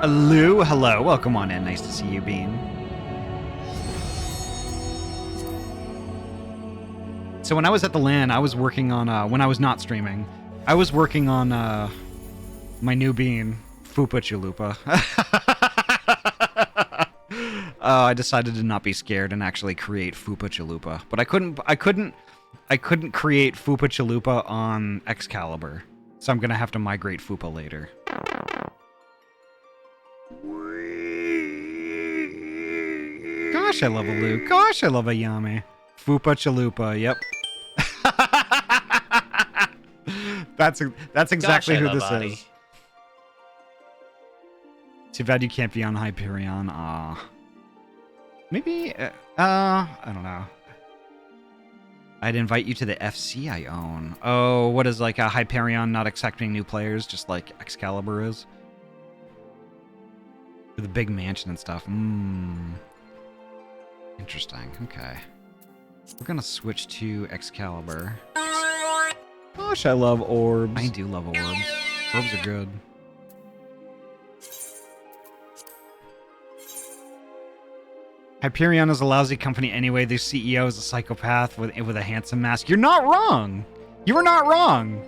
Lou, hello. Welcome on in. Nice to see you, Bean. So when I was at the LAN, I was working on, when I was not streaming, I was working on, my new bean, Fupa Chalupa. I decided to not be scared and actually create Fupa Chalupa. But I couldn't create Fupa Chalupa on Excalibur. So I'm gonna have to migrate Fupa later. Gosh, I love a Lou. Gosh, I love a Yami. Fupa Chalupa, yep. That's exactly who this Ahty. is. Too bad you can't be on Hyperion. Maybe, I don't know. I'd invite you to the FC I own. Oh, what is like a Hyperion not accepting new players, just like Excalibur is? With a big mansion and stuff. Interesting, okay. We're gonna switch to Excalibur. Gosh, I love orbs. I do love orbs. Orbs are good. Hyperion is a lousy company anyway. Their CEO is a psychopath with a handsome mask. You're not wrong! You're not wrong!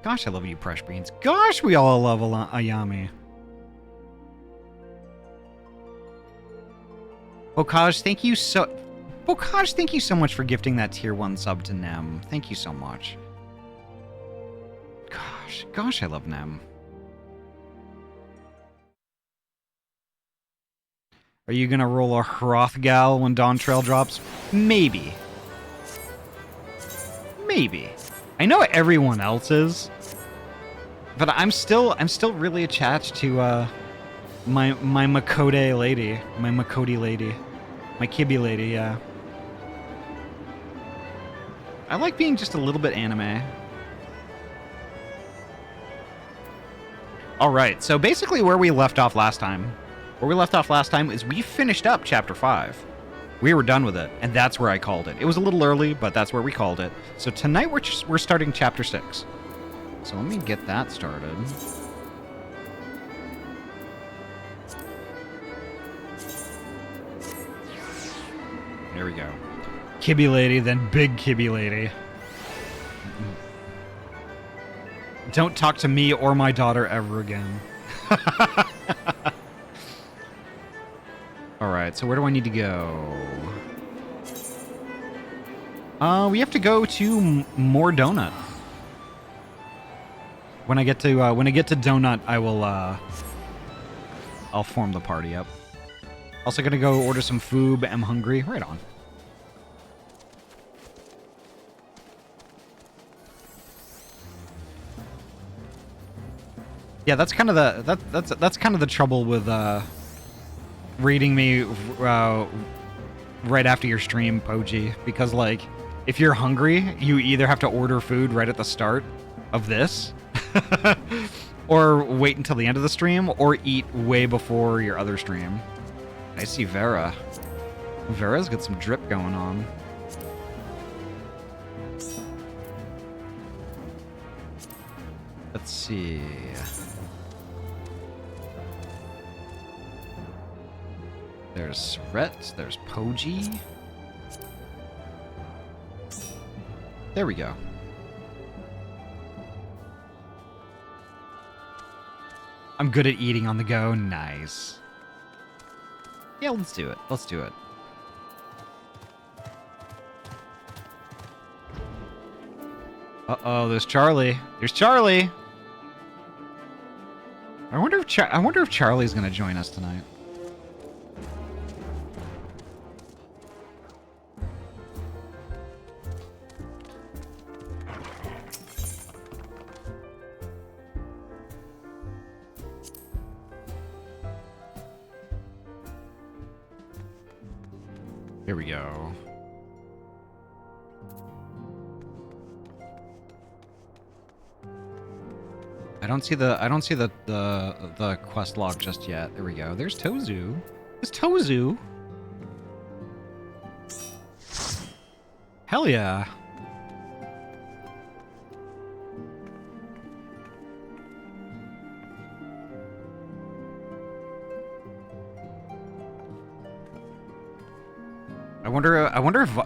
Gosh, I love you, Fresh Beans. Gosh, we all love Ayami. Bokaj, thank you so... Bokaj, thank you so much for gifting that tier 1 sub to Nem. Thank you so much. Gosh, I love Nem. Are you gonna roll a Hrothgal when Dawn Trail drops? Maybe. Maybe. I know everyone else is, but I'm still really attached to my Makode lady, my Makode lady, my Kibi lady. Yeah. I like being just a little bit anime. All right, so basically where we left off last time. Where we left off last time is we finished up Chapter 5. We were done with it, and that's where I called it. It was a little early, but that's where we called it. So tonight we're starting Chapter 6. So let me get that started. There we go. Kibby lady, then big Kibby lady. Don't talk to me or my daughter ever again. Alright, so where do I need to go? We have to go to more Donut. When I get to Donut, I will I'll form the party up. Also gonna go order some food. I'm hungry. Right on. Yeah, that's kind of that's kind of the trouble with reading me right after your stream, Poji, because like if you're hungry, you either have to order food right at the start of this or wait until the end of the stream or eat way before your other stream. I see Vera. Vera's got some drip going on. Let's see. There's Ret, there's Poji. There we go. I'm good at eating on the go. Nice. Yeah, let's do it. Let's do it. Uh-oh, there's Charlie. There's Charlie. I wonder if Charlie's gonna join us tonight. Here we go. I don't see the quest log just yet. There we go. There's Tozu. It's Tozu. Hell yeah. I wonder if...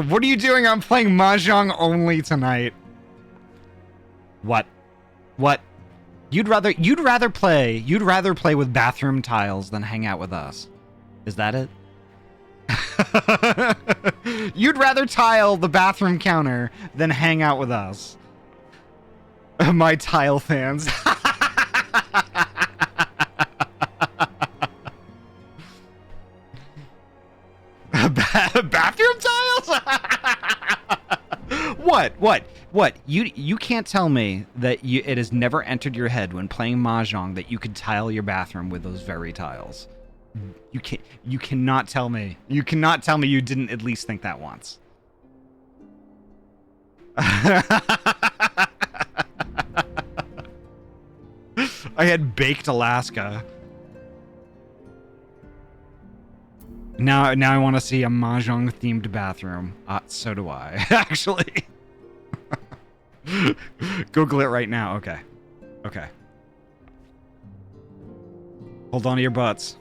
what are you doing? I'm playing Mahjong only tonight. What? What? You'd rather play with bathroom tiles than hang out with us. Is that it? You'd rather tile the bathroom counter than hang out with us. My tile fans. Bathroom tiles? What? You can't tell me that it has never entered your head when playing Mahjong that you could tile your bathroom with those very tiles. You cannot tell me. You cannot tell me you didn't at least think that once. I had baked Alaska. Now I want to see a Mahjong themed bathroom. So do I, actually. Google it right now. Okay. Okay. Hold on to your butts.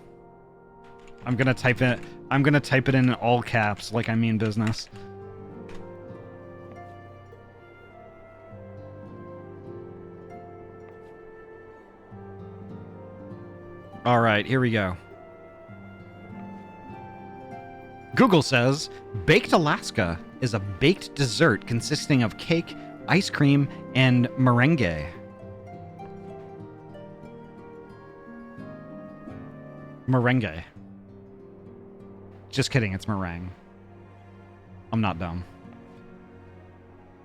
I'm gonna type it in all caps like I mean business. All right, here we go. Google says, baked Alaska is a baked dessert consisting of cake, ice cream, and meringue. Meringue. Just kidding, it's meringue. I'm not dumb.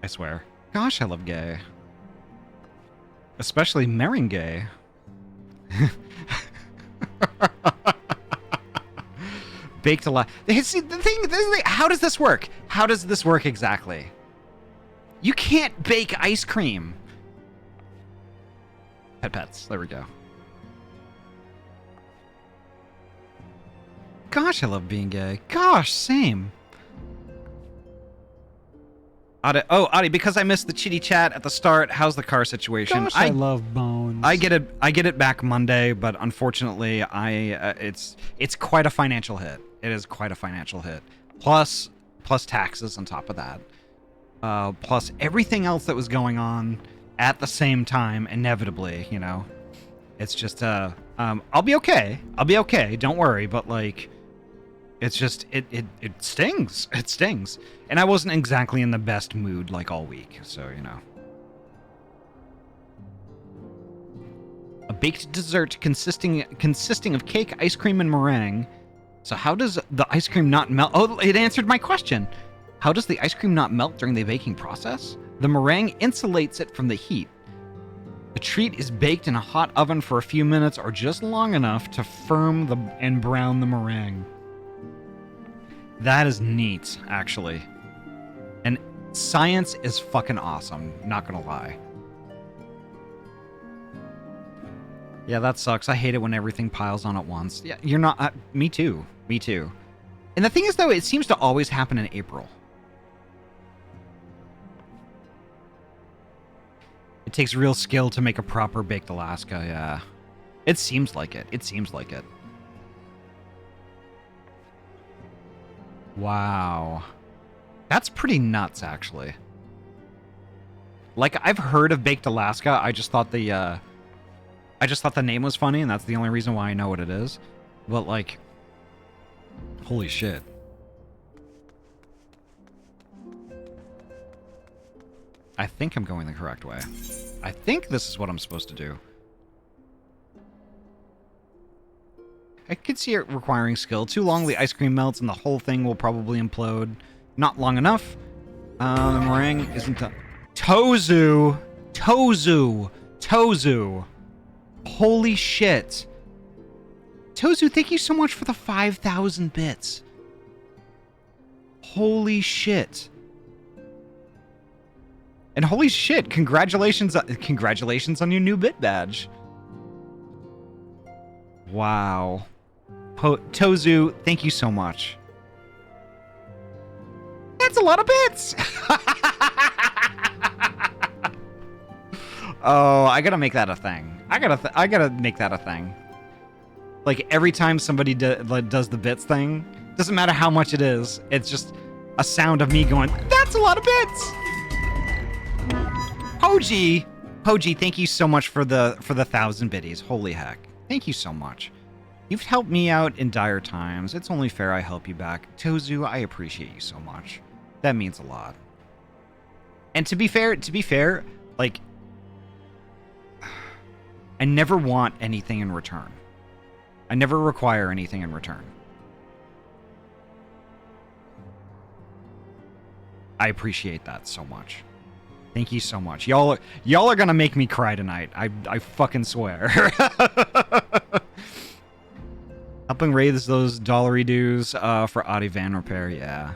I swear. Gosh, I love gay. Especially meringue. Baked Alaska. See, the thing, how does this work? How does this work exactly? You can't bake ice cream. Pets. There we go. Gosh, I love being gay. Gosh, same. Ahty, because I missed the chitty chat at the start, how's the car situation? Gosh, I love bones. I get it back Monday, but unfortunately, it's quite a financial hit. It is quite a financial hit. Plus taxes on top of that. Plus everything else that was going on at the same time, inevitably, you know. It's just I'll be okay. I'll be okay. Don't worry, but like it's just it stings. It stings. And I wasn't exactly in the best mood like all week, so you know. A baked dessert consisting of cake, ice cream, and meringue. So how does the ice cream not melt? Oh, it answered my question. How does the ice cream not melt during the baking process? The meringue insulates it from the heat. The treat is baked in a hot oven for a few minutes or just long enough to firm and brown the meringue. That is neat, actually. And science is fucking awesome, not gonna lie. Yeah, that sucks. I hate it when everything piles on at once. Yeah, you're not... me too. Me too. And the thing is, though, it seems to always happen in April. It takes real skill to make a proper baked Alaska, yeah. It seems like it. It seems like it. Wow. That's pretty nuts, actually. Like, I've heard of baked Alaska. I just thought the name was funny, and that's the only reason why I know what it is. But, like, holy shit. I think I'm going the correct way. I think this is what I'm supposed to do. I could see it requiring skill. Too long, the ice cream melts, and the whole thing will probably implode. Not long enough. The meringue isn't done. Tozu! Tozu! Tozu! Holy shit. Tozu, thank you so much for the 5,000 bits. Holy shit. And holy shit, congratulations on your new bit badge. Wow. Tozu, thank you so much. That's a lot of bits. Oh, I gotta make that a thing. I gotta make that a thing. Like every time somebody does the bits thing, doesn't matter how much it is, it's just a sound of me going, "That's a lot of bits." Poji, thank you so much for the 1,000 biddies. Holy heck, thank you so much. You've helped me out in dire times. It's only fair I help you back. Tozu, I appreciate you so much. That means a lot. And to be fair, like, I never want anything in return. I never require anything in return. I appreciate that so much. Thank you so much. Y'all are gonna make me cry tonight. I fucking swear. Helping raise those dollary dues for Ahty van repair, yeah.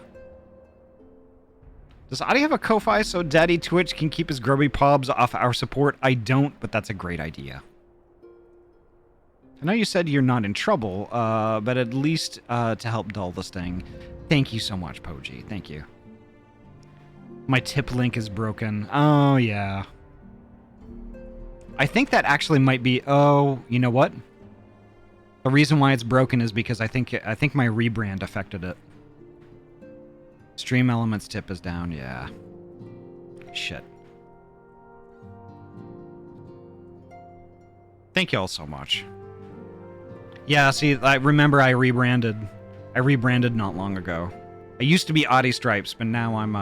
Does Ahty have a Ko-Fi so Daddy Twitch can keep his grubby pobs off our support? I don't, but that's a great idea. I know you said you're not in trouble, but at least to help dull this thing. Thank you so much, Poji. Thank you. My tip link is broken. Oh, yeah. I think that actually might be... Oh, you know what? The reason why it's broken is because I think my rebrand affected it. Stream Elements tip is down, yeah. Shit. Thank you all so much. Yeah, see, I remember I rebranded. I rebranded not long ago. I used to be Ahty Stripes, but now I'm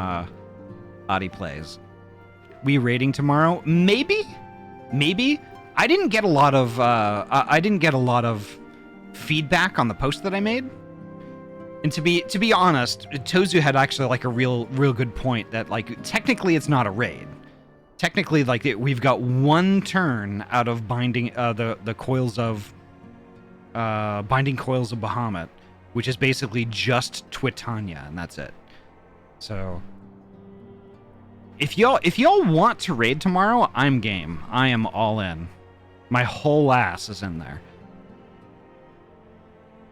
Ahty Plays. We raiding tomorrow? Maybe? Maybe? I didn't get a lot of feedback on the post that I made. And to be honest, Tozu had actually like a real good point that like technically it's not a raid. Technically, like we've got one turn out of binding the coils of binding coils of Bahamut, which is basically just Twitania, and that's it. So if y'all want to raid tomorrow, I'm game. I am all in. My whole ass is in there.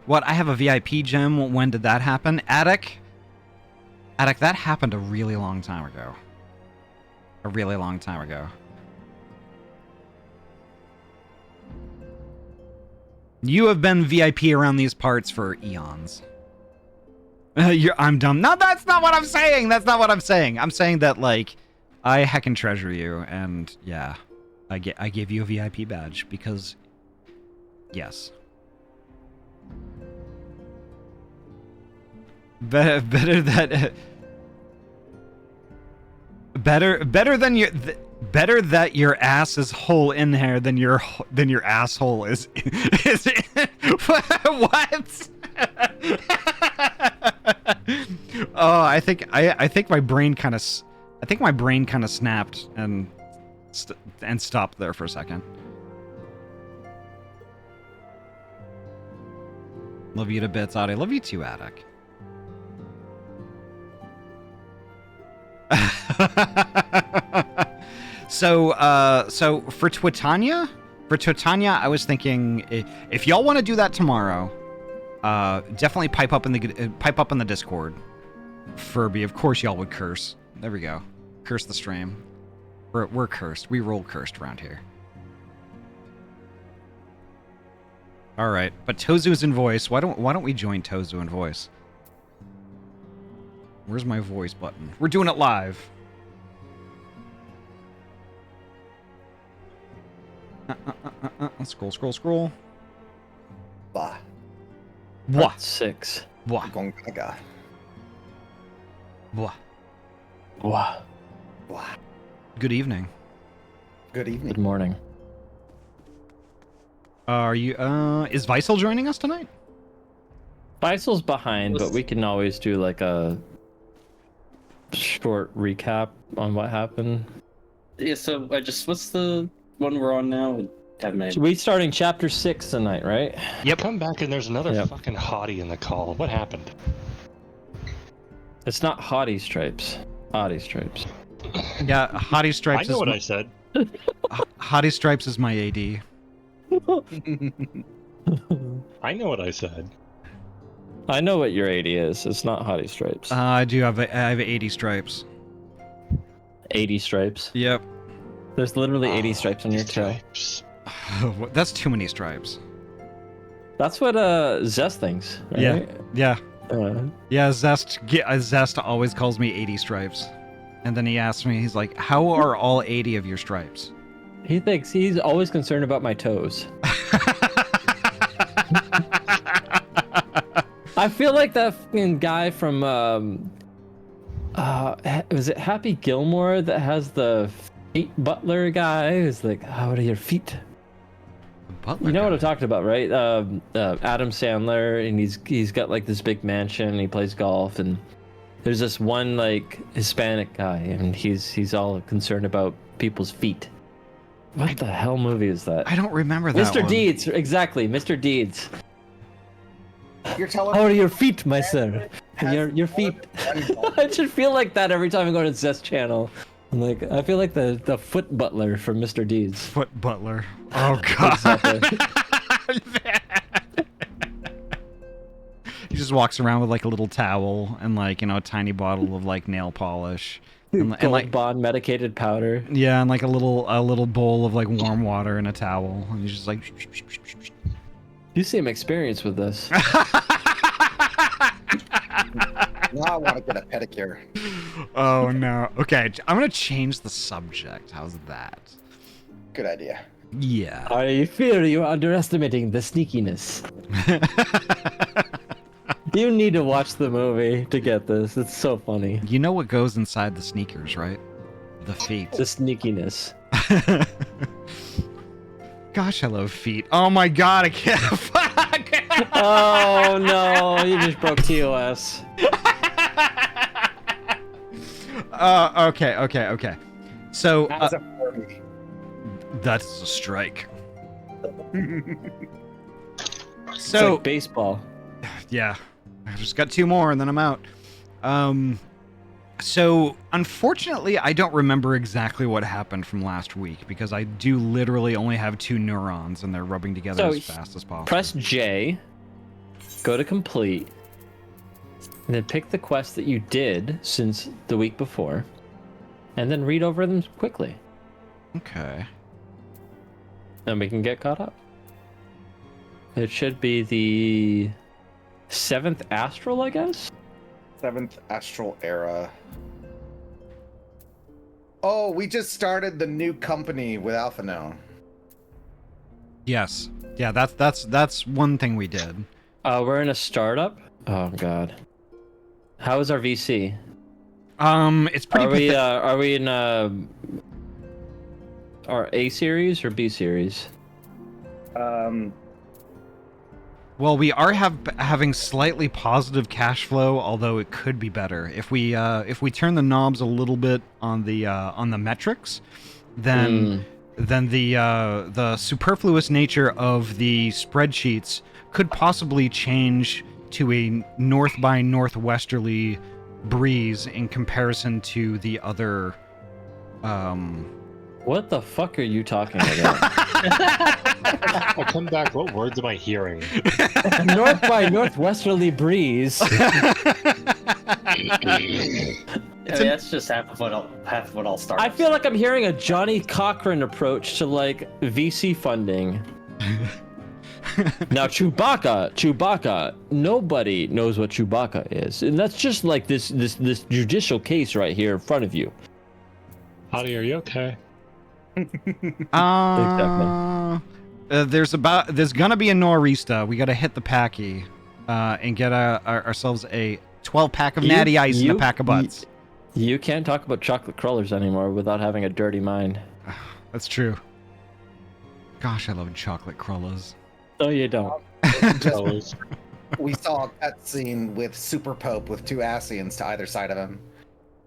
What, I have a VIP gem? When did that happen? Attic, that happened a really long time ago. A really long time ago. You have been VIP around these parts for eons. I'm dumb. No, that's not what I'm saying! That's not what I'm saying! I'm saying that, like, I heckin' treasure you, and, yeah. I gave you a VIP badge, because... Yes. Better that your ass is hole in there than your asshole is what? Oh, I think my brain kind of snapped and stopped there for a second. Love you to bits, Ahty. Love you too, Attic. So for Twitania, I was thinking if y'all want to do that tomorrow, definitely pipe up in the Discord. Furby, of course y'all would curse. There we go. Curse the stream. We're cursed. We roll cursed around here. All right, but Tozu's in voice. Why don't we join Tozu in voice? Where's my voice button? We're doing it live. Scroll. Bah. Blah. 6. Blah. Gongaga. Blah. Blah. Blah. Good evening. Good evening. Good morning. Are you, is Visel joining us tonight? Baisel's behind, but we can always do like a short recap on what happened. Yeah, so what's the one we're on now? So we starting chapter 6 tonight, right? Yep. Come back and there's another fucking hottie in the call. What happened? It's not Hottie Stripes. Ahty Stripes. Yeah, Hottie Stripes. I know what I said. Hottie Stripes is my AD. I know what I said. I know what your 80 is. It's not Hottie Stripes. I do have I have 80 stripes. 80 stripes. Yep. There's literally 80 stripes on your tail. Stripes. That's too many stripes. That's what Zest thinks. Right? Yeah, yeah, Uh, yeah. Zest always calls me 80 stripes, and then he asks me, he's like, "How are all 80 of your stripes?" he thinks he's always concerned about my toes. I feel like that fucking guy from was it Happy Gilmore that has the feet butler guy who's like, how are your feet? Butler You know guy. what I'm talking about, right? Adam Sandler, and he's got like this big mansion, and he plays golf, and there's this one like Hispanic guy, and he's all concerned about people's feet. What the hell movie is that? I don't remember that Mr. one. Deeds, exactly, Mr. Deeds. You're telling How are me your feet, my sir? Your feet. I should feel like that every time I go to Zest channel. I'm like, I feel like the foot butler from Mr. Deeds. Foot butler. Oh god. Exactly. He just walks around with like a little towel and like, you know, a tiny bottle of like nail polish. And Gold like, Bond medicated powder. yeah, and like a little bowl of like warm water and a towel. And he's just like You seem experienced with this. now I want to get a pedicure. oh no. Okay, I'm gonna change the subject. How's that? Good idea. Yeah. I fear you're underestimating the sneakiness. You need to watch the movie to get this. It's so funny. You know what goes inside the sneakers, right? The feet. The sneakiness. Gosh, I love feet. Oh my god, I can't. Fuck. Oh no, you just broke TOS. Okay. So How's it for me? that's a strike. It's So like baseball. yeah, I just got 2 more and then I'm out. So unfortunately, I don't remember exactly what happened from last week because I do literally only have 2 neurons and they're rubbing together So as fast as possible. Press J, go to complete, and then pick the quest that you did since the week before, and then read over them quickly. Okay. Then we can get caught up. It should be the 7th Astral, I guess? 7th Astral Era. Oh, we just started the new company with Alpha now. Yes. Yeah, that's one thing we did. We're in a startup? Oh, God. How is our VC? It's pretty Are we in our A series or B series? Well, we are having slightly positive cash flow, although it could be better. If we turn the knobs a little bit on the metrics, then the superfluous nature of the spreadsheets could possibly change to a north by northwesterly breeze in comparison to the other. What the fuck are you talking about? I come back. What words am I hearing? North by northwesterly breeze. That's just half of what I'll start. I feel like I'm hearing a Johnny Cochran approach to like VC funding. Now Chewbacca, nobody knows what Chewbacca is, and that's just like this judicial case right here in front of you. Ahty, are you okay? There's gonna be a Norista. We gotta hit the packy, and get ourselves a 12-pack of Natty Ice and a pack of butts. You can't talk about chocolate crullers anymore without having a dirty mind. That's true. Gosh, I love chocolate crullers. No, you don't. Just, we saw a cutscene with Super Pope with 2 Asians to either side of him.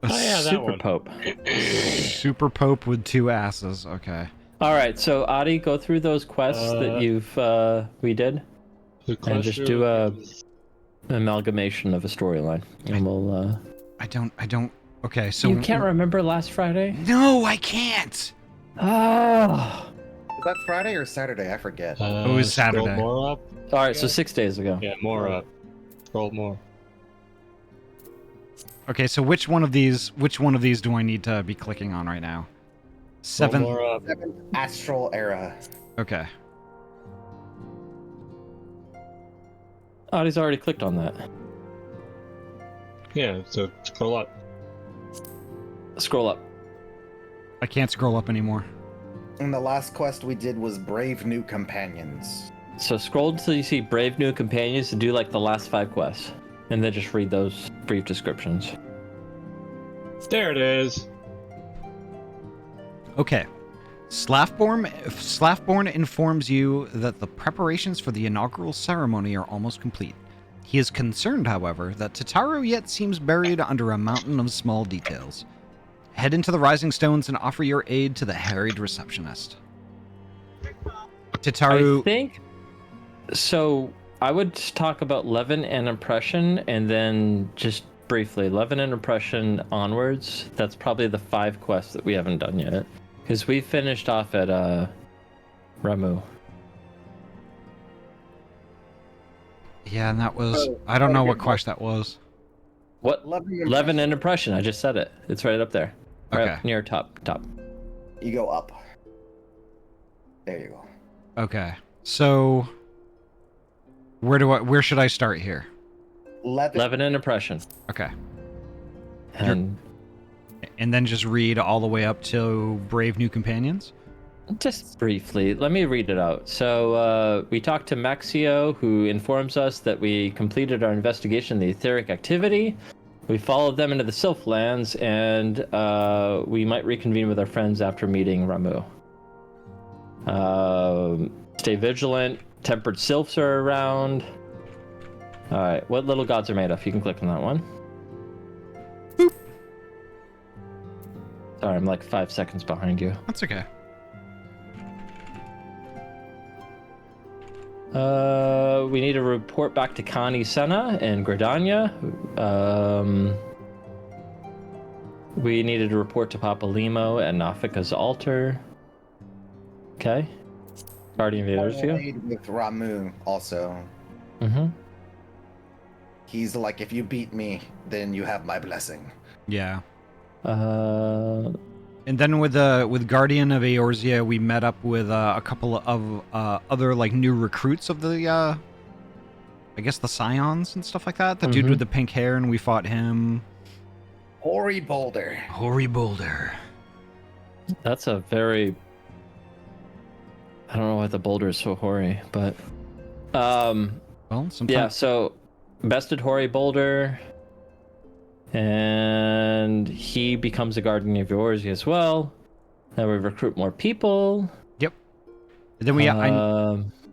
Oh yeah, that Super one. Pope. Super Pope with 2 asses. Okay. All right, so Ahty, go through those quests that we did, and just do a amalgamation of a storyline, and we'll. I don't. Okay, so You can't remember last Friday? No, I can't. Oh. Was that Friday or Saturday? I forget. It was Scroll Saturday. more up. All right, so 6 days ago. Yeah, more up. Scroll more. Okay, so which one of these do I need to be clicking on right now? Scroll 7. more up. 7th Astral Era. Okay. Ahty's already clicked on that. Yeah, so scroll up. Scroll up. I can't scroll up anymore. And the last quest we did was Brave New Companions. So scroll until you see Brave New Companions and do like the last 5 quests. And then just read those brief descriptions. There it is. Okay. Slaffborn informs you that the preparations for the inaugural ceremony are almost complete. He is concerned, however, that Tataru yet seems buried under a mountain of small details. Head into the Rising Stones and offer your aid to the harried receptionist. Tataru... I think... So, I would talk about Levin and Impression, and then just briefly, Levin and Impression onwards. That's probably the 5 quests that we haven't done yet. Because we finished off at, Ramu. Yeah, and that was... I don't know what quest that was. What? Levin and Impression, I just said it. It's right up there. Right Okay. up near top. You go up. There you go. Okay. So... Where should I start here? Levin and Impression. Okay. And And then just read all the way up to Brave New Companions? just briefly, let me read it out. So we talked to Maxio, who informs us that we completed our investigation of the etheric activity. We followed them into the Sylph lands, and we might reconvene with our friends after meeting Ramu. Stay vigilant. Tempered Sylphs are around. Alright, what little gods are made of? You can click on that one. Boop. Sorry, I'm like 5 seconds behind you. That's okay. We need to report back to Kani Senna and Gridania. We needed to report to Papa Limo and Nafika's altar. Okay. Guardian Invaders, yeah. With Ramu also. Mm-hmm. He's like, if you beat me, then you have my blessing. Yeah. Uh, And then with Guardian of Eorzea, we met up with a couple of other like new recruits of the I guess the Scions and stuff like that. The dude Mhm. with the pink hair, and we fought him. Hoary Boulder. Hoary Boulder. that's a very... I don't know why the boulder is so hoary, but... Well, sometimes. Yeah, so bested Hoary Boulder, and he becomes a guardian of yours as well. Then we recruit more people. Yep. And then we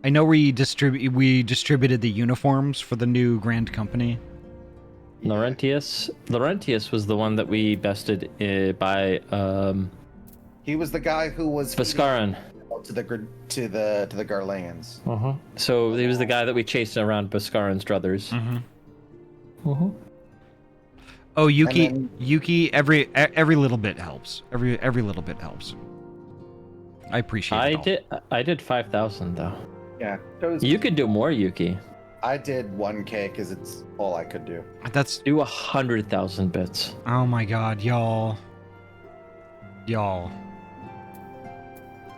I know we distributed the uniforms for the new Grand Company. Laurentius was the one that we bested by He was the guy who was Bhaskaran. to the Garleans. So he was the guy that we chased around Bhaskaran's druthers. Mm-hmm. Oh, Yuki! And then- Yuki! Every little bit helps. Every little bit helps. I appreciate it. I did 5,000 though. Yeah. You could do more, Yuki. I did 1K because it's all I could do. That's... Do 100,000 bits. Oh my god, y'all.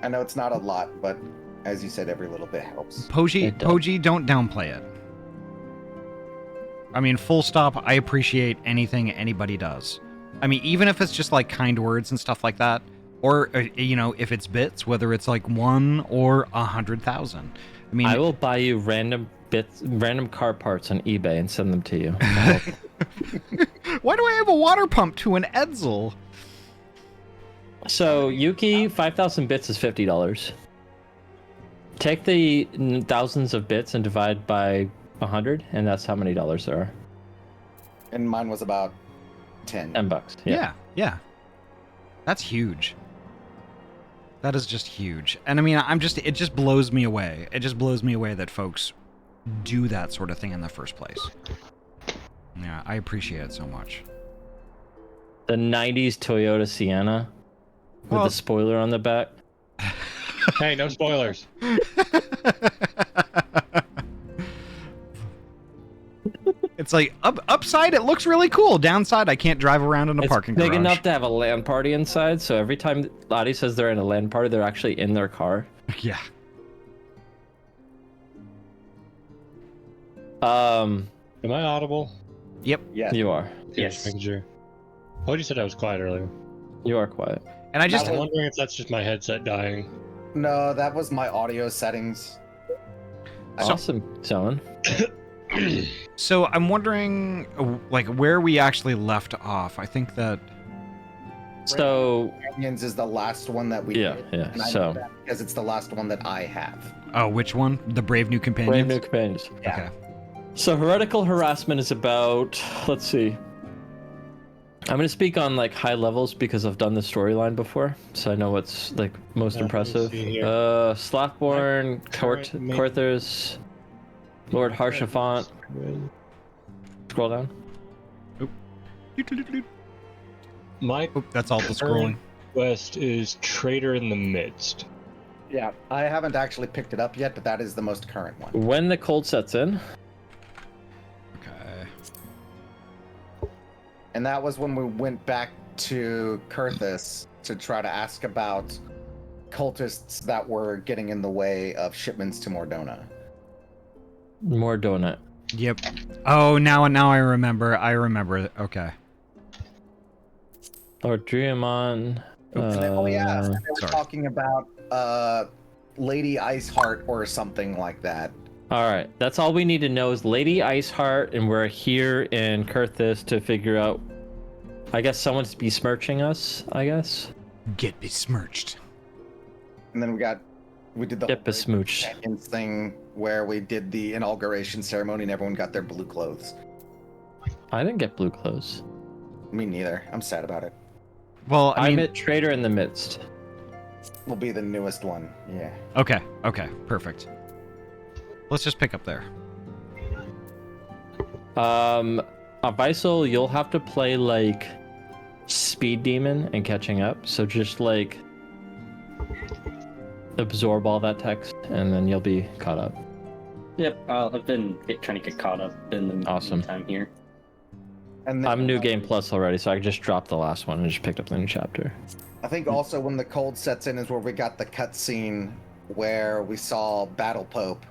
I know it's not a lot, but as you said, every little bit helps. Poji, don't downplay it. I mean, full stop, I appreciate anything anybody does. I mean, even if it's just like kind words and stuff like that, or, you know, if it's bits, whether it's like 1 or 100,000. I mean, I will buy you random car parts on eBay and send them to you. why do I have a water pump to an Edsel? So, Yuki, 5,000 bits is $50. Take the thousands of bits and divide by 100, and that's how many dollars there are. And mine was about 10. $10. Yeah. That's huge. That is just huge. And I mean, it just blows me away. It just blows me away that folks do that sort of thing in the first place. Yeah, I appreciate it so much. The 90s Toyota Sienna with the spoiler on the back. Hey, no spoilers. It's like upside it looks really cool. Downside I can't drive around in a parking It's big garage. enough to have a LAN party inside, so every time Ahty says they're in a LAN party, they're actually in their car. Yeah. Am I audible? Yep. Yes. You are. Okay, Yes. just making sure. Oh, you said I was quiet earlier. You are quiet. And I just I'm wondering if that's just my headset dying. No, that was my audio settings. So- Awesome, John. so I'm wondering like where we actually left off. I think that So Companions is the last one that we yeah, did. yeah. And I know So that because it's the last one that I have. which one? The Brave New Companions. brave new companions. Yeah. Okay. So heretical harassment is about. Let's see. I'm gonna speak on like high levels because I've done the storyline before, so I know what's like most Let me impressive. see here. Slathborn, current main- Corthers, Lord Harshafont. Scroll down. My Oh, that's all the scrolling. quest is Traitor in the Midst. Yeah. I haven't actually picked it up yet, but that is the most current one. When the cold sets in, Okay. And that was when we went back to Kurthus to try to ask about cultists that were getting in the way of shipments to Mordona. more donut. Yep. Oh, now I remember. I remember. Okay. Lord Driamon. Oh yeah, they were sorry. talking about Lady Iceheart or something like that. All right, that's all we need to know is Lady Iceheart, and we're here in Kurthus to figure out. I guess someone's besmirching us. I guess. Get besmirched. And then we did the Get whole besmooched. Companions thing where we did the inauguration ceremony and everyone got their blue clothes. I didn't get blue clothes. Me neither. I'm sad about it. Well, I I'm mean, at Traitor in the Midst. Will be the newest one. Yeah. okay, perfect. Let's just pick up there. Abyssal, you'll have to play like Speed Demon and catching up. So just like absorb all that text, and then you'll be caught up. Yep, I've been trying to get caught up in the Awesome. meantime here. And then, I'm New Game Plus already, so I just dropped the last one and just picked up the new chapter. I think also when the cold sets in is where we got the cutscene where we saw Battle Pope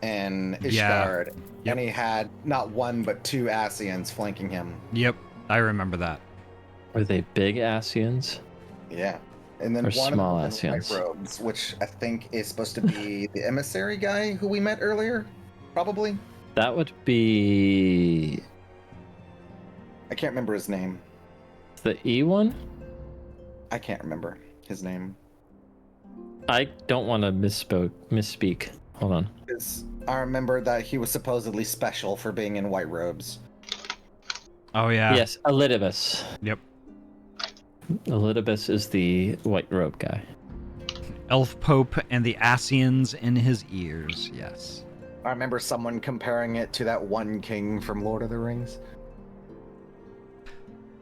and Ishgard, Yep. and he had not one but two Ascians flanking him. Yep, I remember that. Are they big Ascians? Yeah. And then Or one small of them was Ascians. White Robes, which I think is supposed to be the emissary guy who we met earlier, probably. That would be I can't remember his name. the E one? I can't remember his name. I don't want to misspeak. Hold on. I remember that he was supposedly special for being in white robes. Oh yeah. Yes, Elidibus. Yep. Elidibus is the white robe guy. Elf Pope and the Ascians in his ears. Yes. I remember someone comparing it to that one king from Lord of the Rings.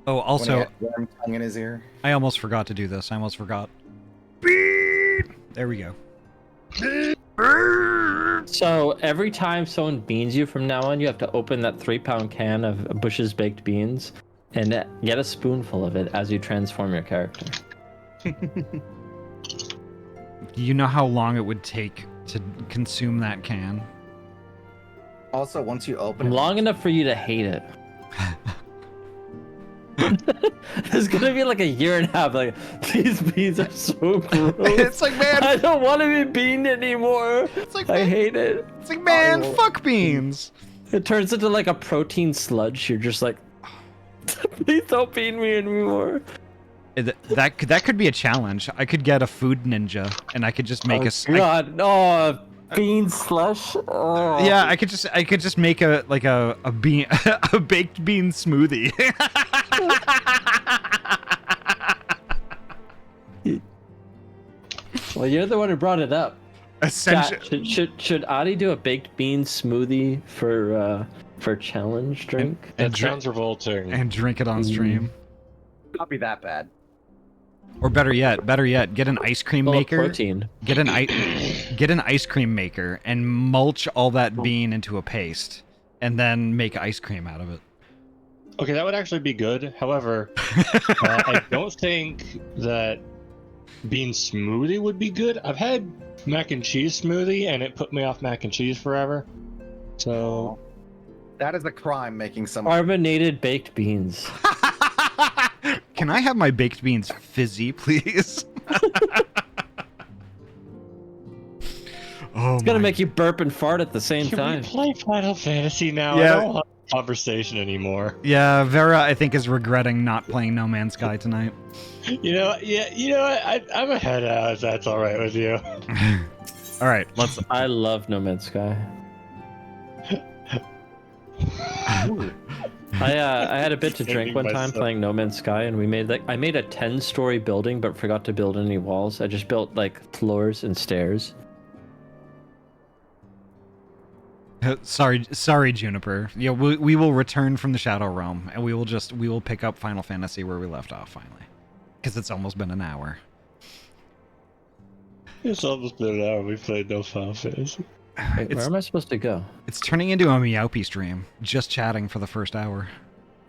Oh, When he also, had worm tongue in his ear. I almost forgot to do this. I almost forgot. Beep! There we go. So every time someone beans you from now on, you have to open that 3-pound can of Bush's baked beans and get a spoonful of it as you transform your character. You know how long it would take to consume that can? Also, once you open it, Long enough for you to hate it. It's gonna be like a year and a half. Like, these beans are so gross. It's like, man, I don't want to be beaned anymore. it's like, I man, hate it. it's like, man, will- fuck beans. It turns into like a protein sludge. You're just like, please don't bean me anymore. That could be a challenge. I could get a food ninja, and I could just make God, no, bean slush. Oh. yeah, I could just make a bean a baked bean smoothie. Well, you're the one who brought it up. Essentially, Should Ahty do a baked bean smoothie for challenge drink? That dri- sounds revolting. and drink it on stream. not be that bad. Or better yet, get an ice cream Full of maker. protein. Get an ice cream maker and mulch all that bean into a paste, and then make ice cream out of it. Okay, that would actually be good. However, I don't think that bean smoothie would be good. I've had mac and cheese smoothie, and it put me off mac and cheese forever. So That is a crime, making some. Carbonated baked beans. Can I have my baked beans fizzy, please? Oh, It's gonna my- make you burp and fart at the same can time. we play Final Fantasy now? Yeah. I don't want a conversation anymore. Yeah, Vera, I think, is regretting not playing No Man's Sky tonight. You know, what? I'm a head out if that's all right with you. All right, let's. I love No Man's Sky. I had a bit to drink one time Myself. playing No Man's Sky, and I made a 10-story building, but forgot to build any walls. I just built like floors and stairs. Sorry, Juniper. Yeah, we will return from the Shadow Realm, and we will pick up Final Fantasy where we left off finally, because it's almost been an hour. It's almost been an hour. We played no Final Fantasy. Wait, where am I supposed to go? It's turning into a Meowpie stream, just chatting for the first hour.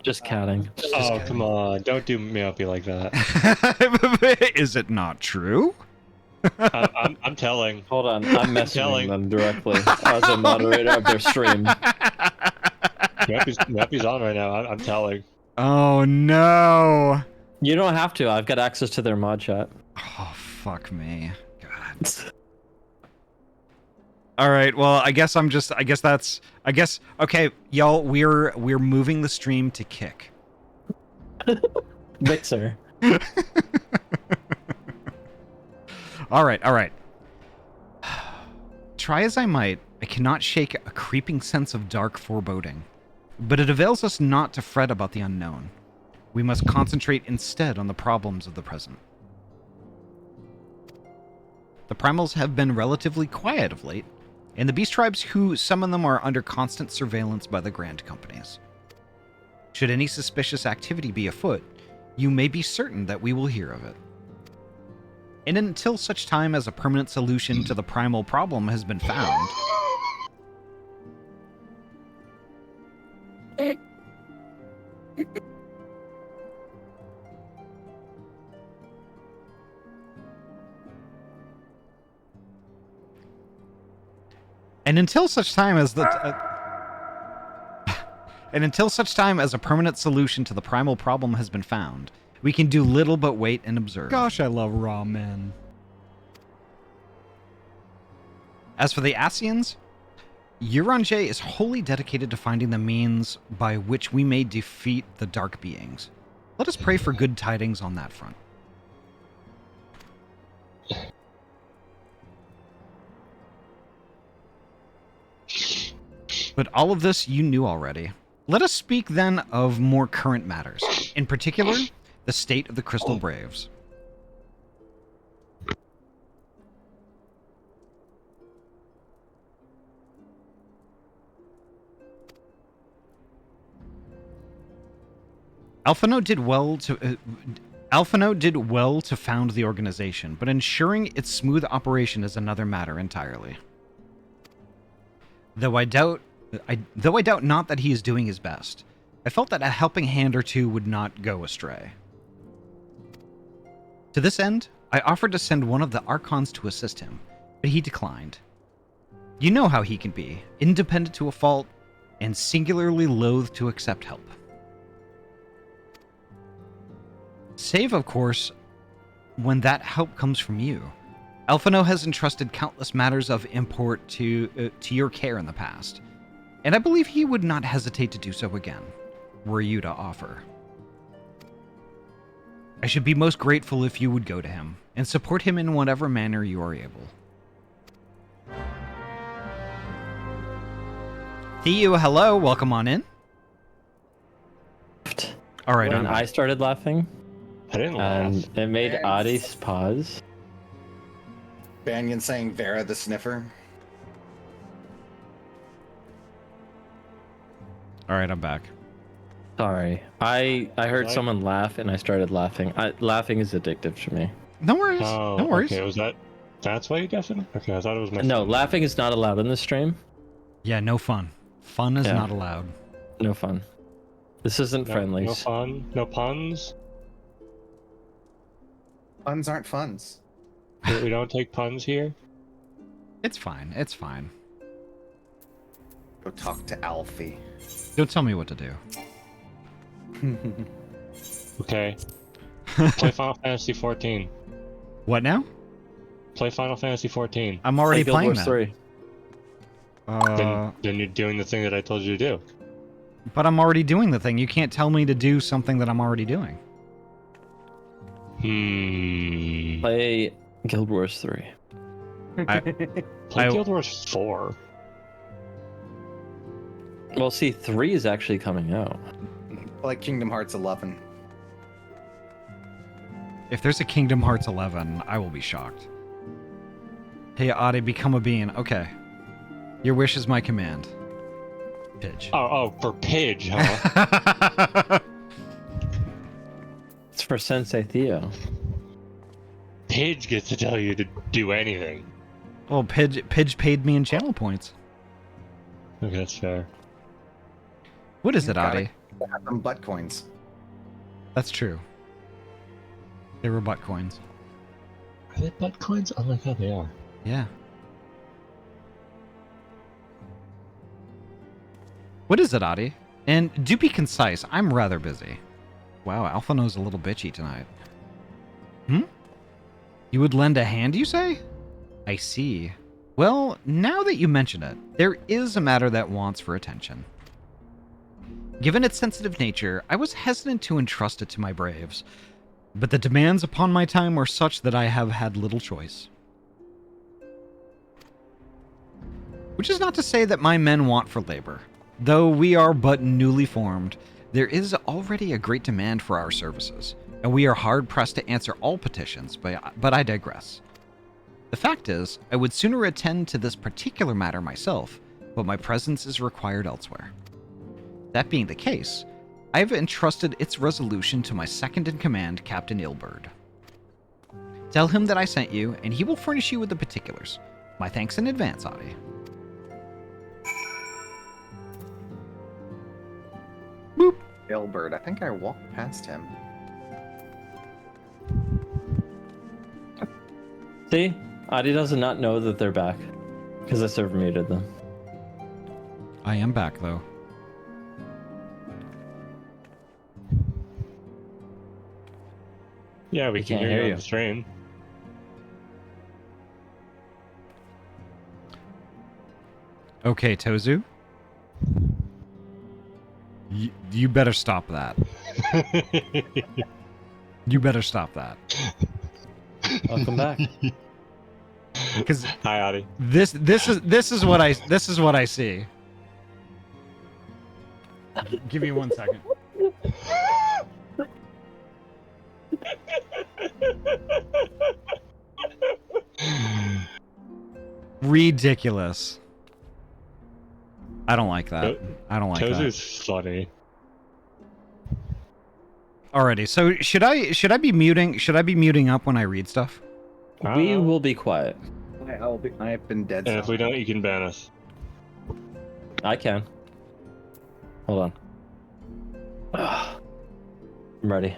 Just catting. Oh, come on. Don't do Meowpie like that. Is it not true? I'm telling. Hold on, I'm messaging telling. them directly as a moderator of their stream. Meowpie's on right now. I'm telling. Oh no! You don't have to. I've got access to their mod chat. Oh fuck me. God. All right. Well, I guess okay, y'all. We're moving the stream to Kick. Mixer. All right. Try as I might, I cannot shake a creeping sense of dark foreboding. But it avails us not to fret about the unknown. We must concentrate instead on the problems of the present. The primals have been relatively quiet of late, and the beast tribes who summon them are under constant surveillance by the grand companies. Should any suspicious activity be afoot, you may be certain that we will hear of it. And until such time as a permanent solution to the primal problem has been found, and until such time as a permanent solution to the primal problem has been found, we can do little but wait and observe. Gosh, I love ramen. As for the Asians, Euronje is wholly dedicated to finding the means by which we may defeat the dark beings. Let us pray for good tidings on that front. But all of this you knew already. Let us speak then of more current matters, in particular, the state of the Crystal Braves. Alphano did well to found the organization, but ensuring its smooth operation is another matter entirely. Though I doubt not that he is doing his best, I felt that a helping hand or two would not go astray. To this end, I offered to send one of the Archons to assist him, but he declined. You know how he can be, independent to a fault, and singularly loath to accept help. Save, of course, when that help comes from you. Alphano has entrusted countless matters of import to your care in the past, and I believe he would not hesitate to do so again, were you to offer. I should be most grateful if you would go to him, and support him in whatever manner you are able. Theo, hello, welcome on in. All right, When I started laughing, I didn't laugh. and it made Yes. Ahty's pause. Banyan saying Vera the sniffer. All right, I'm back. Sorry, I heard What? someone laugh and I started laughing. Laughing is addictive to me. No worries. Oh, no worries. okay. That's why you deafened? Okay, I thought it was my No, phone. laughing is not allowed in the stream. Yeah, no fun. Fun is Yeah. not allowed. No fun. This isn't No, friendly. no fun, no puns. Puns aren't funs. We don't take puns here. It's fine. It's fine. Go talk to Alfie. Don't tell me what to do. Okay. Play Final Fantasy 14. What now? Play Final Fantasy 14. I'm already Guild playing Wars that. 3. Then you're doing the thing that I told you to do. But I'm already doing the thing. You can't tell me to do something that I'm already doing. Play Guild Wars 3. Play Guild Wars 4. Well, see, 3 is actually coming out. Like Kingdom Hearts 11. If there's a Kingdom Hearts 11, I will be shocked. Hey, Ahty, become a bean. Okay. Your wish is my command. Pidge. Oh, for Pidge, huh? It's for Sensei Theo. Pidge gets to tell you to do anything. Well, Pidge paid me in channel points. Okay, that's fair. What is it, Gotta Ahty? have them butt coins. That's true. They were butt coins. Are they butt coins? Oh my god, they are. Yeah. What is it, Ahty? And do be concise. I'm rather busy. Wow, Alphano's a little bitchy tonight. You would lend a hand, you say? I see. Well, now that you mention it, there is a matter that wants for attention. Given its sensitive nature, I was hesitant to entrust it to my braves, but the demands upon my time were such that I have had little choice. Which is not to say that my men want for labor. Though we are but newly formed, there is already a great demand for our services, and we are hard-pressed to answer all petitions, but I digress. The fact is, I would sooner attend to this particular matter myself, but my presence is required elsewhere. That being the case, I have entrusted its resolution to my second-in-command, Captain Ilbird. Tell him that I sent you, and he will furnish you with the particulars. My thanks in advance, Ahty. Boop. Ilbird. I think I walked past him. See? Ahty does not know that they're back. Because I server muted them. I am back, though. Yeah, we We can can't hear hear you you. on the stream. Okay, Tozu. You better stop that. You better stop that. Welcome back. Because Hi, Ahty. this is what I see. Give me 1 second. Ridiculous. I don't like that. I don't like that. Tozu's funny. Alrighty, so should I be muting up when I read stuff? We will be quiet. I've been dead. And if we don't, you can ban us. I can. Hold on. I'm ready.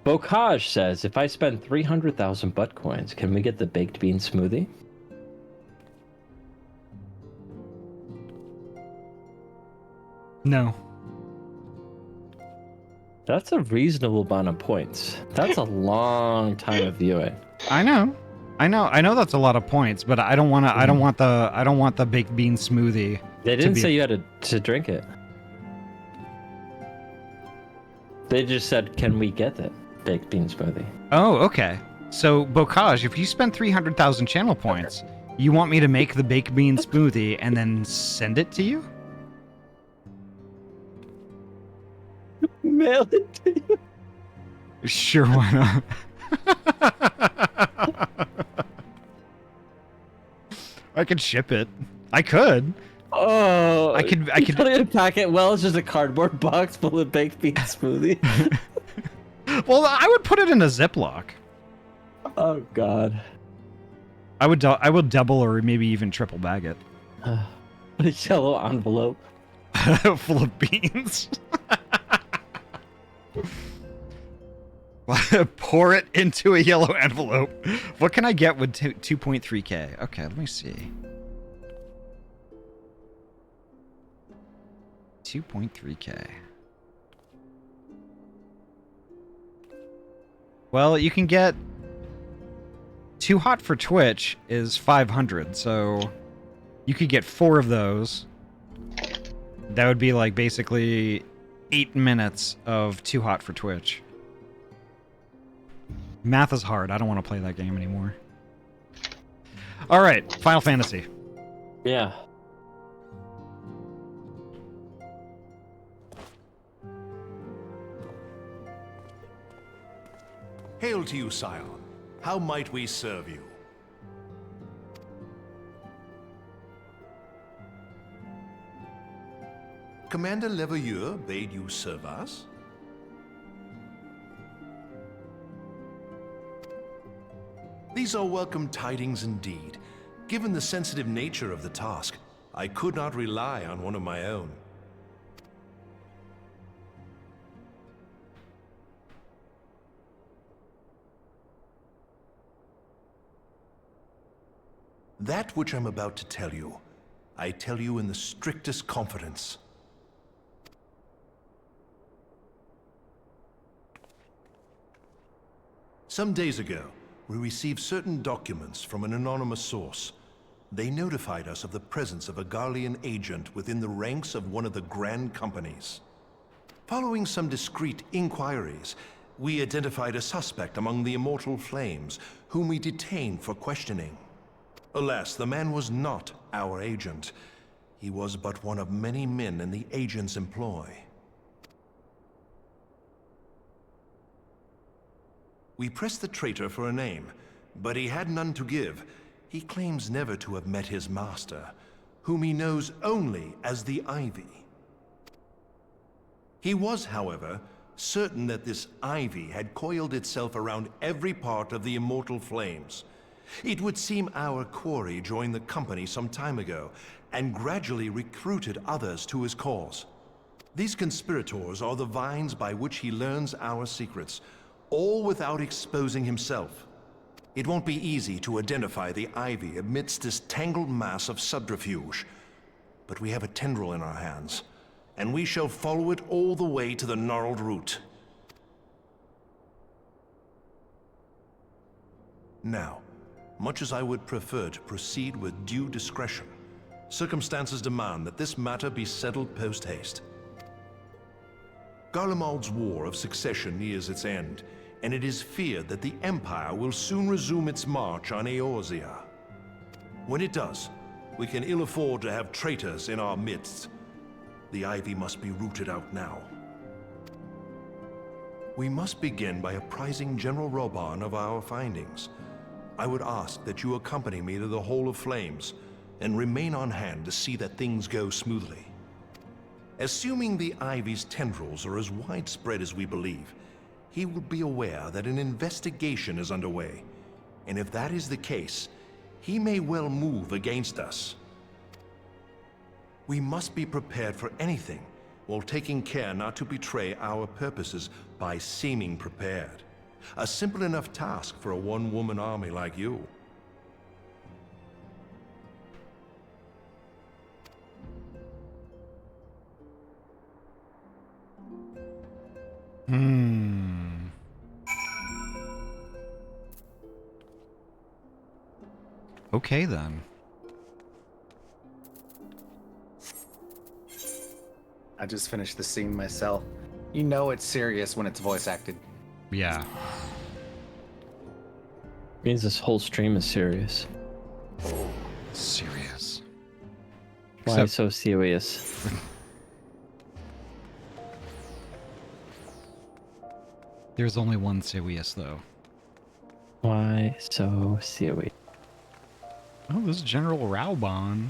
Bocage says, if I spend 300,000 butt coins, can we get the baked bean smoothie? No. That's a reasonable amount of points. That's a long time of viewing. I know that's a lot of points, but I don't want the baked bean smoothie. They didn't say you had to drink it. They just said, can we get it? Baked bean smoothie. Oh, okay. So, Bocage, if you spend 300,000 channel points, you want me to make the baked bean smoothie and then send it to you? Mail it to you. Sure, why not? I could ship it. I could. Oh, I could put it in a packet. Well, it's just a cardboard box full of baked bean smoothie. Well, I would put it in a Ziploc. Oh God. I would double or maybe even triple bag it. A yellow envelope. Full of beans. Pour it into a yellow envelope. What can I get with 2.3k? Okay, let me see. 2.3k. Well, you can get Too Hot for Twitch is 500, so you could get 4 of those. That would be like basically 8 minutes of Too Hot for Twitch. Math is hard. I don't want to play that game anymore. All right, Final Fantasy. Yeah. Hail to you, Scion. How might we serve you? Commander Leveilleur bade you serve us? These are welcome tidings indeed. Given the sensitive nature of the task, I could not rely on one of my own. That which I'm about to tell you, I tell you in the strictest confidence. Some days ago, we received certain documents from an anonymous source. They notified us of the presence of a Garlean agent within the ranks of one of the Grand Companies. Following some discreet inquiries, we identified a suspect among the Immortal Flames, whom we detained for questioning. Alas, the man was not our agent. He was but one of many men in the agent's employ. We pressed the traitor for a name, but he had none to give. He claims never to have met his master, whom he knows only as the Ivy. He was, however, certain that this Ivy had coiled itself around every part of the Immortal Flames. It would seem our quarry joined the company some time ago, and gradually recruited others to his cause. These conspirators are the vines by which he learns our secrets, all without exposing himself. It won't be easy to identify the Ivy amidst this tangled mass of subterfuge, but we have a tendril in our hands, and we shall follow it all the way to the gnarled root. Now, much as I would prefer to proceed with due discretion, circumstances demand that this matter be settled post-haste. Garlemald's War of Succession nears its end, and it is feared that the Empire will soon resume its march on Eorzea. When it does, we can ill afford to have traitors in our midst. The Ivy must be rooted out now. We must begin by apprising General Roban of our findings. I would ask that you accompany me to the Hall of Flames, and remain on hand to see that things go smoothly. Assuming the Ivy's tendrils are as widespread as we believe, he will be aware that an investigation is underway, and if that is the case, he may well move against us. We must be prepared for anything, while taking care not to betray our purposes by seeming prepared. A simple enough task for a one-woman army like you. Okay then. I just finished the scene myself. You know it's serious when it's voice acted. Yeah. Means this whole stream is serious. Serious. Why Except- so serious? There's only one serious though. Why so serious? Oh, this is General Raubon.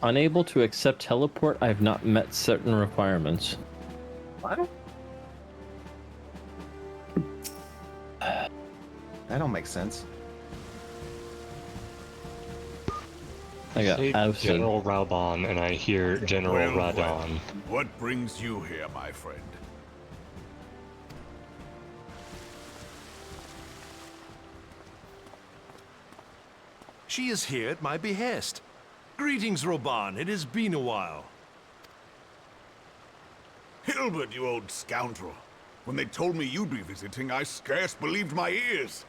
Unable to accept teleport, I have not met certain requirements. What? That don't make sense. I got Say ousted. General Raubon, and I hear General Radon. What brings you here, my friend? She is here at my behest. Greetings, Roban. It has been a while. Hilbert, you old scoundrel. When they told me you'd be visiting, I scarce believed my ears.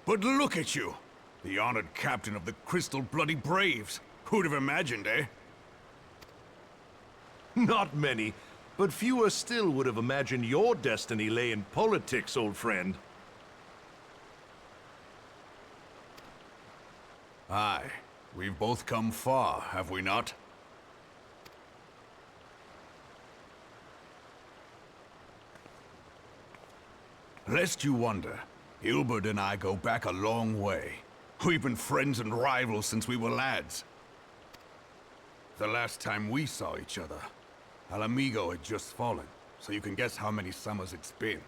But look at you! The honored captain of the Crystal Bloody Braves. Who'd have imagined, eh? Not many, but fewer still would have imagined your destiny lay in politics, old friend. Aye. We've both come far, have we not? Lest you wonder, Hilbert and I go back a long way. We've been friends and rivals since we were lads. The last time we saw each other, Alamigo had just fallen, so you can guess how many summers it's been.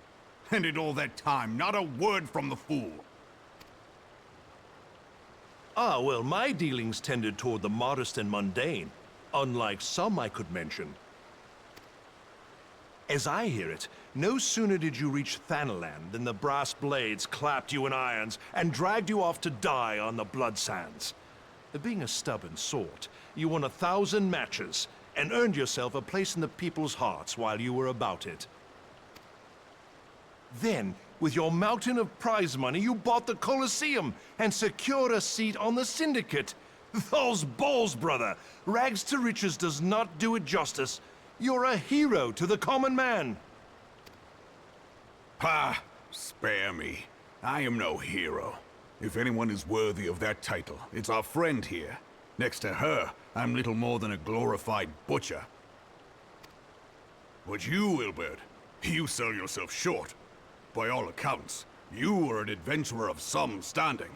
And in all that time, not a word from the fool. Ah, well, my dealings tended toward the modest and mundane, unlike some I could mention. As I hear it, no sooner did you reach Thanaland than the brass blades clapped you in irons and dragged you off to die on the blood sands. Being a stubborn sort, you won 1,000 matches and earned yourself a place in the people's hearts while you were about it. Then, with your mountain of prize money, you bought the Colosseum and secured a seat on the Syndicate. Those balls, brother! Rags to riches does not do it justice. You're a hero to the common man. Pah! Spare me. I am no hero. If anyone is worthy of that title, it's our friend here. Next to her, I'm little more than a glorified butcher. But you, Hilbert, you sell yourself short. By all accounts, you are an adventurer of some standing.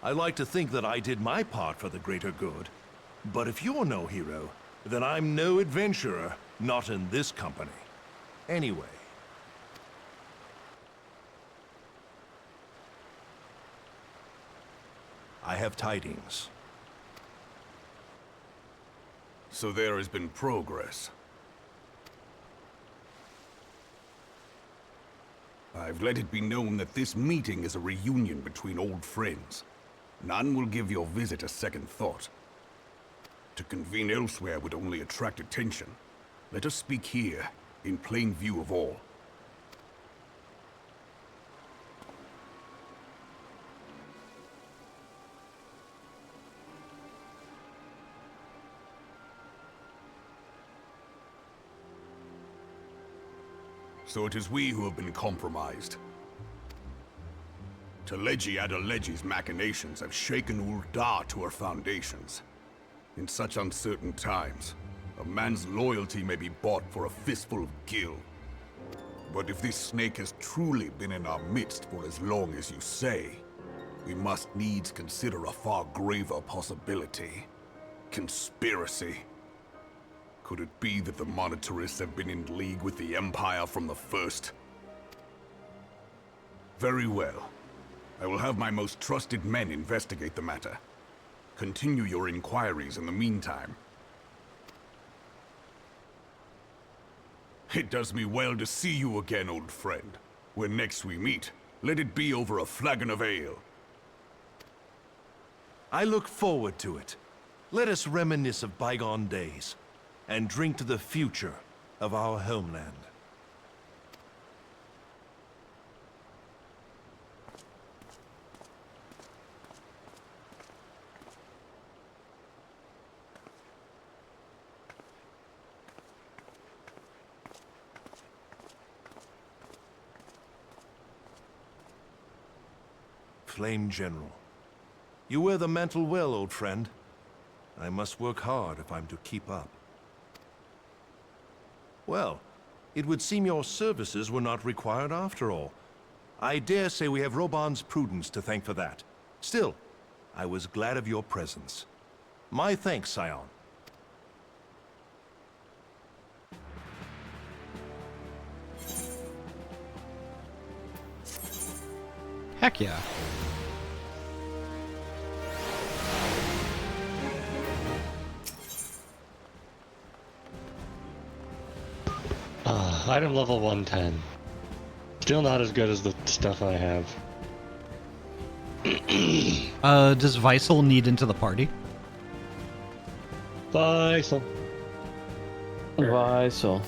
I like to think that I did my part for the greater good. But if you're no hero, then I'm no adventurer, not in this company. Anyway. I have tidings. So there has been progress. I've let it be known that this meeting is a reunion between old friends. None will give your visit a second thought. To convene elsewhere would only attract attention. Let us speak here, in plain view of all. So it is we who have been compromised. Teleji Adeleji's machinations have shaken Ul'dah to her foundations. In such uncertain times, a man's loyalty may be bought for a fistful of gil. But if this snake has truly been in our midst for as long as you say, we must needs consider a far graver possibility. Conspiracy. Could it be that the Monetarists have been in league with the Empire from the first? Very well. I will have my most trusted men investigate the matter. Continue your inquiries in the meantime. It does me well to see you again, old friend. When next we meet, let it be over a flagon of ale. I look forward to it. Let us reminisce of bygone days, and drink to the future of our homeland. Flame General. You wear the mantle well, old friend. I must work hard if I'm to keep up. Well, it would seem your services were not required after all. I dare say we have Roban's prudence to thank for that. Still, I was glad of your presence. My thanks, Scion. Heck yeah. Item level 110. Still not as good as the stuff I have. Does Weissel need into the party? Weissel. Weissel.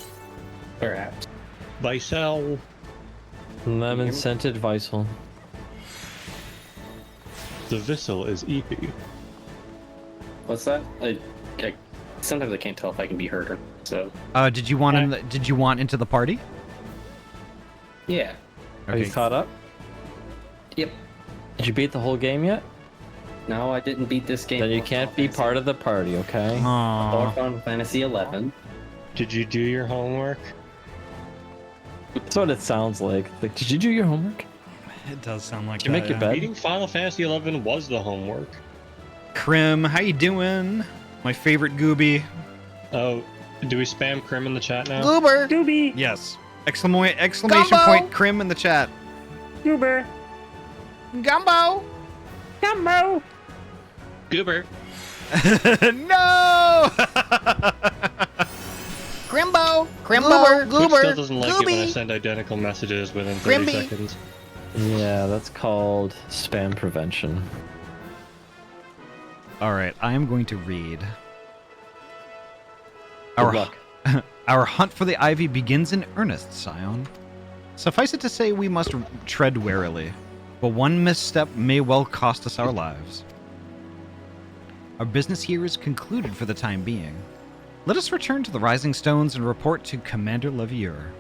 Perhaps. Weissel. Lemon scented Weissel. The Vissel is EP. What's that? Sometimes I can't tell if I can be heard or so. Did you want did you want into the party? Yeah. Are you caught up? Yep. Did you beat the whole game yet? No, I didn't beat this game. Then you can't be part of the party, okay? Or Aww. Final Fantasy 11. Did you do your homework? That's what it sounds like. Like, did you do your homework? It does sound like Did you make your bed? Beating Final Fantasy 11 was the homework. Krim, how you doing? My favorite Gooby. Oh, do we spam Krim in the chat now? Goober! Gooby! Yes. Exclamation point Krim in the chat. Goober! Gumbo! Gumbo! Goober. No! Grimbo! Grimbo! Which still doesn't like it when I send identical messages within 30 seconds. Yeah, that's called spam prevention. Alright, I am going to read. Good luck. Our hunt for the Ivy begins in earnest, Scion. Suffice it to say, we must tread warily, but one misstep may well cost us our lives. Our business here is concluded for the time being. Let us return to the Rising Stones and report to Commander Levieur.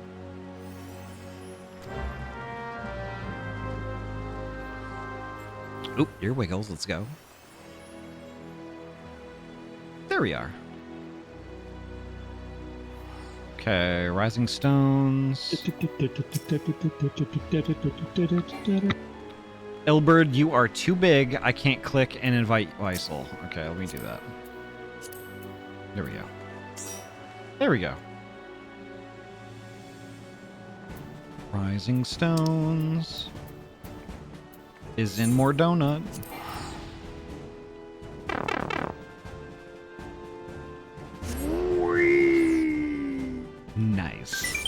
Oop, your wiggles, let's go. There we are. Okay, Rising Stones. Ilberd, you are too big. I can't click and invite Weissel. Okay, let me do that. There we go. There we go. Rising Stones is in more donut. Nice.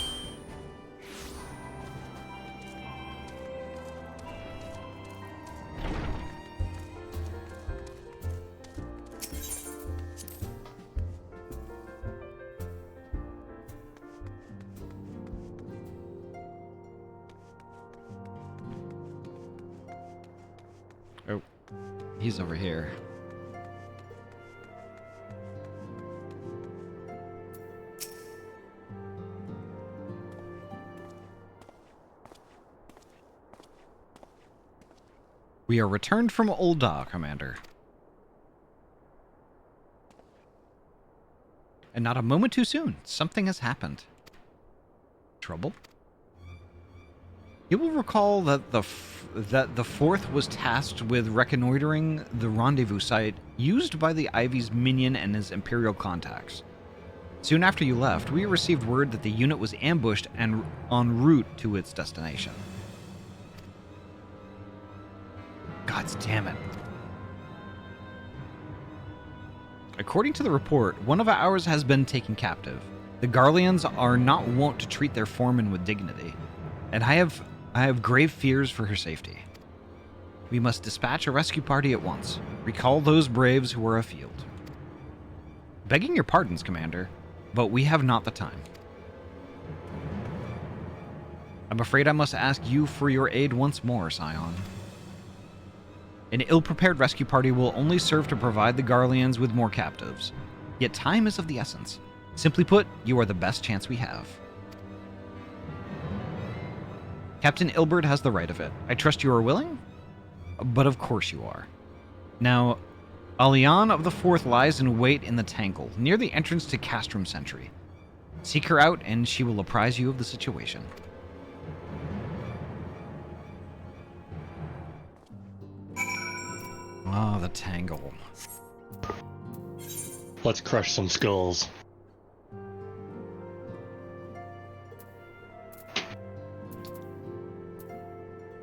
Oh, he's over here. We are returned from Ul'dah, Commander. And not a moment too soon. Something has happened. Trouble? You will recall that the Fourth was tasked with reconnoitering the rendezvous site used by the Ivy's minion and his Imperial contacts. Soon after you left, we received word that the unit was ambushed and en route to its destination. God damn it. According to the report, one of ours has been taken captive. The Garleans are not wont to treat their foreman with dignity, and I have grave fears for her safety. We must dispatch a rescue party at once. Recall those braves who are afield. Begging your pardons, Commander, but we have not the time. I'm afraid I must ask you for your aid once more, Scion. An ill-prepared rescue party will only serve to provide the Garleans with more captives. Yet time is of the essence. Simply put, you are the best chance we have. Captain Ilberd has the right of it. I trust you are willing? But of course you are. Now, Alian of the Fourth lies in wait in the Tangle, near the entrance to Castrum Sentry. Seek her out, and she will apprise you of the situation. Ah, the Tangle. Let's crush some skulls.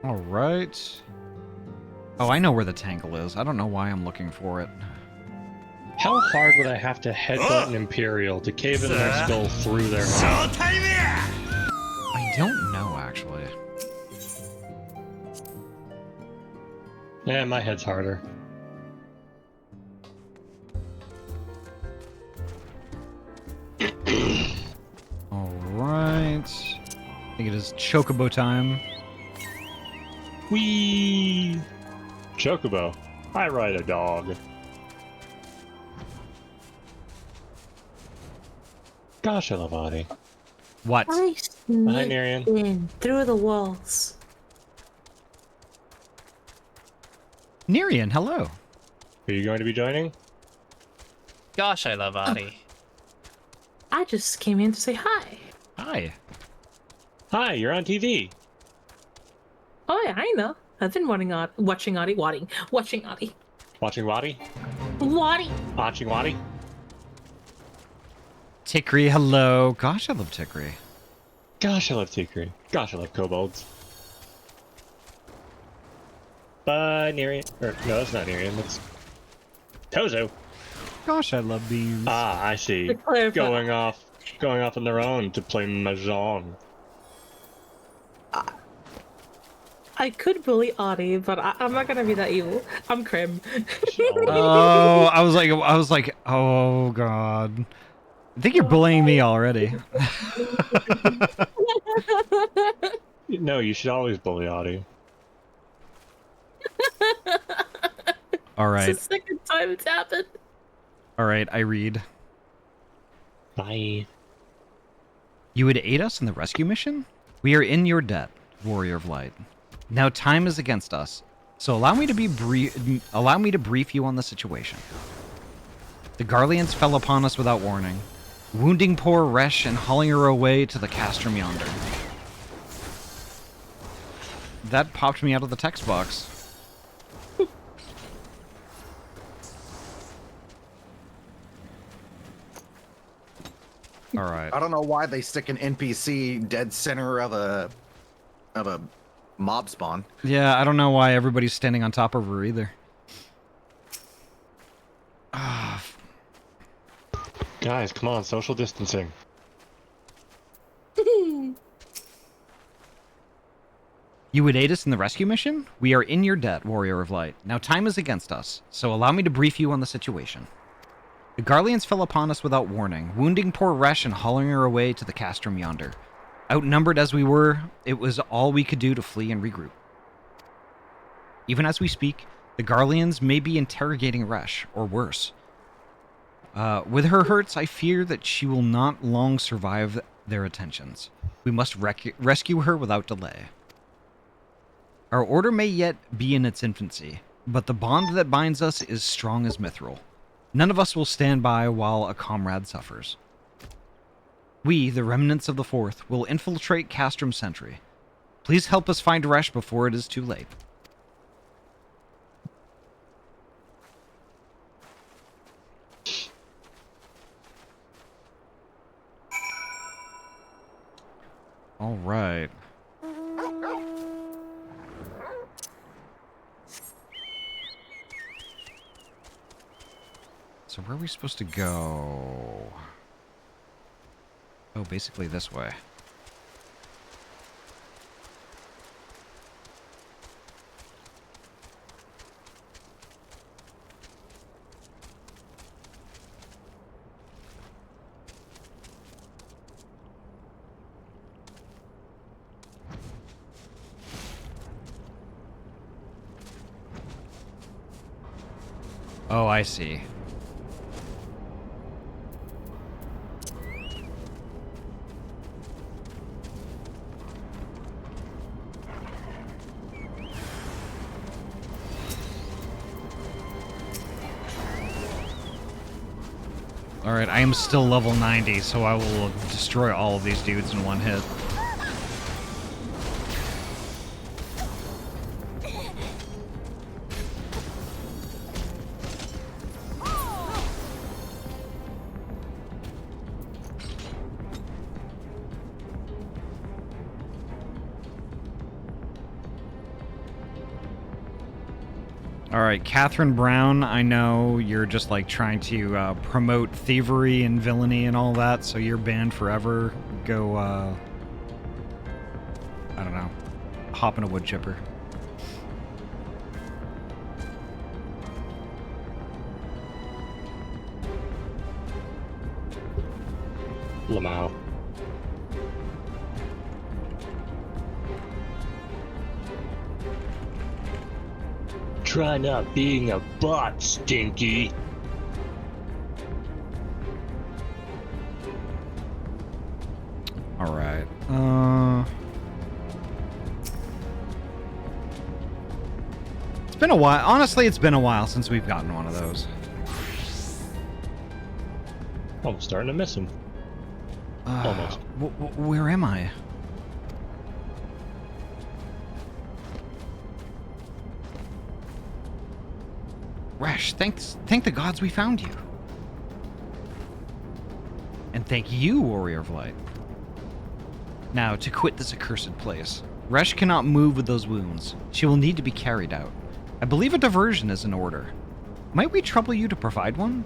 Alright. Oh, I know where the Tangle is. I don't know why I'm looking for it. How hard would I have to headbutt an Imperial to cave in their skull through their heart? I don't know, actually. Yeah, my head's harder. All right. I think it is Chocobo time. Whee! Chocobo. I ride a dog. Gosh, I love Ahty. What? I Hi, sneaked Narian. in through the walls. Nerian, hello. Are you going to be joining? Gosh, I love Ahty. I just came in to say hi. Hi. Hi, you're on TV. Oh yeah, I know. I've been watching Ahty. Watching Ahty. Watching Waddy? Watching. Watching Waddy? Tikri, hello. Gosh, I love Tikri. Gosh, I love Tikri. Gosh, I love kobolds. Bye, Nerian. Or, no, that's not Nerian. That's Tozo. Gosh, I love beans. Ah, I see. To clarify. Going off on their own to play Mahjong. I could bully Ahty, but I'm not gonna be that evil. I'm Krim. Oh, I was like, oh god. I think you're bullying me already. No, you should always bully Ahty. All right, It's the second time it's happened. all right. I read. Bye. You would aid us in the rescue mission? We are in your debt, Warrior of Light. Now time is against us, so allow me to brief you on the situation. The Garleans fell upon us without warning, wounding poor Resh and hauling her away to the castrum yonder. That popped me out of the text box. All right. I don't know why they stick an NPC dead center of a mob spawn. Yeah, I don't know why everybody's standing on top of her either. Ah, Guys, come on, social distancing. You would aid us in the rescue mission? We are in your debt, Warrior of Light. Now time is against us, so allow me to brief you on the situation. The Garleans fell upon us without warning, wounding poor Resh and hauling her away to the castrum yonder. Outnumbered as we were, it was all we could do to flee and regroup. Even as we speak, the Garleans may be interrogating Resh, or worse. With her hurts, I fear that she will not long survive their attentions. We must rescue her without delay. Our order may yet be in its infancy, but the bond that binds us is strong as mithril. None of us will stand by while a comrade suffers. We, the remnants of the Fourth, will infiltrate Castrum Sentry. Please help us find Resh before it is too late. All right. So where are we supposed to go? Oh, basically this way. Oh, I see. Alright, I am still level 90, so I will destroy all of these dudes in one hit. Alright, Catherine Brown, I know you're just like trying to promote thievery and villainy and all that, so you're banned forever. Go, I don't know, hop in a wood chipper. Lamau. Try not being a bot, Stinky. All right. It's been a while. Honestly, it's been a while since we've gotten one of those. Oh, I'm starting to miss him. Almost. Where am I? Resh, thank the gods we found you. And thank you, Warrior of Light. Now, to quit this accursed place. Resh cannot move with those wounds. She will need to be carried out. I believe a diversion is in order. Might we trouble you to provide one?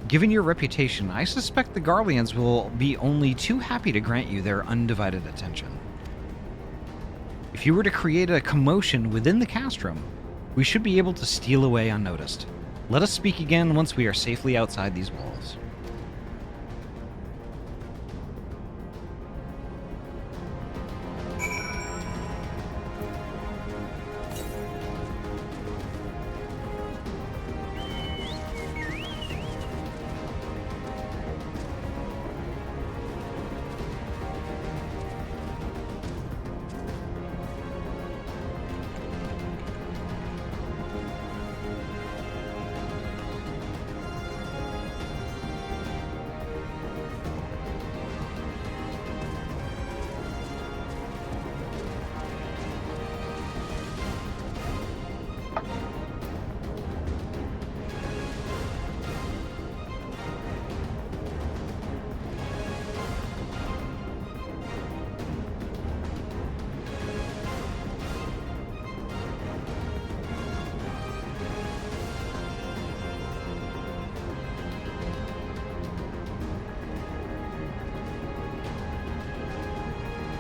Given your reputation, I suspect the Garleans will be only too happy to grant you their undivided attention. If you were to create a commotion within the castrum, we should be able to steal away unnoticed. Let us speak again once we are safely outside these walls.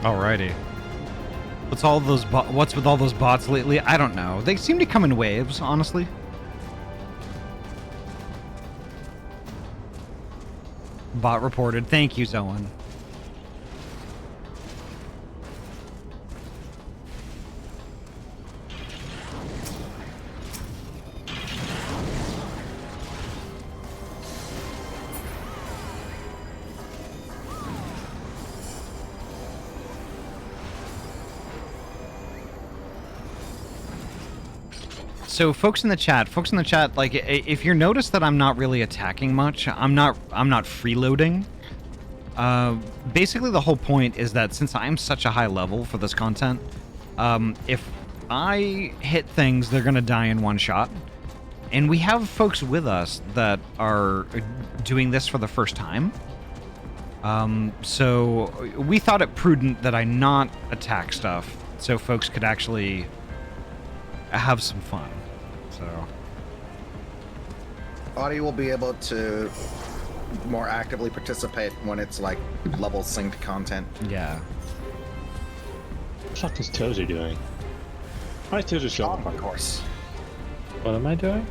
Alrighty. What's with all those bots lately? I don't know. They seem to come in waves, honestly. Bot reported. Thank you, Zoan. So folks in the chat, like if you notice that I'm not really attacking much, I'm not freeloading. Basically the whole point is that since I'm such a high level for this content, if I hit things, they're gonna die in one shot. And we have folks with us that are doing this for the first time. So we thought it prudent that I not attack stuff so folks could actually have some fun. So Ahty will be able to more actively participate when it's like level synced content. Yeah. What the fuck is Tozer doing? Why is Tozer showing up? Of course. What am I doing?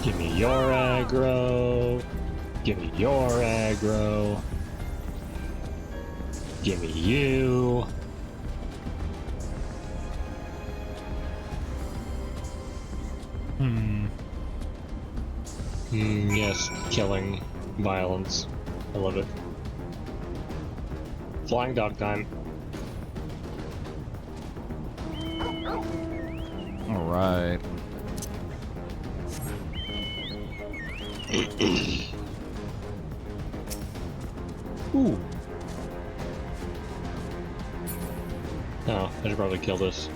Give me your aggro. Give me your aggro. Give me you. Yes, killing, violence. I love it. Flying dog time. All right. Ooh. Oh, I should probably kill this.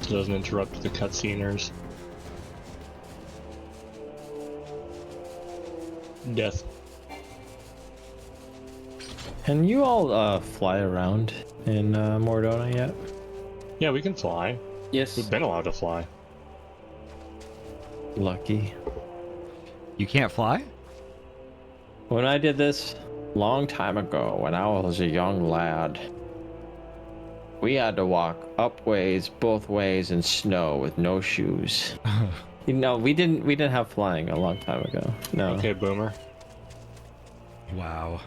So it doesn't interrupt the cutsceners. Death. Can you all fly around in Mordona yet? Yeah, we can fly. Yes. We've been allowed to fly. Lucky. You can't fly? When I did this long time ago, when I was a young lad, we had to walk up ways, both ways in snow with no shoes. You know, we didn't have flying a long time ago. No. Okay, boomer. Wow.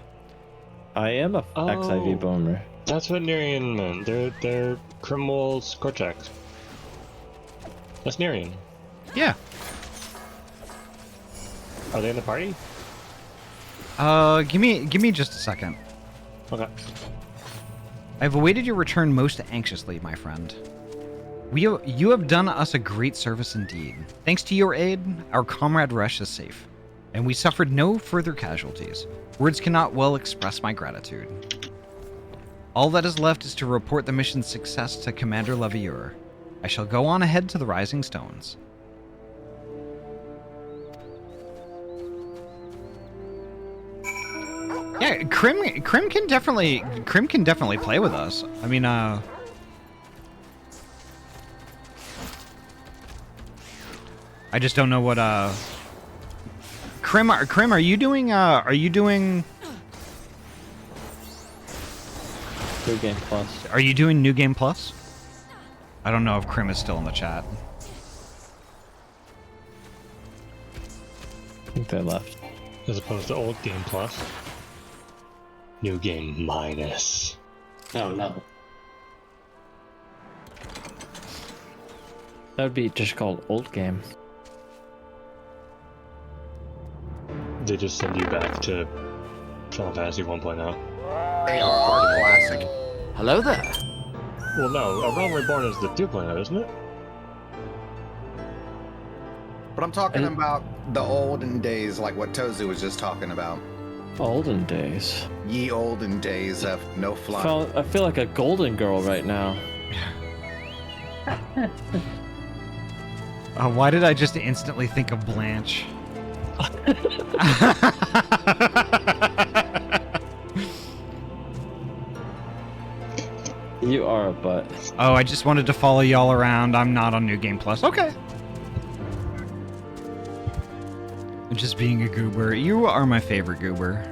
I am a Oh. XIV boomer. That's what Nerian meant. They're Krimwol's Cortex. That's Nerian. Yeah. Are they in the party? Give me just a second. Okay. I've awaited your return most anxiously, my friend. You have done us a great service indeed. Thanks to your aid, our comrade Resh is safe, and we suffered no further casualties. Words cannot well express my gratitude. All that is left is to report the mission's success to Commander Levieur. I shall go on ahead to the Rising Stones. Yeah, Krim can definitely play with us. I mean, I just don't know what Krim, are you doing New Game Plus. Are you doing New Game Plus? I don't know if Krim is still in the chat. I think they left. As opposed to Old Game Plus. New Game Minus. Oh no. That would be just called Old Game. They just send you back to Final Fantasy 1.0. ARR Classic. Hello there. Well, no, A Realm Reborn is the 2.0, isn't it? But I'm talking about the olden days, like what Tozu was just talking about. Olden days. Ye olden days of no flying. I feel like a golden girl right now. Why did I just instantly think of Blanche? You are a butt. Oh, I just wanted to follow y'all around. I'm not on New Game Plus. Okay. Just being a goober. You are my favorite goober.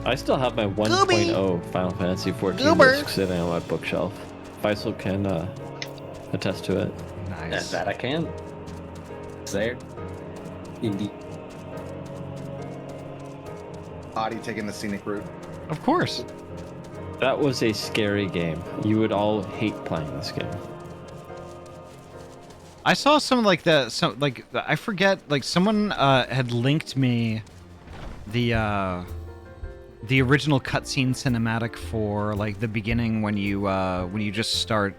I still have my 1.0 Final Fantasy 14 disc sitting on my bookshelf. Faisal can attest to it. Nice. That I can. It's there. Indeed. Ahty taking the scenic route. Of course. That was a scary game. You would all hate playing this game. I saw some like I forget, like someone had linked me the original cutscene cinematic for like the beginning when you start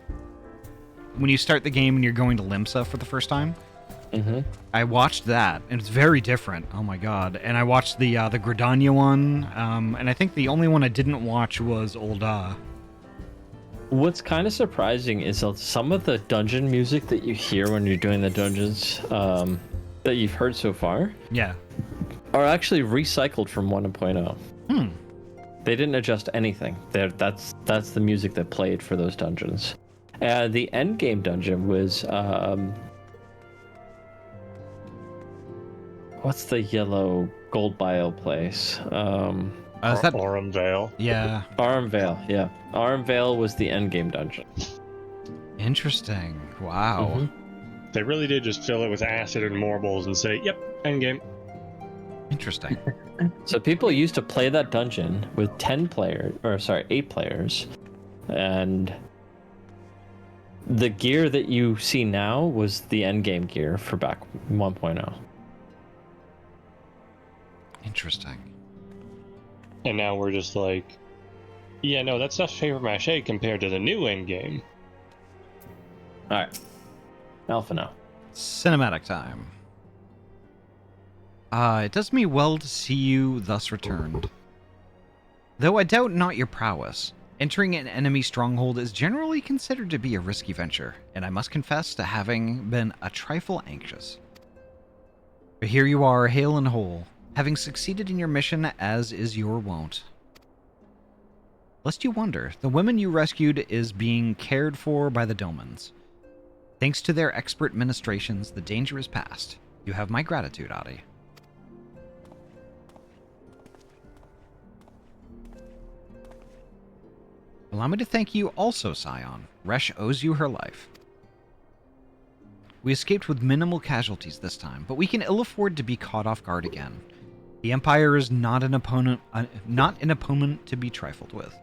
the game and you're going to Limsa for the first time. Mm-hmm. I watched that, and it's very different. Oh my god! And I watched the Gridania one, and I think the only one I didn't watch was Olda. What's kind of surprising is that some of the dungeon music that you hear when you're doing the dungeons that you've heard so far, Yeah. are actually recycled from 1.0. Hmm. They didn't adjust anything. That's the music that played for those dungeons. The end game dungeon was what's the yellow gold bio place? Is that Aurum Vale. Yeah. Aurum Vale, yeah. Aurum Vale was the end game dungeon. Interesting. Wow. Mhm. They really did just fill it with acid and marbles and say, yep, endgame. Interesting. So people used to play that dungeon with 8 players, and the gear that you see now was the end game gear for back 1.0. Interesting. And now we're just like, yeah, no, that stuff's paper mache compared to the new endgame. Alright. Alpha now. Cinematic time. It does me well to see you thus returned. Though I doubt not your prowess, entering an enemy stronghold is generally considered to be a risky venture, and I must confess to having been a trifle anxious. But here you are, hale and whole, having succeeded in your mission as is your wont. Lest you wonder, the woman you rescued is being cared for by the Domans. Thanks to their expert ministrations, the danger is past. You have my gratitude, Ahty. Allow me to thank you also, Scion. Resh owes you her life. We escaped with minimal casualties this time, but we can ill afford to be caught off guard again. The Empire is not an opponent to be trifled with.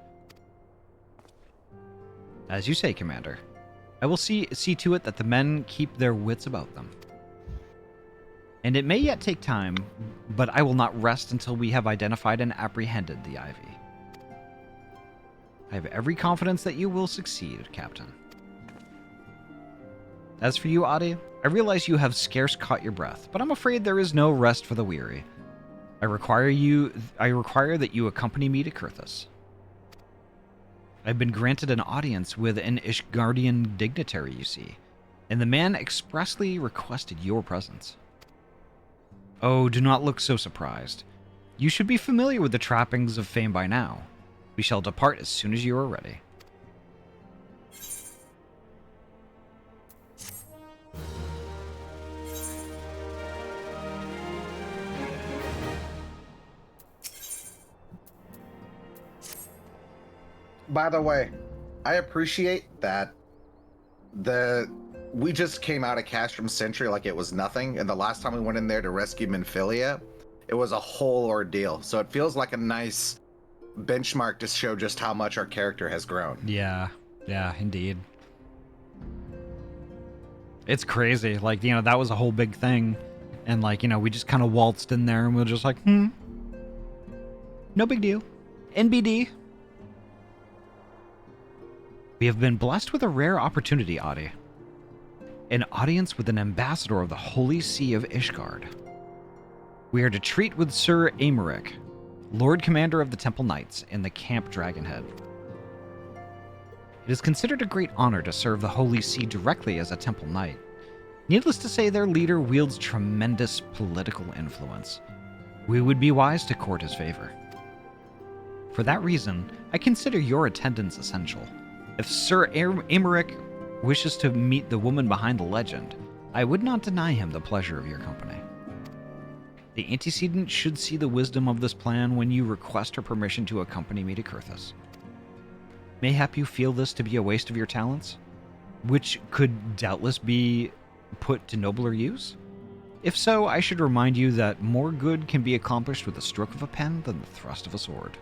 As you say, Commander. I will see to it that the men keep their wits about them. And it may yet take time, but I will not rest until we have identified and apprehended the Ivy. I have every confidence that you will succeed, Captain. As for you, Ahty, I realize you have scarce caught your breath, but I'm afraid there is no rest for the weary. I require that you accompany me to Kurthus. I've been granted an audience with an Ishgardian dignitary, you see, and the man expressly requested your presence. Oh, do not look so surprised. You should be familiar with the trappings of fame by now. We shall depart as soon as you are ready. By the way, I appreciate that we just came out of Castrum Sentry like it was nothing, and the last time we went in there to rescue Minfilia, it was a whole ordeal. So it feels like a nice benchmark to show just how much our character has grown. Yeah, indeed. It's crazy. Like, you know, that was a whole big thing. And, like, you know, we just kind of waltzed in there and we were just like, no big deal. NBD. We have been blessed with a rare opportunity, Ahty. An audience with an ambassador of the Holy See of Ishgard. We are to treat with Sir Aymeric, Lord Commander of the Temple Knights in the Camp Dragonhead. It is considered a great honor to serve the Holy See directly as a Temple Knight. Needless to say, their leader wields tremendous political influence. We would be wise to court his favor. For that reason, I consider your attendance essential. If Sir Aymeric wishes to meet the woman behind the legend, I would not deny him the pleasure of your company. The antecedent should see the wisdom of this plan when you request her permission to accompany me to Kurthus. Mayhap you feel this to be a waste of your talents, which could doubtless be put to nobler use? If so, I should remind you that more good can be accomplished with the stroke of a pen than the thrust of a sword.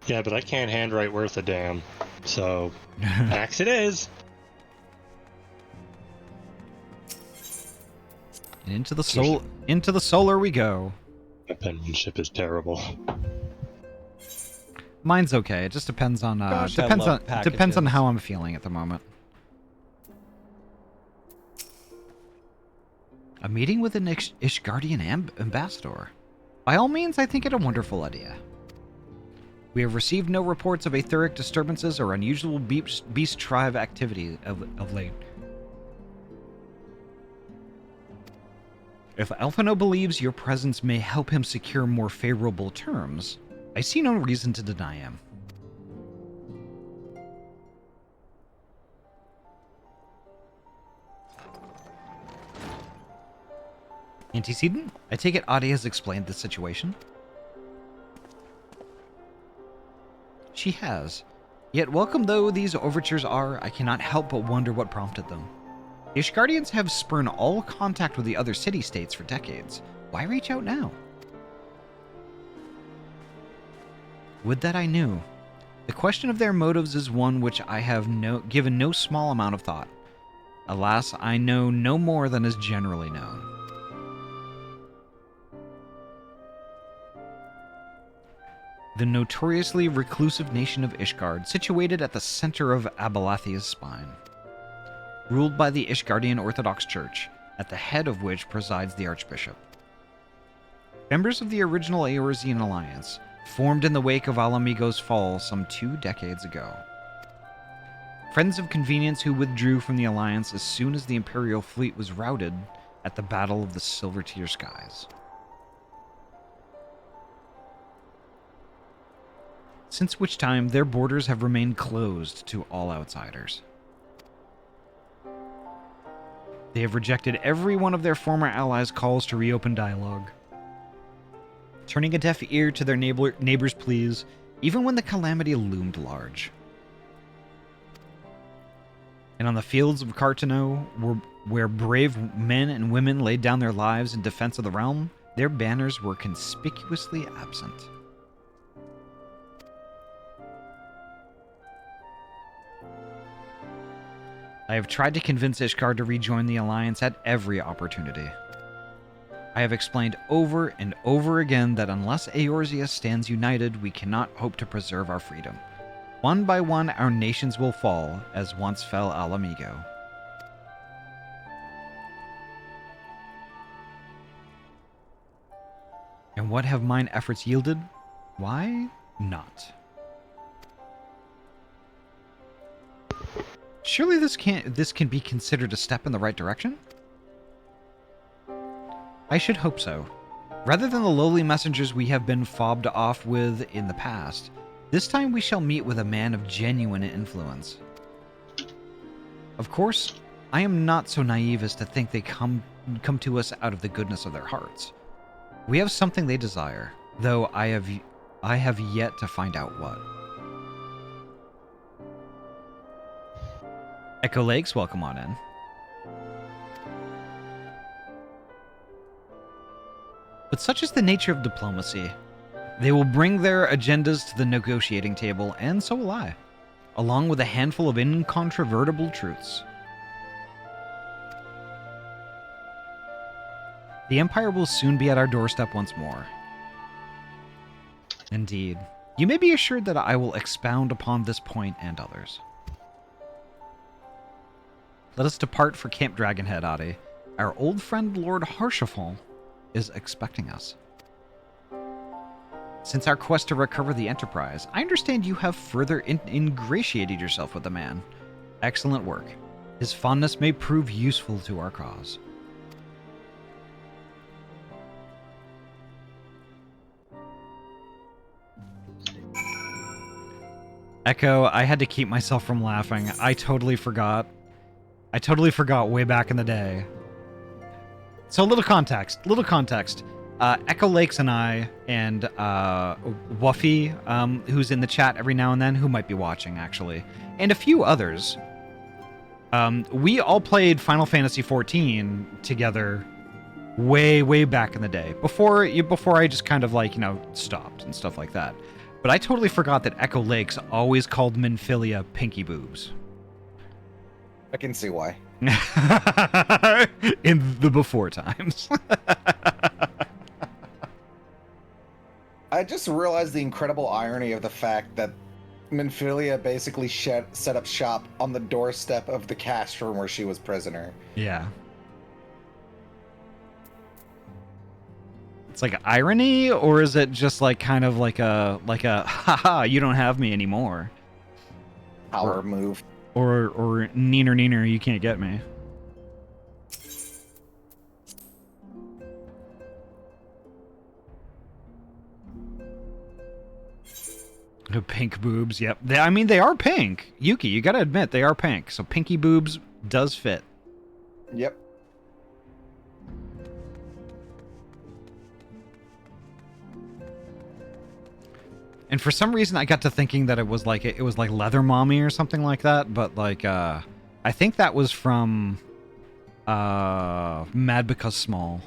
Yeah, but I can't handwrite worth a damn. So, axe it is. And into the solar we go. My penmanship is terrible. Mine's okay. It just depends on Gosh, depends on how I'm feeling at the moment. A meeting with an Ishgardian ambassador. By all means, I think it a wonderful idea. We have received no reports of aetheric disturbances or unusual beast tribe activity of late. If Alphino believes your presence may help him secure more favorable terms, I see no reason to deny him. Antecedent? I take it Ahty has explained the situation? She has. Yet welcome though these overtures are, I cannot help but wonder what prompted them. The Ishgardians have spurned all contact with the other city-states for decades. Why reach out now? Would that I knew. The question of their motives is one which I have given no small amount of thought. Alas, I know no more than is generally known. The notoriously reclusive nation of Ishgard, situated at the center of Abalathia's spine. Ruled by the Ishgardian Orthodox Church, at the head of which presides the Archbishop. Members of the original Eorzean Alliance, formed in the wake of Alamigo's fall some 2 decades ago. Friends of convenience who withdrew from the Alliance as soon as the Imperial fleet was routed at the Battle of the Silver Tear Skies. since which time their borders have remained closed to all outsiders. They have rejected every one of their former allies' calls to reopen dialogue, turning a deaf ear to their neighbors' pleas, even when the calamity loomed large. And on the fields of Cartano, where brave men and women laid down their lives in defense of the realm, their banners were conspicuously absent. I have tried to convince Ishgard to rejoin the Alliance at every opportunity. I have explained over and over again that unless Eorzea stands united, we cannot hope to preserve our freedom. One by one, our nations will fall, as once fell Alamigo. And what have mine efforts yielded? Why not? Surely this can be considered a step in the right direction? I should hope so. Rather than the lowly messengers we have been fobbed off with in the past, this time we shall meet with a man of genuine influence. Of course, I am not so naive as to think they come to us out of the goodness of their hearts. We have something they desire, though I have yet to find out what. Echo Lakes, welcome on in. But such is the nature of diplomacy. They will bring their agendas to the negotiating table, and so will I, along with a handful of incontrovertible truths. The Empire will soon be at our doorstep once more. Indeed. You may be assured that I will expound upon this point and others. Let us depart for Camp Dragonhead, Ahty. Our old friend Lord Harshafal is expecting us. Since our quest to recover the Enterprise, I understand you have further ingratiated yourself with the man. Excellent work. His fondness may prove useful to our cause. Echo, I had to keep myself from laughing. I totally forgot. Way back in the day. So little context. Echo Lakes and I, and Wuffy, who's in the chat every now and then, who might be watching actually, and a few others. We all played Final Fantasy XIV together way back in the day, before I just kind of like, stopped and stuff like that. But I totally forgot that Echo Lakes always called Minfilia Pinky Boobs. I can see why. In the before times. I just realized the incredible irony of the fact that Minfilia basically set up shop on the doorstep of the cast room where she was prisoner. Yeah. It's like irony, or is it just like kind of like a haha, you don't have me anymore Power move. Or neener, you can't get me. Pink boobs, yep. They are pink. Yuki, you gotta admit, they are pink. So pinky boobs does fit. Yep. And for some reason, I got to thinking that it was like Leather Mommy or something like that. But like, I think that was from Mad Because Small.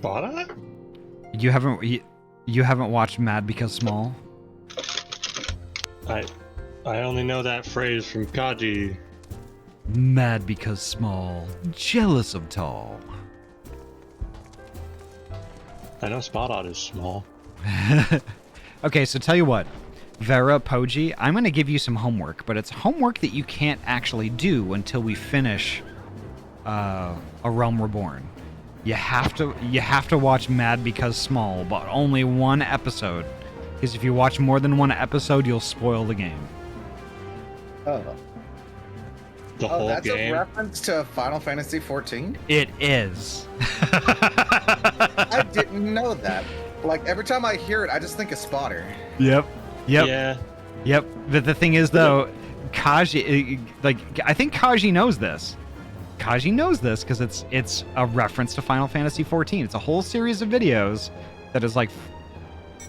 What? You haven't watched Mad Because Small? I only know that phrase from Kaji. Mad because small, jealous of tall. I know Spot-On is small. Okay, so tell you what, Vera, Poji, I'm going to give you some homework, but it's homework that you can't actually do until we finish A Realm Reborn. You have to watch Mad Because Small, but only one episode. Because if you watch more than one episode, you'll spoil the game. Oh. The whole that's game? a reference to Final Fantasy XIV? It is. I didn't know that. Like every time I hear it, I just think of Spotter. Yep. Yep. Yeah. Yep. But the thing is, though, Kaji, like, I think Kaji knows this. Kaji knows this because it's a reference to Final Fantasy XIV. It's a whole series of videos that is like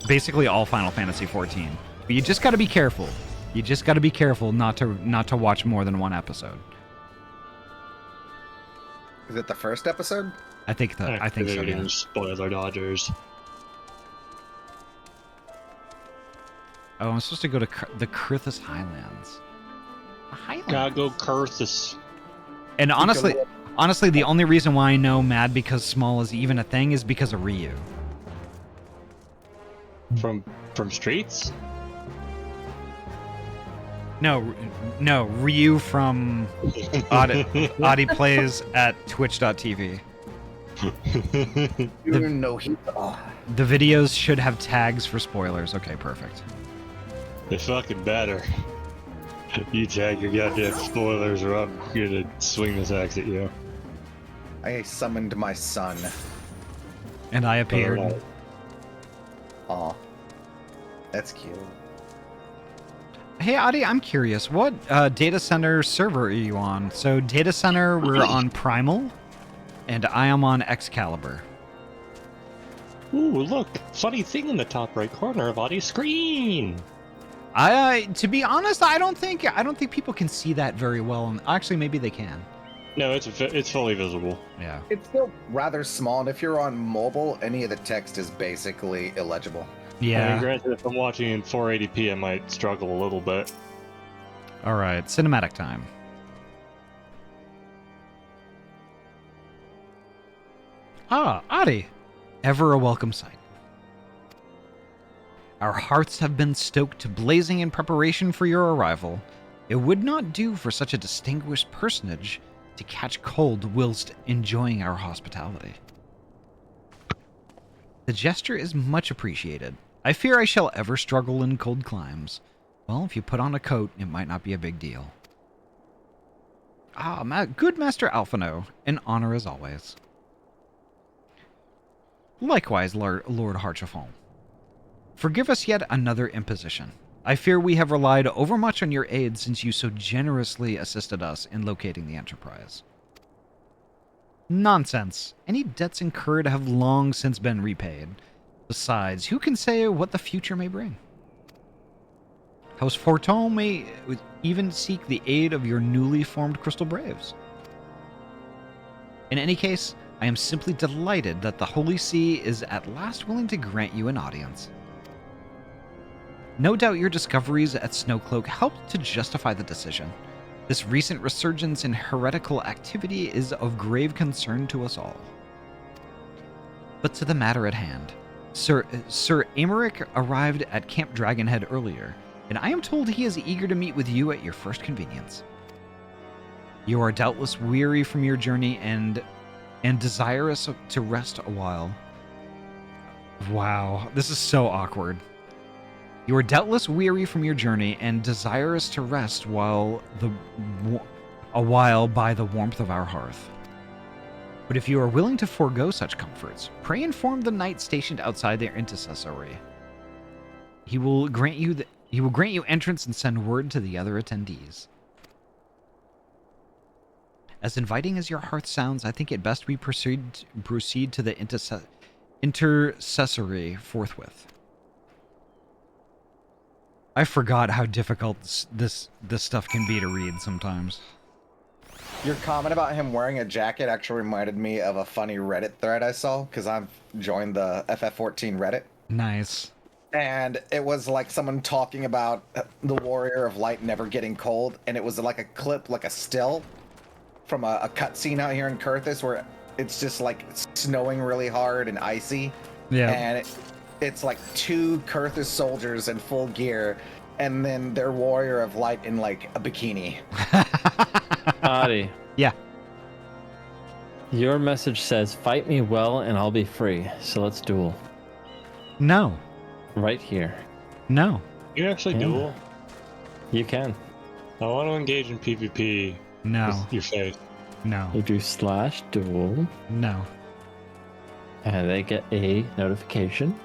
basically all Final Fantasy XIV. But you just got to be careful. You just got to be careful not to watch more than one episode. Is it the first episode? I think so. Yeah. Spoiler dodgers. Oh, I'm supposed to go to the Kurthus Highlands. The Highlands. Gotta go Kurthus. And honestly, the only reason why I know Mad because Small is even a thing is because of Ryu. From Streets? No, Ryu from Ahty plays at twitch.tv. You know he. The videos should have tags for spoilers. Okay, perfect. They fucking better. You tag your goddamn spoilers or I'm gonna swing this axe at you. I summoned my son. And I appeared. Aw. That's cute. Hey, Ahty, I'm curious. What data center server are you on? So, data center, we're on Primal, and I am on Excalibur. Ooh, look! Funny thing in the top right corner of Ahty's screen! To be honest, I don't think people can see that very well. And actually, maybe they can. No, it's fully visible. Yeah. It's still rather small, and if you're on mobile, any of the text is basically illegible. Yeah. I mean, granted, if I'm watching in 480p, I might struggle a little bit. All right, cinematic time. Ah, Ahty. Ever a welcome sight. Our hearts have been stoked to blazing in preparation for your arrival. It would not do for such a distinguished personage to catch cold whilst enjoying our hospitality. The gesture is much appreciated. I fear I shall ever struggle in cold climes. Well, if you put on a coat, it might not be a big deal. Ah, good Master Alphino, an honor as always. Likewise, Lord Harchefon. Forgive us yet another imposition. I fear we have relied overmuch on your aid since you so generously assisted us in locating the Enterprise. Nonsense. Any debts incurred have long since been repaid. Besides, who can say what the future may bring? House Forton may even seek the aid of your newly formed Crystal Braves. In any case, I am simply delighted that the Holy See is at last willing to grant you an audience. No doubt your discoveries at Snowcloak helped to justify the decision. This recent resurgence in heretical activity is of grave concern to us all. But to the matter at hand. Sir Amaric arrived at Camp Dragonhead earlier, and I am told he is eager to meet with you at your first convenience. You are doubtless weary from your journey and desirous to rest a while. Wow, this is so awkward. You are doubtless weary from your journey and desirous to rest a while by the warmth of our hearth. But if you are willing to forego such comforts, pray inform the knight stationed outside their intercessory. He will grant you entrance and send word to the other attendees. As inviting as your hearth sounds, I think it best we proceed to the intercessory forthwith. I forgot how difficult this stuff can be to read sometimes. Your comment about him wearing a jacket actually reminded me of a funny Reddit thread I saw, because I've joined the FF14 Reddit. Nice. And it was like someone talking about the Warrior of Light never getting cold, and it was like a clip, like a still, from a cutscene out here in Kurthus where it's just like snowing really hard and icy. Yeah. And it's like two Kurthus soldiers in full gear, and then their Warrior of Light in like a bikini. Ahty. Yeah. Your message says, fight me well and I'll be free. So let's duel. No. Right here. No. You can actually duel. You can. I want to engage in PvP. No. With your face. No. You do /duel. No. And they get a notification.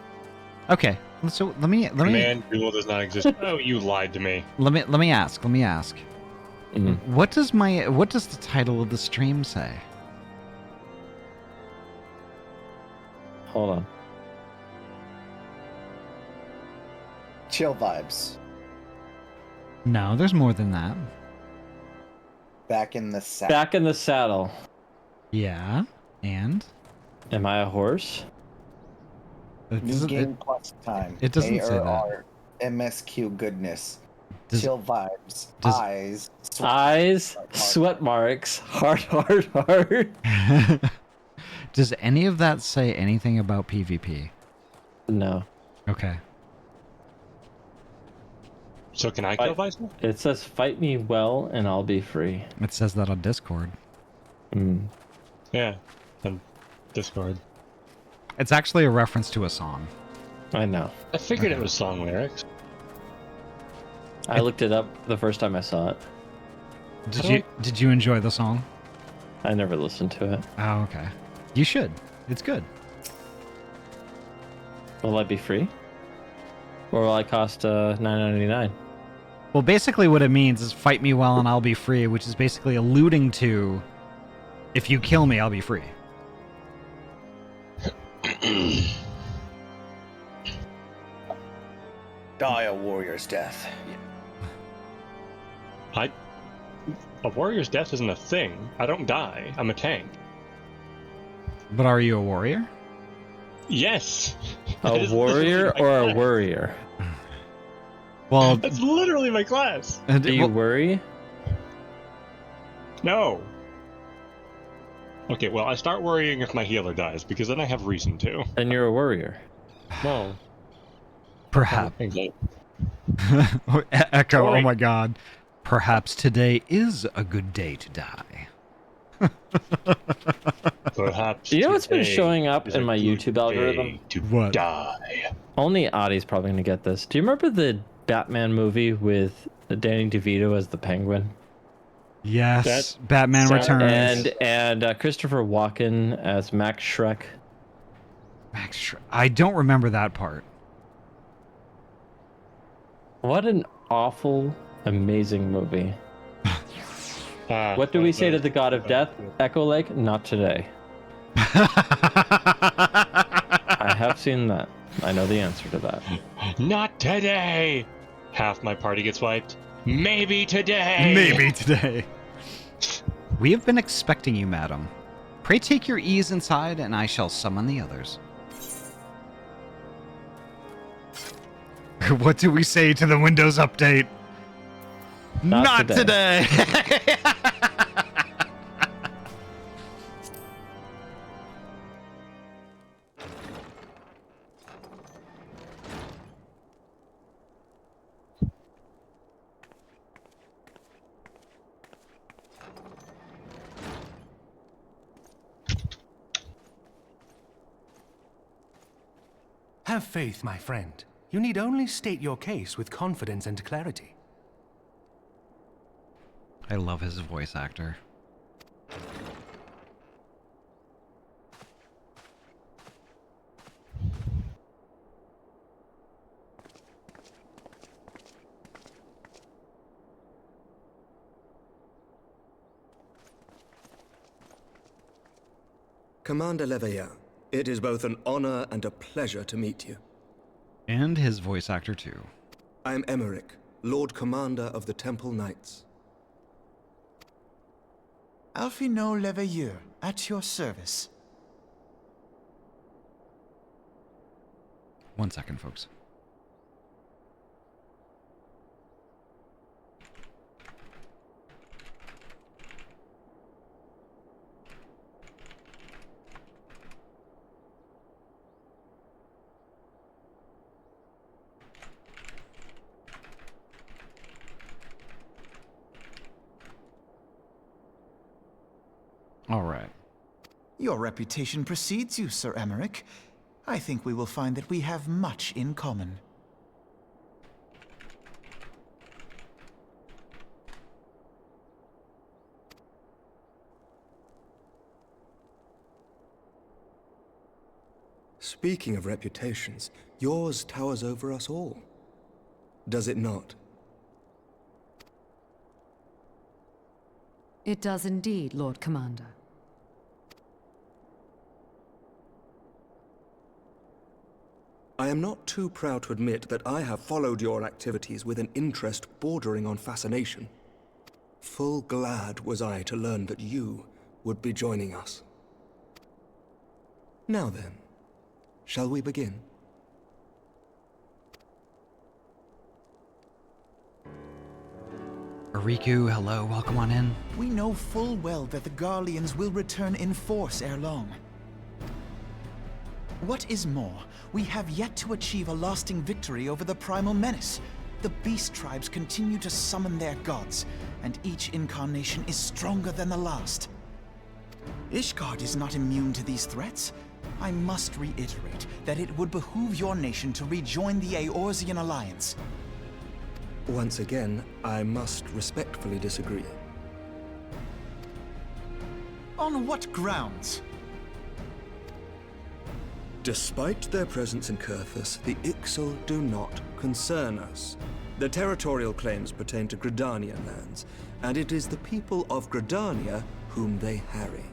Okay, so let me Command duel does not exist. Oh, you lied to me. let me ask. Mm. What does the title of the stream say? Hold on. Chill vibes. No, there's more than that. Back in the sack. Back in the saddle. Yeah, and Am I a horse? it New doesn't, game plus time. it doesn't say that. ARR MSQ goodness. Does- Chill vibes. does- Eyes. Eyes, sweat marks, heart. Does any of that say anything about PvP? No. Okay. So can I kill Vice? It says, "Fight me well, and I'll be free." It says that on Discord. Mm. Yeah. On Discord. It's actually a reference to a song. I know. I figured it was song lyrics. I looked it up the first time I saw it. Did you enjoy the song? I never listened to it. Oh, okay. You should. It's good. Will I be free? Or will I cost $9.99? Well, basically what it means is fight me well and I'll be free, which is basically alluding to if you kill me, I'll be free. Die a warrior's death. A warrior's death isn't a thing. I don't die. I'm a tank. But are you a warrior? Yes. A warrior or a worrier? Well, That's literally my class. Do you worry? No. Okay, well, I start worrying if my healer dies, because then I have reason to. Then you're a worrier. No. perhaps. Okay. Echo, oh Right. my god. Perhaps today is a good day to die. Perhaps. You know what's been today showing up is in a my good YouTube algorithm? day to What? die. Only Ahty's probably going to get this. Do you remember the Batman movie with Danny DeVito as the Penguin? Yes, That Batman sounds- Returns. And Christopher Walken as Max Shrek. I don't remember that part. What an awful, amazing movie. What do we well, say to the god of death? Echo Lake? Not today. I have seen that. I know the answer to that. Not today! Half my party gets wiped. Maybe today! Maybe today. We have been expecting you, madam. Pray take your ease inside, and I shall summon the others. What do we say to the Windows update? Not today. Have faith, my friend. You need only state your case with confidence and clarity. I love his voice actor. Commander Leveilleur, it is both an honor and a pleasure to meet you. And his voice actor, too. I am Emmerich, Lord Commander of the Temple Knights. Alphino Leveilleur, at your service. 1 second, folks. All right. Your reputation precedes you, Sir Emmerich. I think we will find that we have much in common. Speaking of reputations, yours towers over us all. Does it not? It does indeed, Lord Commander. I am not too proud to admit that I have followed your activities with an interest bordering on fascination. Full glad was I to learn that you would be joining us. Now then, shall we begin? Ariku, hello, welcome on in. We know full well that the Garleans will return in force ere long. What is more, we have yet to achieve a lasting victory over the primal menace. The beast tribes continue to summon their gods, and each incarnation is stronger than the last. Ishgard is not immune to these threats. I must reiterate that it would behoove your nation to rejoin the Eorzean Alliance. Once again, I must respectfully disagree. On what grounds? Despite their presence in Kurthus, the Ixal do not concern us. Their territorial claims pertain to Gridanian lands, and it is the people of Gridania whom they harry.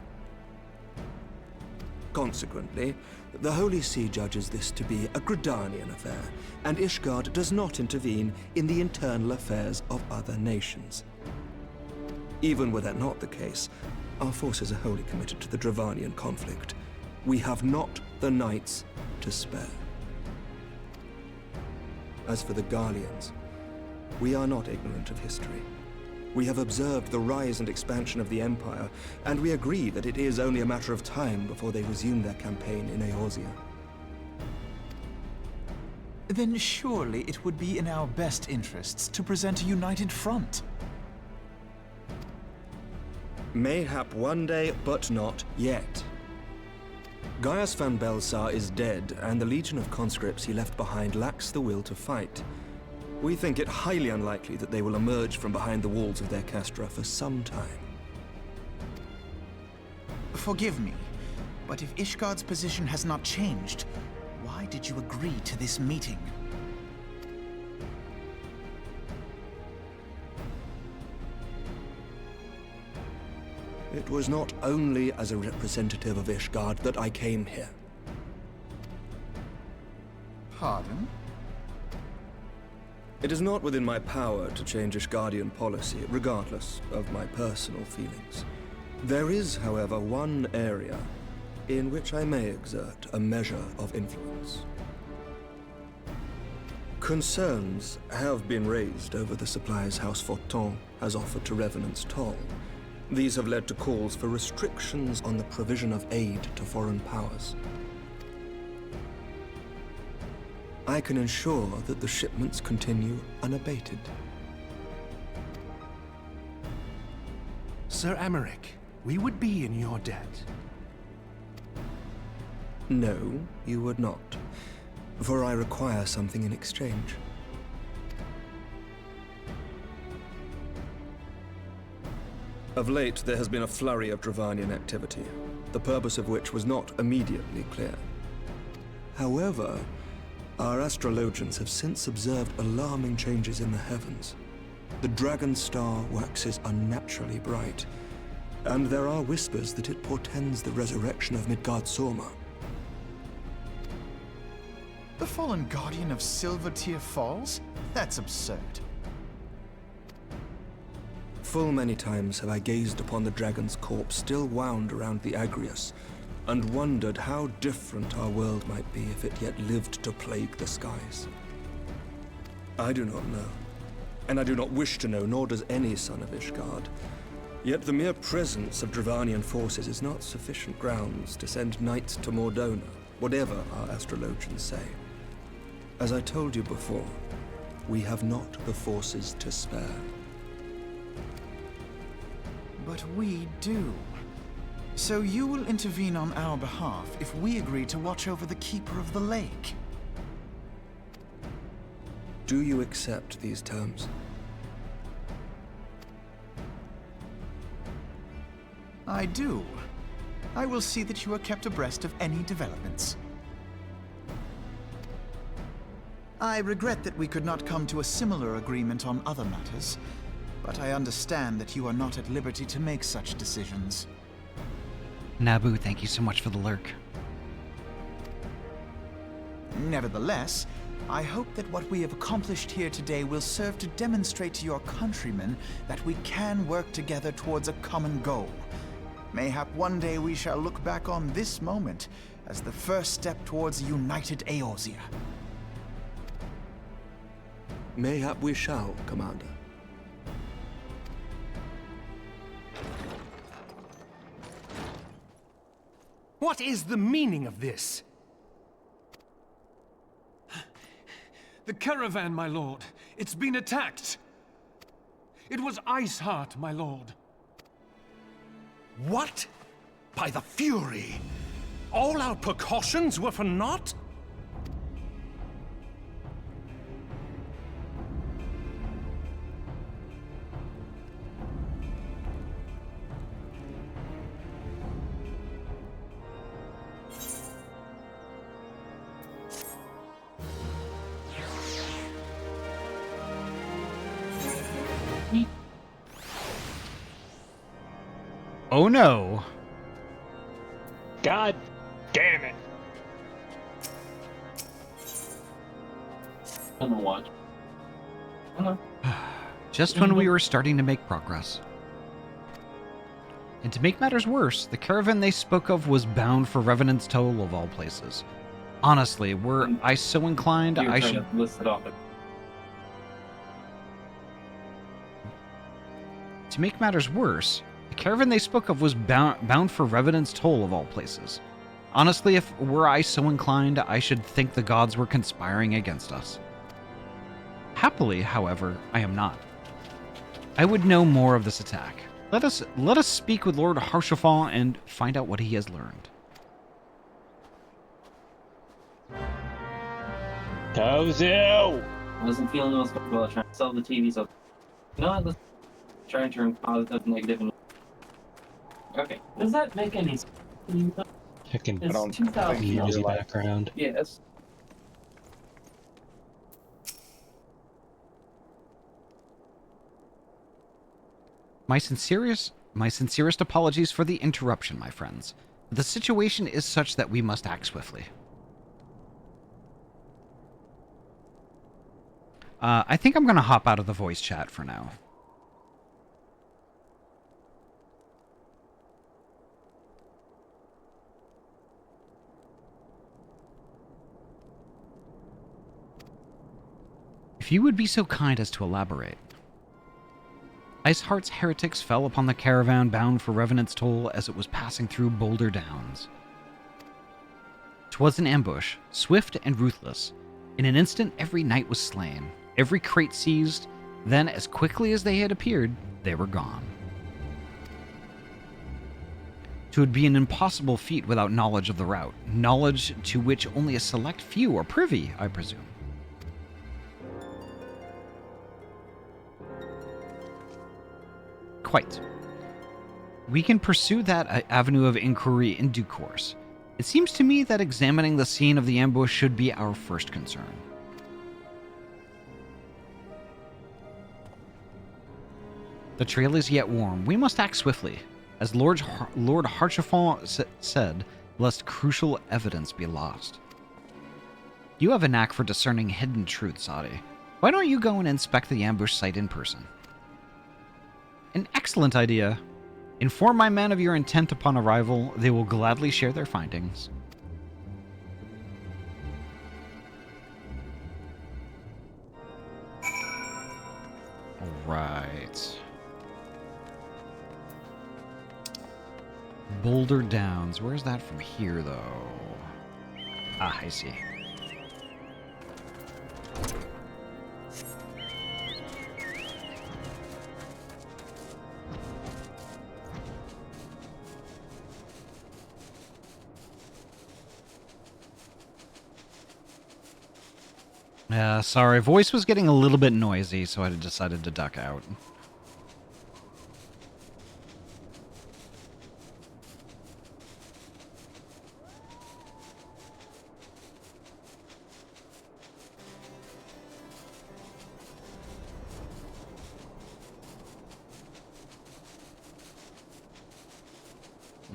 Consequently, the Holy See judges this to be a Gridanian affair, and Ishgard does not intervene in the internal affairs of other nations. Even were that not the case, our forces are wholly committed to the Dravanian conflict. We have not the knights to spare. As for the Garleans, we are not ignorant of history. We have observed the rise and expansion of the Empire, and we agree that it is only a matter of time before they resume their campaign in Eorzea. Then surely it would be in our best interests to present a united front. Mayhap one day, but not yet. Gaius van Belsar is dead, and the legion of conscripts he left behind lacks the will to fight. We think it highly unlikely that they will emerge from behind the walls of their castra for some time. Forgive me, but if Ishgard's position has not changed, why did you agree to this meeting? It was not only as a representative of Ishgard that I came here. Pardon? It is not within my power to change Ishgardian policy, regardless of my personal feelings. There is, however, one area in which I may exert a measure of influence. Concerns have been raised over the supplies House Fortin has offered to Revenant's Toll. These have led to calls for restrictions on the provision of aid to foreign powers. I can ensure that the shipments continue unabated. Sir Emmerich, we would be in your debt. No, you would not, for I require something in exchange. Of late, there has been a flurry of Dravanian activity, the purpose of which was not immediately clear. However, our astrologians have since observed alarming changes in the heavens. The dragon star waxes unnaturally bright, and there are whispers that it portends the resurrection of Midgard-Sorma. The fallen guardian of Silvertear Falls? That's absurd. Full many times have I gazed upon the dragon's corpse still wound around the Agrius, and wondered how different our world might be if it yet lived to plague the skies. I do not know, and I do not wish to know, nor does any son of Ishgard. Yet the mere presence of Dravanian forces is not sufficient grounds to send knights to Mordona, whatever our astrologians say. As I told you before, we have not the forces to spare. But we do. So you will intervene on our behalf if we agree to watch over the Keeper of the Lake. Do you accept these terms? I do. I will see that you are kept abreast of any developments. I regret that we could not come to a similar agreement on other matters, but I understand that you are not at liberty to make such decisions. Naboo, thank you so much for the lurk. Nevertheless, I hope that what we have accomplished here today will serve to demonstrate to your countrymen that we can work together towards a common goal. Mayhap one day we shall look back on this moment as the first step towards a united Eorzea. Mayhap we shall, Commander. What is the meaning of this? The caravan, my lord. It's been attacked. It was Iceheart, my lord. What? By the Fury? All our precautions were for naught? Oh no. God damn it. I'm gonna watch. Just when we were starting to make progress. And to make matters worse, the caravan they spoke of was bound for Revenant's Toll of all places. Honestly, were I so inclined, I should... list it off. To make matters worse, the caravan they spoke of was bound for Revenant's Toll of all places. Honestly, if were I so inclined, I should think the gods were conspiring against us. Happily, however, I am not. I would know more of this attack. Let us speak with Lord Harshafal and find out what he has learned. Tozu! I wasn't feeling those well trying to sell the TV, so you know what? Let's try and turn positive, negative, and okay. Does that make any sense? Heckin' It's 2000 noisy background. Yes. My sincerest apologies for the interruption, my friends. The situation is such that we must act swiftly. I think I'm going to hop out of the voice chat for now. If you would be so kind as to elaborate. Iceheart's heretics fell upon the caravan bound for Revenant's Toll as it was passing through Boulder Downs. 'Twas an ambush, swift and ruthless. In an instant, every knight was slain, every crate seized, then as quickly as they had appeared, they were gone. 'Twould be an impossible feat without knowledge of the route, knowledge to which only a select few are privy, I presume. Quite. We can pursue that avenue of inquiry in due course. It seems to me that examining the scene of the ambush should be our first concern. The trail is yet warm. We must act swiftly. As Lord Harchafon said, lest crucial evidence be lost. You have a knack for discerning hidden truths, Ahty. Why don't you go and inspect the ambush site in person? An excellent idea. Inform my men of your intent upon arrival. They will gladly share their findings. Alright. Boulder Downs. Where's that from here, though? Ah, I see. Sorry, voice was getting a little bit noisy, so I decided to duck out.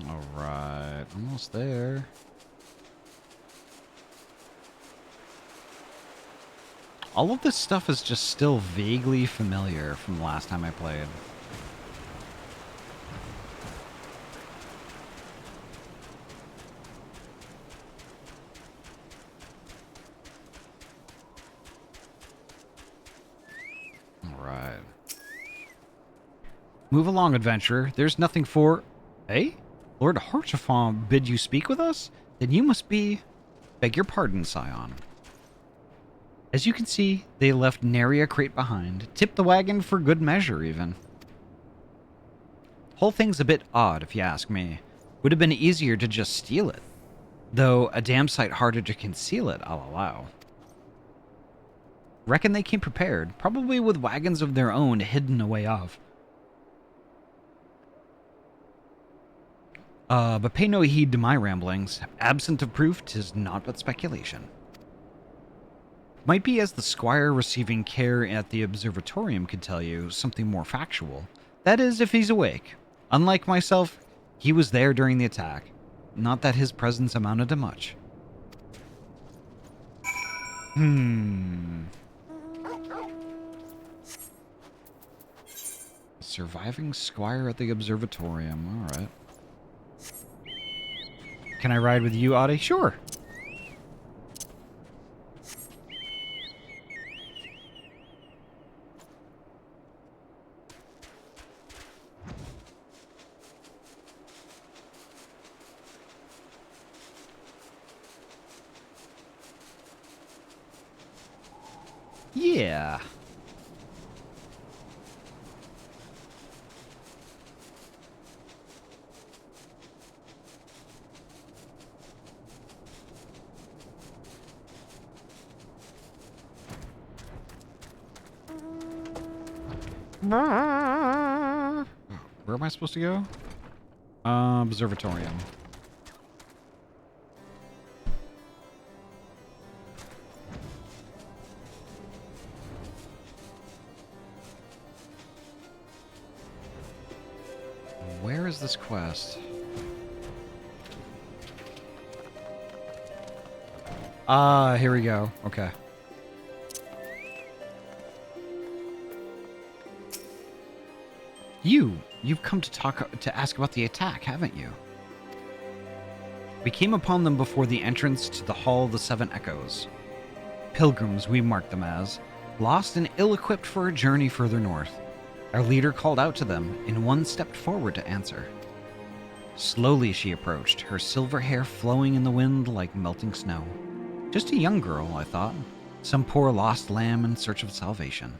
Alright, almost there. All of this stuff is just still vaguely familiar from the last time I played. Alright. Move along, adventurer. There's nothing for... Hey? Lord Horchefant bid you speak with us? Then you must be... Beg your pardon, Scion. As you can see, they left nary a crate behind. Tipped the wagon for good measure, even. Whole thing's a bit odd, if you ask me. Would have been easier to just steal it. Though a damn sight harder to conceal it, I'll allow. Reckon they came prepared, probably with wagons of their own hidden away off. But pay no heed to my ramblings. Absent of proof, 'tis naught but speculation. Might be as the squire receiving care at the observatorium could tell you, something more factual. That is, if he's awake. Unlike myself, he was there during the attack. Not that his presence amounted to much. Surviving squire at the observatorium. Alright. Can I ride with you, Ahty? Sure. Yeah. Where am I supposed to go? Observatorium. Where is this quest? Ah, here we go. Okay. You've come to ask about the attack, haven't you? We came upon them before the entrance to the Hall of the Seven Echoes. Pilgrims, we marked them as, lost and ill-equipped for a journey further north. Our leader called out to them, and one stepped forward to answer. Slowly she approached, her silver hair flowing in the wind like melting snow. Just a young girl, I thought. Some poor lost lamb in search of salvation.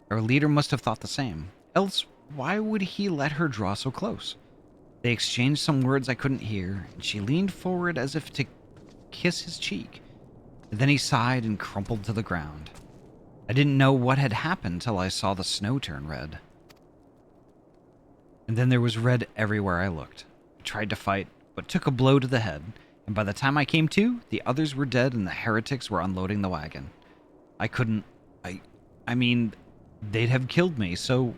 Our leader must have thought the same. Else, why would he let her draw so close? They exchanged some words I couldn't hear, and she leaned forward as if to kiss his cheek. Then he sighed and crumpled to the ground. I didn't know what had happened till I saw the snow turn red. And then there was red everywhere I looked. I tried to fight, but took a blow to the head, and by the time I came to, the others were dead and the heretics were unloading the wagon. I couldn't... I mean, they'd have killed me, so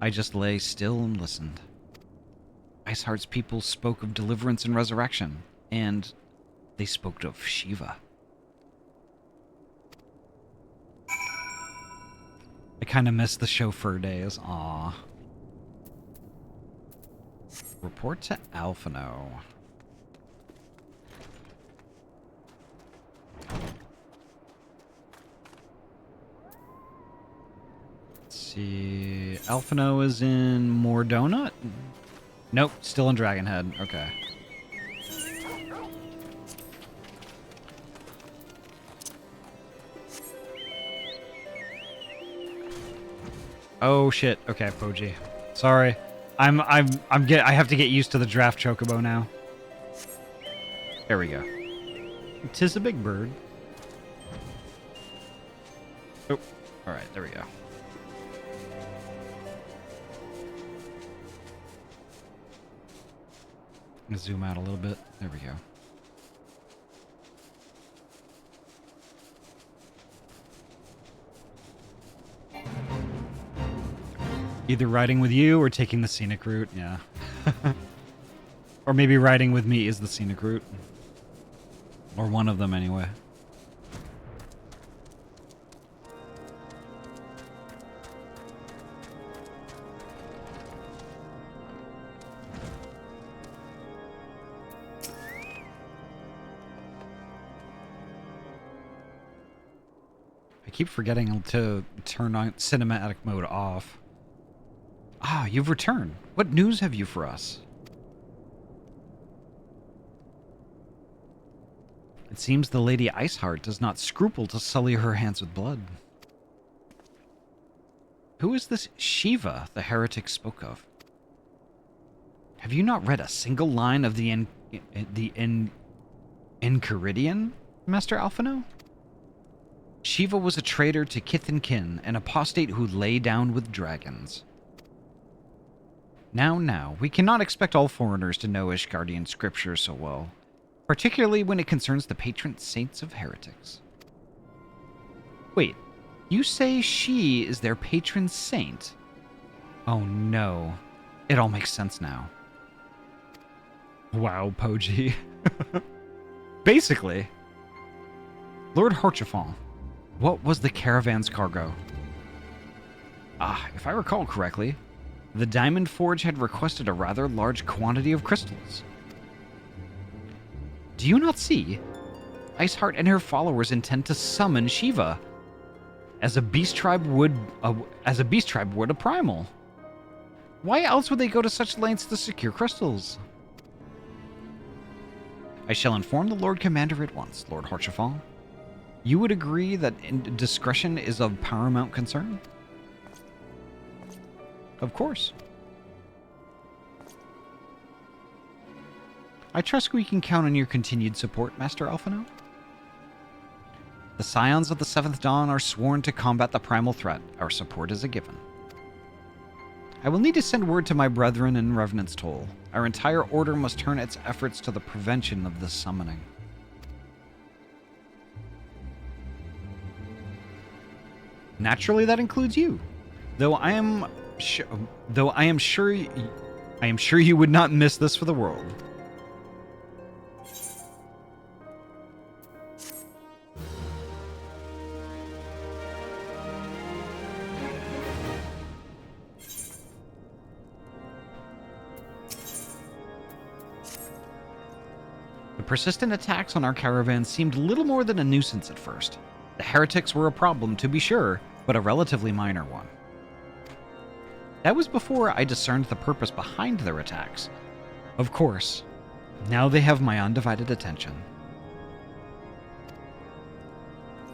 I just lay still and listened. Iceheart's people spoke of deliverance and resurrection, and they spoke of Shiva. I kind of miss the chauffeur days. Aww. Report to Alphino. Let's see. Alphino is in Mordona? Nope, still in Dragonhead. Okay. Oh shit. Okay, Poji. Sorry. I have to get used to the draft chocobo now. There we go. 'Tis a big bird. Oh, all right. There we go. I'm gonna zoom out a little bit. There we go. Either riding with you or taking the scenic route, yeah. Or maybe riding with me is the scenic route. Or one of them, anyway. I keep forgetting to turn on cinematic mode off. Ah, you've returned. What news have you for us? It seems the Lady Iceheart does not scruple to sully her hands with blood. Who is this Shiva the heretic spoke of? Have you not read a single line of the Enchiridion, Master Alphino? Shiva was a traitor to kith and kin, an apostate who lay down with dragons. Now, we cannot expect all foreigners to know Ishgardian scripture so well, particularly when it concerns the patron saints of heretics. Wait, you say she is their patron saint? Oh no, it all makes sense now. Wow, Poji. Basically, Lord Horchefon, what was the caravan's cargo? Ah, if I recall correctly, the Diamond Forge had requested a rather large quantity of crystals. Do you not see? Iceheart and her followers intend to summon Shiva, as a beast tribe would a primal. Why else would they go to such lengths to secure crystals? I shall inform the Lord Commander at once, Lord Horchefon. You would agree that discretion is of paramount concern? Of course. I trust we can count on your continued support, Master Alphino. The Scions of the Seventh Dawn are sworn to combat the primal threat. Our support is a given. I will need to send word to my brethren in Revenant's Toll. Our entire order must turn its efforts to the prevention of this summoning. Naturally, that includes you. Though I am sure you would not miss this for the world. The persistent attacks on our caravan seemed little more than a nuisance at first. The heretics were a problem, to be sure, but a relatively minor one. That was before I discerned the purpose behind their attacks. Of course, now they have my undivided attention.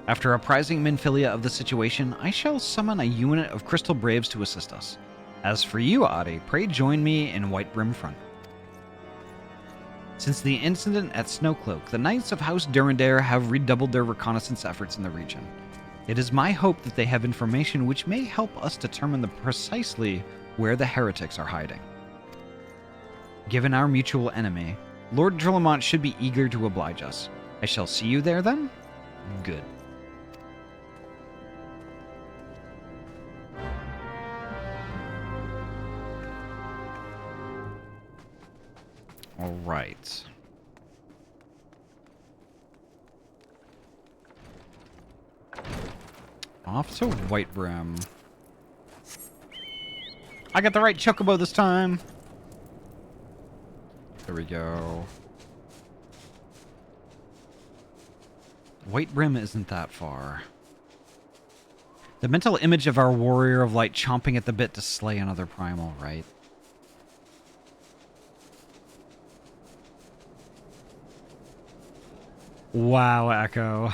After apprising Minfilia of the situation, I shall summon a unit of Crystal Braves to assist us. As for you, Ahty, pray join me in White Brim Front. Since the incident at Snowcloak, the Knights of House Durandare have redoubled their reconnaissance efforts in the region. It is my hope that they have information which may help us determine precisely where the heretics are hiding. Given our mutual enemy, Lord Drillamont should be eager to oblige us. I shall see you there then? Good. All right. Off to White Brim. I got the right chocobo this time. There we go. White Brim isn't that far. The mental image of our warrior of light chomping at the bit to slay another primal, right? Wow, Echo.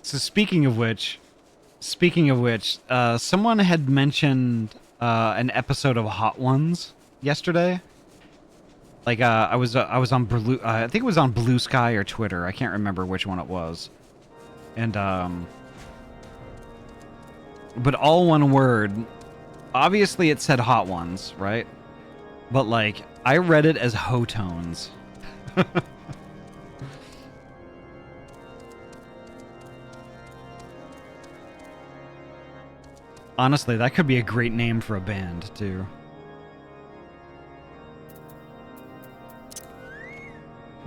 So speaking of which, someone had mentioned an episode of Hot Ones yesterday. Like I was on Blue, I think it was on Blue Sky or Twitter. I can't remember which one it was. And but all one word. Obviously it said Hot Ones, right? But like I read it as Hotones. Honestly, that could be a great name for a band, too.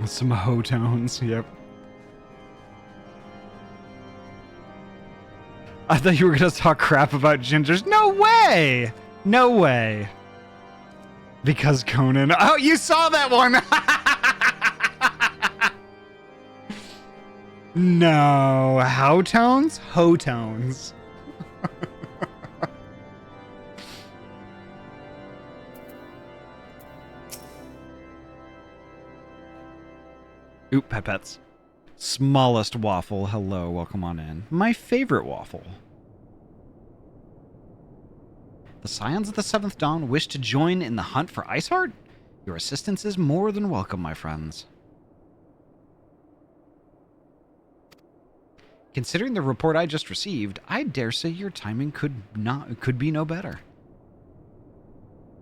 Some ho tones, yep. I thought you were gonna talk crap about gingers. No way! No way. Because Conan. Oh, you saw that one! No. How tones? Ho tones. Oop, pipettes. Smallest waffle. Hello, welcome on in. My favorite waffle. The Scions of the Seventh Dawn wish to join in the hunt for Iceheart? Your assistance is more than welcome, my friends. Considering the report I just received, I dare say your timing could be no better.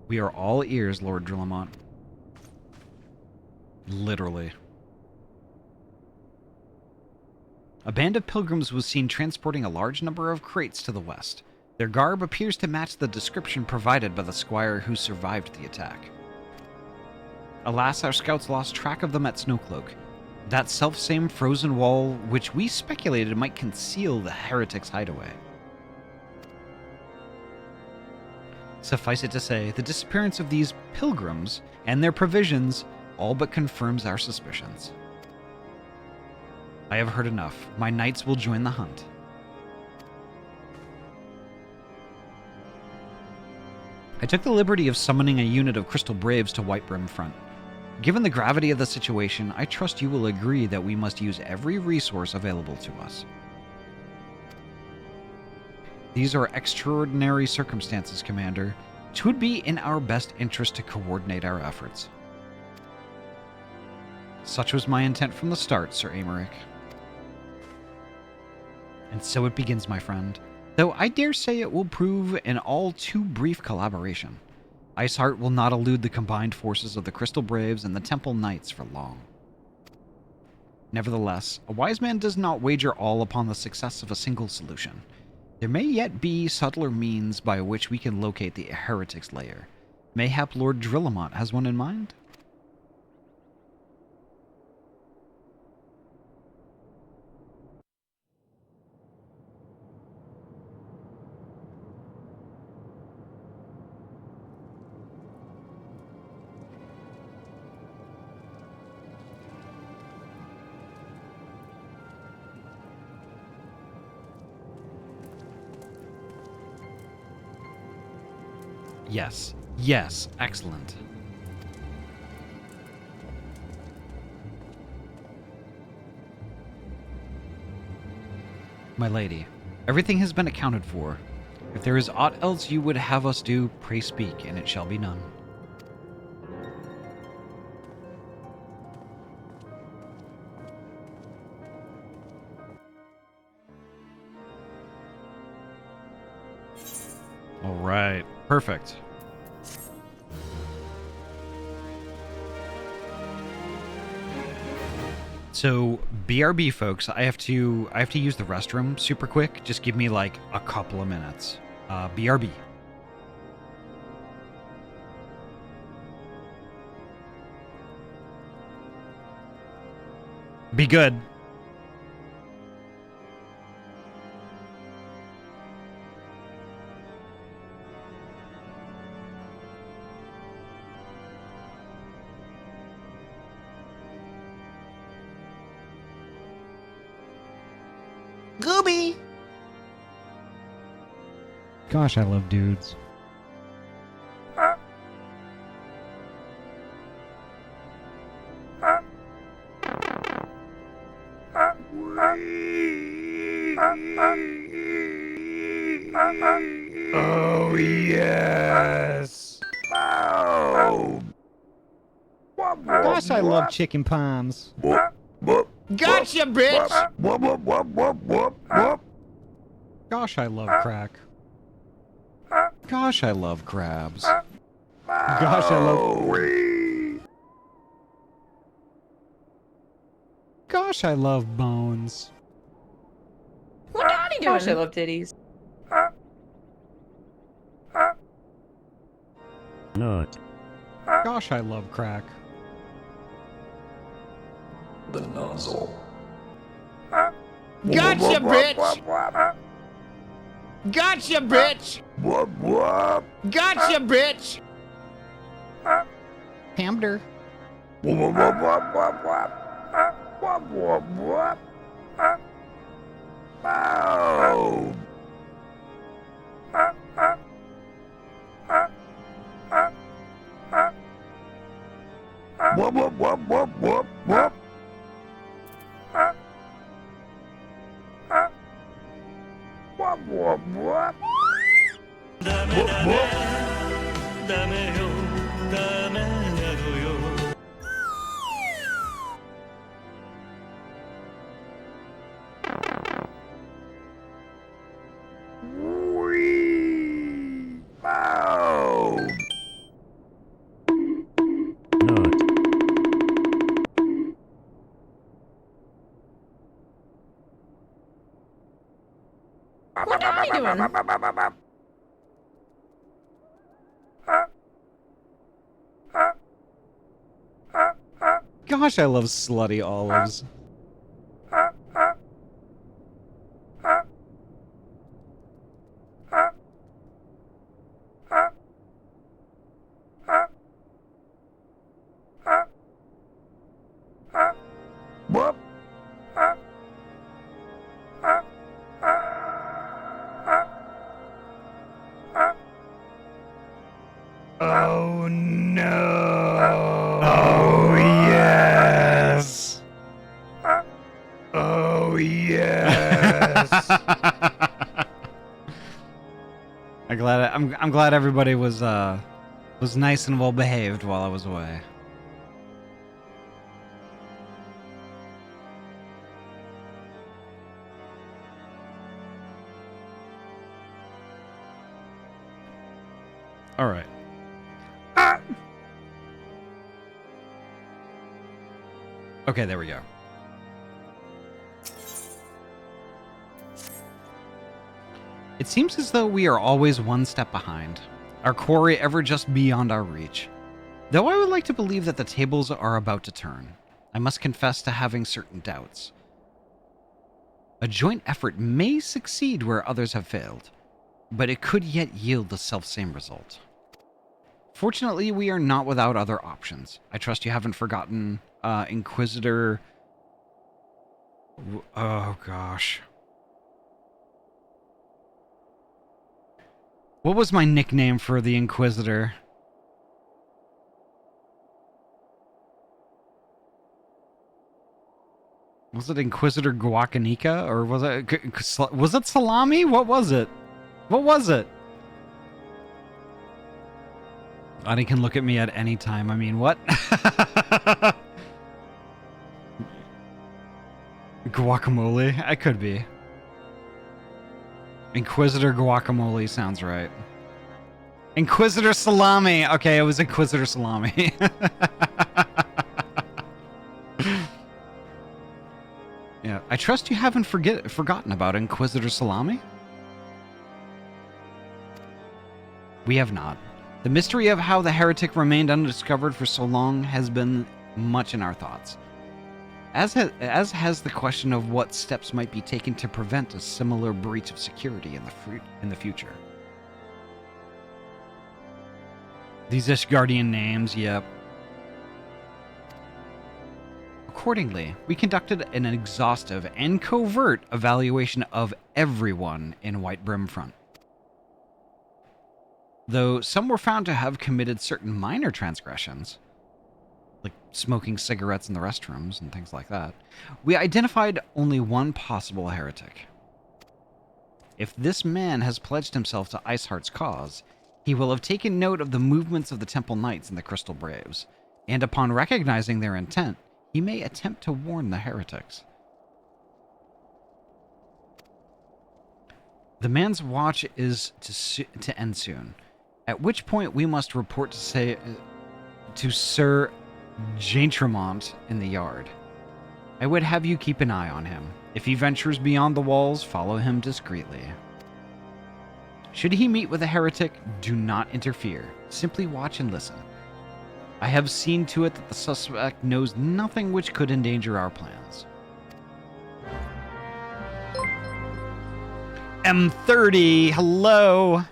We are all ears, Lord Drillamont. Literally. A band of pilgrims was seen transporting a large number of crates to the west. Their garb appears to match the description provided by the squire who survived the attack. Alas, our scouts lost track of them at Snowcloak, that self-same frozen wall which we speculated might conceal the heretics' hideaway. Suffice it to say, the disappearance of these pilgrims and their provisions all but confirms our suspicions. I have heard enough. My knights will join the hunt. I took the liberty of summoning a unit of Crystal Braves to Whitebrim Front. Given the gravity of the situation, I trust you will agree that we must use every resource available to us. These are extraordinary circumstances, Commander. It would be in our best interest to coordinate our efforts. Such was my intent from the start, Sir Aymeric. And so it begins, my friend, though I dare say it will prove an all too brief collaboration. Iceheart will not elude the combined forces of the Crystal Braves and the Temple Knights for long. Nevertheless, a wise man does not wager all upon the success of a single solution. There may yet be subtler means by which we can locate the heretic's lair. Mayhap Lord Drillamont has one in mind? Yes. Yes. Excellent. My lady, everything has been accounted for. If there is aught else you would have us do, pray speak, and it shall be none. All right. Perfect. So, BRB folks, I have to use the restroom super quick. Just give me like a couple of minutes. BRB. Be good. Gooby! Gosh, I love dudes. Oh, yes! Oh! Gosh, I love chicken palms. Gotcha, bitch! Gosh, I love crack. Gosh, I love crabs. Gosh, I love... Gosh, I love bones. What are you doing? Gosh, I love titties. Nut. Gosh, I love crack. the nozzle. Gotcha, bitch! Gotcha, bitch! Gotcha, bitch! Hamder. What am I doing? Gosh, I love slutty olives. Oh no! Oh yes! Oh yes! I'm glad everybody was nice and well behaved while I was away. All right. Okay, there we go. It seems as though we are always one step behind, our quarry ever just beyond our reach. Though I would like to believe that the tables are about to turn, I must confess to having certain doubts. A joint effort may succeed where others have failed, but it could yet yield the selfsame result. Fortunately, we are not without other options. I trust you haven't forgotten Inquisitor... Oh, gosh. What was my nickname for the Inquisitor? Was it Inquisitor Guacanica? Or was it Salami? What was it? What was it? Ahty can look at me at any time. I mean, what? Guacamole? I could be. Inquisitor Guacamole sounds right. Inquisitor Salami! Okay, it was Inquisitor Salami. Yeah, I trust you haven't forgotten about Inquisitor Salami? We have not. The mystery of how the heretic remained undiscovered for so long has been much in our thoughts. As has the question of what steps might be taken to prevent a similar breach of security in the future. These Ishgardian names, yep. Accordingly, we conducted an exhaustive and covert evaluation of everyone in White Brimfront. Though some were found to have committed certain minor transgressions, like smoking cigarettes in the restrooms and things like that, we identified only one possible heretic. If this man has pledged himself to Iceheart's cause, he will have taken note of the movements of the Temple Knights and the Crystal Braves, and upon recognizing their intent, he may attempt to warn the heretics. The man's watch is to end soon, at which point we must report to Sir Jaintremont in the yard. I would have you keep an eye on him. If he ventures beyond the walls, follow him discreetly. Should he meet with a heretic, do not interfere. Simply watch and listen. I have seen to it that the suspect knows nothing which could endanger our plans. M30, hello.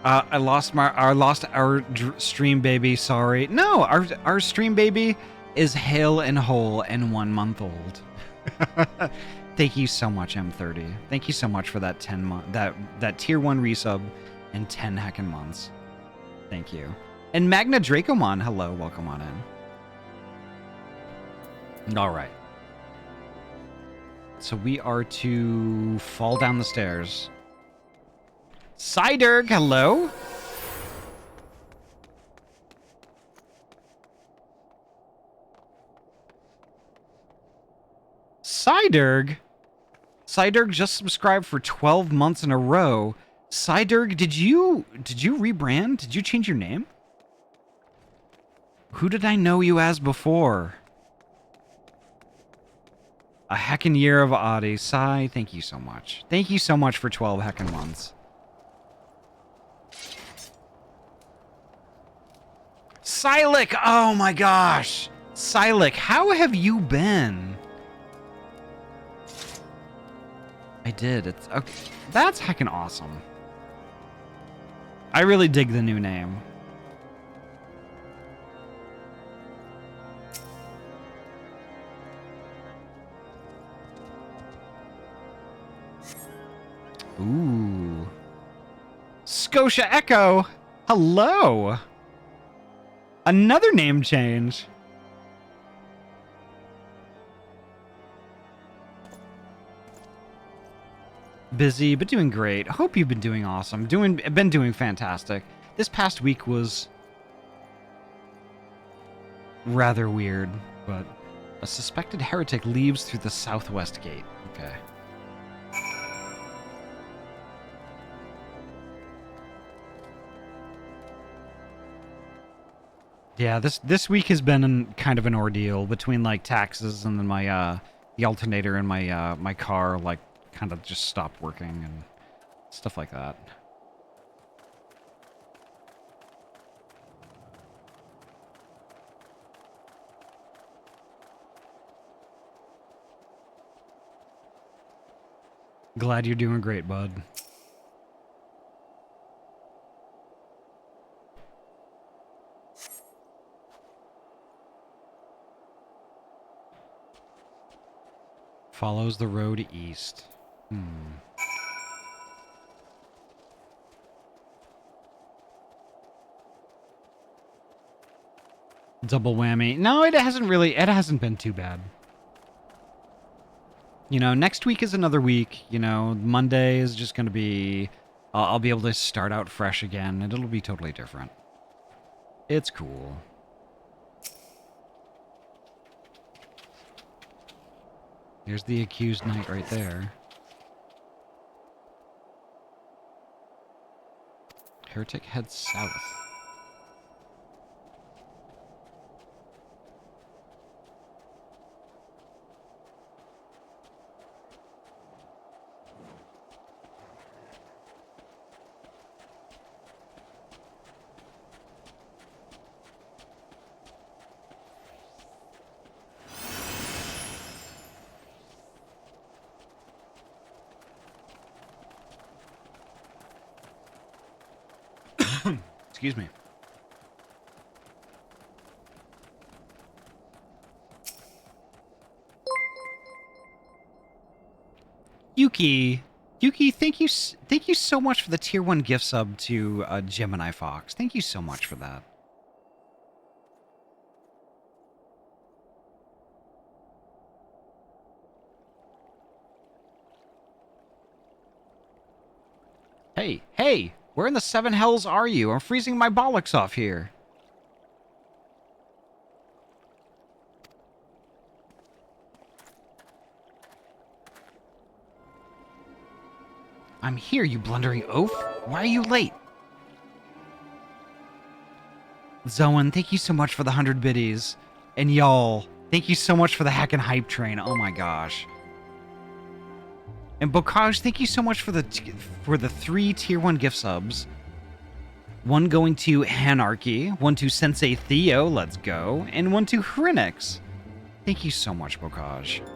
I lost our stream baby. Sorry. No, our stream baby is hale and whole and 1 month old. Thank you so much, M30. Thank you so much for that 10 month that tier 1 resub and 10 heckin' months. Thank you. And Magna Dracomon, hello, welcome on in. All right. So we are to fall down the stairs. Cyderg, hello. Cyderg? Cyderg just subscribed for 12 months in a row. Cyderg, did you rebrand? Did you change your name? Who did I know you as before? A heckin' year of Ahty. Cy, thank you so much. Thank you so much for 12 heckin' months. Silik! Oh my gosh! Silik, how have you been? I did. It's okay. That's heckin' awesome. I really dig the new name. Ooh. Scotia Echo! Hello! Another name change. Busy, but doing great. Hope you've been doing awesome. Been doing fantastic. This past week was rather weird, but a suspected heretic leaves through the southwest gate. Okay. Yeah, this week has been kind of an ordeal between like taxes and then my the alternator in my my car like kind of just stopped working and stuff like that. Glad you're doing great, bud. Follows the road east. Double whammy. No, it hasn't been too bad. You know, next week is another week. You know, Monday is just going to be... I'll be able to start out fresh again, and it'll be totally different. It's cool. There's the accused knight right there. Heretic heads south. Excuse me. Yuki, thank you so much for the tier 1 gift sub to Gemini Fox. Thank you so much for that. Hey, where in the 7 hells are you? I'm freezing my bollocks off here. I'm here, you blundering oaf. Why are you late? Zoan, thank you so much for the 100 biddies. And y'all, thank you so much for the hackin' hype train. Oh my gosh. And Bokaj, thank you so much for the 3 tier 1 gift subs. One going to Anarchy, one to Sensei Theo, let's go, and one to Hrinix. Thank you so much, Bokaj.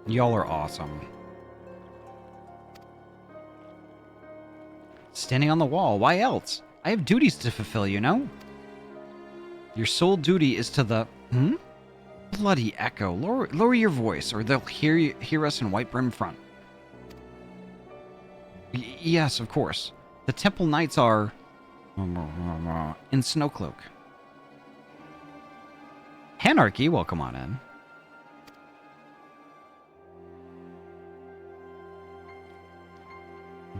Y'all are awesome. Standing on the wall, why else? I have duties to fulfill, you know? Your sole duty is to the... Bloody echo. Lower your voice, or they'll hear us in Whitebrim Front. Yes, of course. The Temple Knights are... in Snowcloak. Anarchy, welcome on in.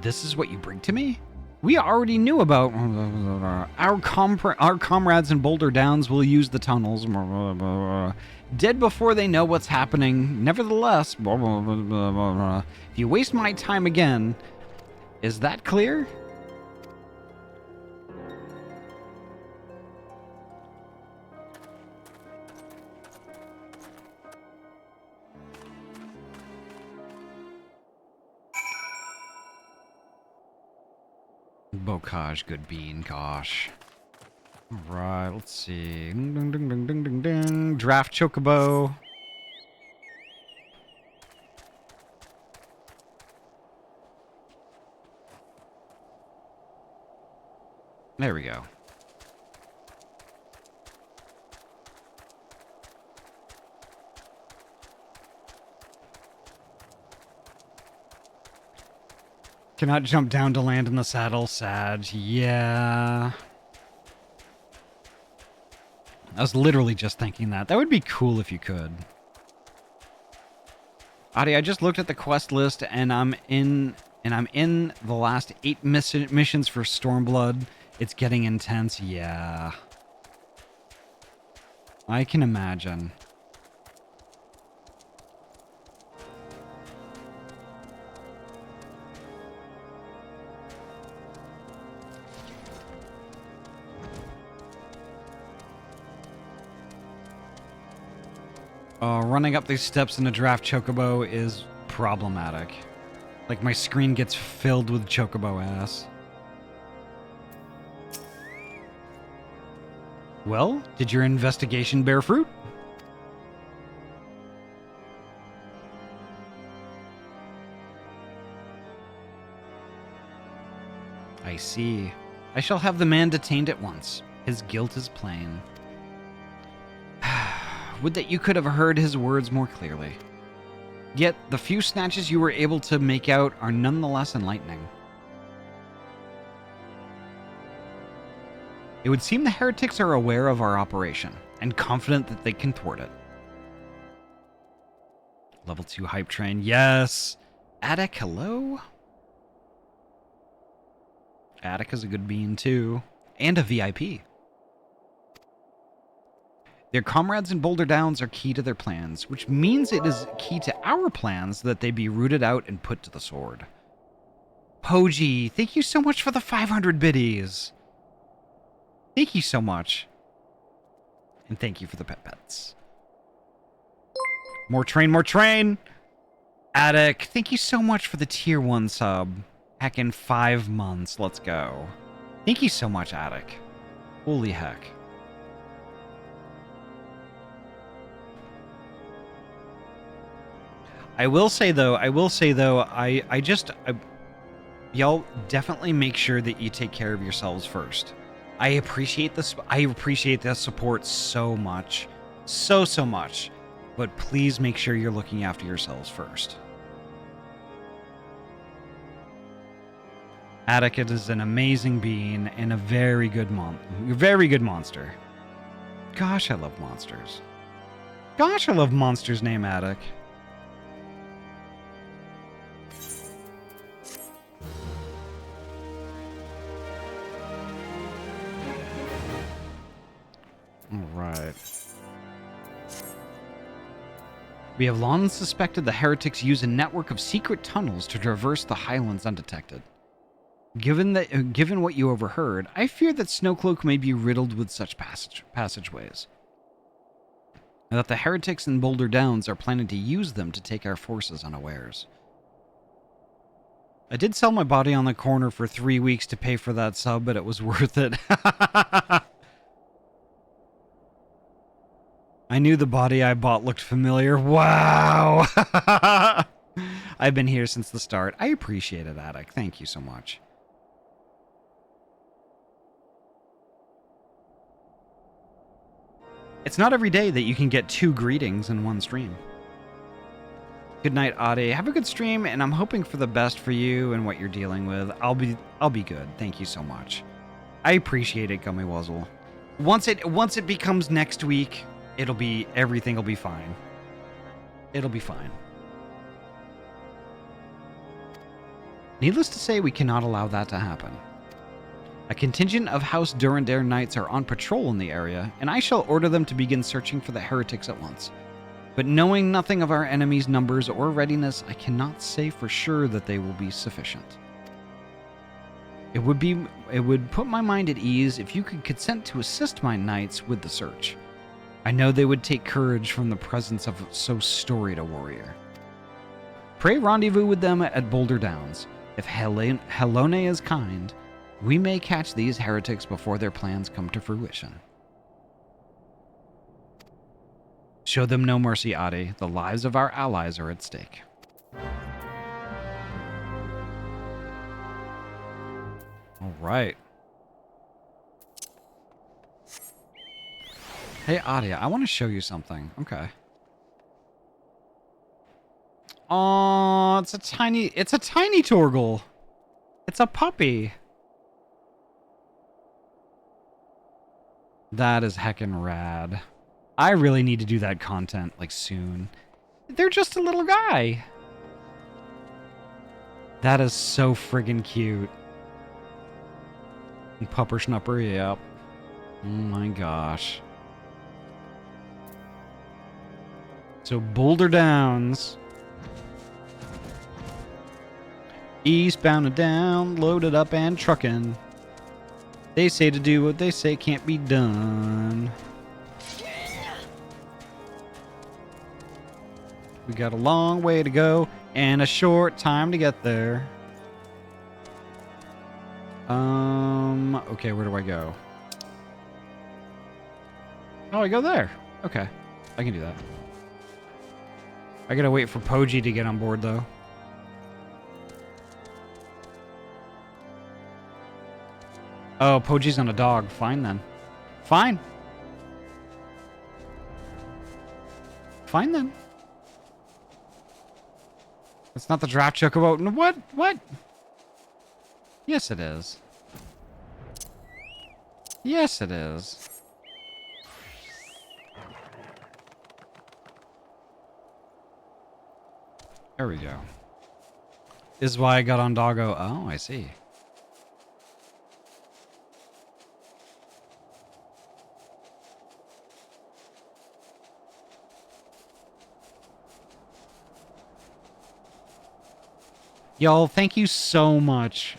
This is what you bring to me? We already knew about our comrades in Boulder Downs will use the tunnels. Dead before they know what's happening. Nevertheless, if you waste my time again, is that clear? Bokaj, good bean, gosh. Alright, let's see. Ding, ding, ding, ding, ding, ding. Draft Chocobo. There we go. Cannot jump down to land in the saddle. Sad. Yeah. I was literally just thinking that. That would be cool if you could. Ahty, I just looked at the quest list and I'm in the last 8 missions for Stormblood. It's getting intense. Yeah. I can imagine. Running up these steps in a draft chocobo is problematic. Like, my screen gets filled with chocobo ass. Well, did your investigation bear fruit? I see. I shall have the man detained at once. His guilt is plain. Would that you could have heard his words more clearly. Yet, the few snatches you were able to make out are nonetheless enlightening. It would seem the heretics are aware of our operation, and confident that they can thwart it. Level 2 hype train, yes! Attic, hello? Attic is a good bean too. And a VIP. Their comrades in Boulder Downs are key to their plans, which means it is key to our plans that they be rooted out and put to the sword. Poji, thank you so much for the 500 biddies. Thank you so much. And thank you for the pets. More train, more train! Attic, thank you so much for the tier 1 sub. Heck, in 5 months, let's go. Thank you so much, Attic. Holy heck. I will say though, y'all definitely make sure that you take care of yourselves first. I appreciate this. I appreciate the support so much, so much, but please make sure you're looking after yourselves first. Attic is an amazing being and a very good monster. Gosh, I love monsters. Gosh, I love monsters named Attic. Alright. We have long suspected the heretics use a network of secret tunnels to traverse the highlands undetected. Given what you overheard, I fear that Snowcloak may be riddled with such passageways. And that the heretics in Boulder Downs are planning to use them to take our forces unawares. I did sell my body on the corner for 3 weeks to pay for that sub, but it was worth it. I knew the body I bought looked familiar. Wow! I've been here since the start. I appreciate it, Attic. Thank you so much. It's not every day that you can get 2 greetings in one stream. Good night, Ahty. Have a good stream, and I'm hoping for the best for you and what you're dealing with. I'll be good. Thank you so much. I appreciate it, Gummy Wuzzle. Once it becomes next week, everything will be fine. It'll be fine. Needless to say, we cannot allow that to happen. A contingent of House Durandare Knights are on patrol in the area, and I shall order them to begin searching for the heretics at once. But knowing nothing of our enemies' numbers or readiness, I cannot say for sure that they will be sufficient. It would put my mind at ease if you could consent to assist my knights with the search. I know they would take courage from the presence of so storied a warrior. Pray rendezvous with them at Boulder Downs. If Helone is kind, we may catch these heretics before their plans come to fruition. Show them no mercy, Ahty. The lives of our allies are at stake. All right. Hey, Ahty, I want to show you something. Okay. Oh, it's a tiny Torgal. It's a puppy. That is heckin' rad. I really need to do that content, like, soon. They're just a little guy. That is so friggin' cute. And Pupper Schnupper, yep. Oh my gosh. So, Boulder Downs. Eastbound and down, loaded up and truckin'. They say to do what they say can't be done. We got a long way to go and a short time to get there. Okay, where do I go? Oh, I go there. Okay, I can do that. I gotta wait for Poji to get on board, though. Oh, Poji's on a dog. Fine, then. Fine. Fine, then. It's not the draft chocobo. What? What? Yes, it is. Yes, it is. There we go. This is why I got on Doggo. Oh, I see. Y'all, thank you so much.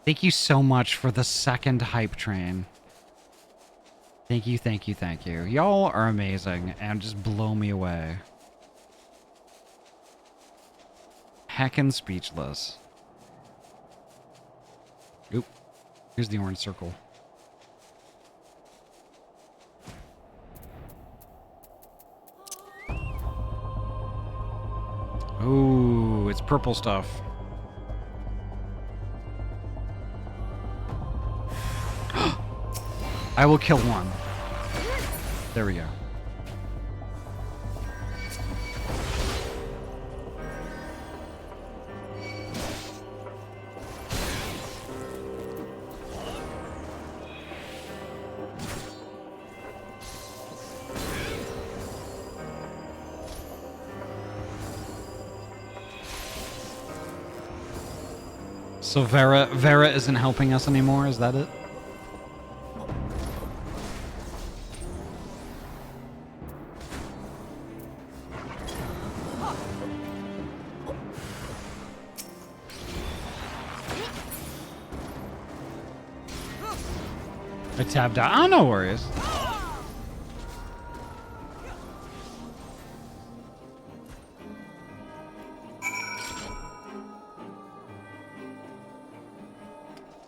Thank you so much for the second hype train. Thank you, thank you, thank you. Y'all are amazing and just blow me away. Heckin' speechless. Oop. Here's the orange circle. Ooh, it's purple stuff. I will kill one. There we go. So Vera isn't helping us anymore, is that it? I tabbed out. Oh, no worries.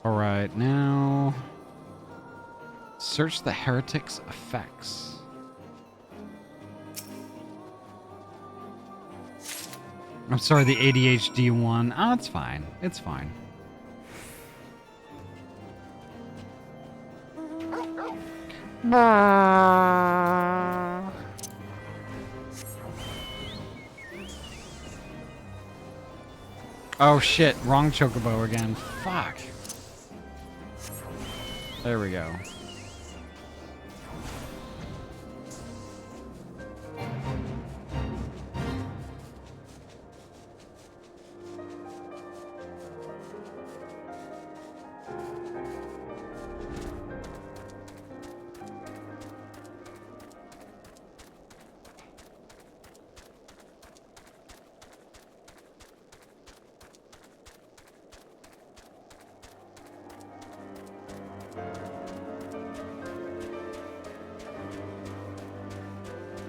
All right, now search the heretic's effects. I'm sorry, the ADHD one. Oh, it's fine. It's fine. Oh shit, wrong chocobo again. Fuck. There we go.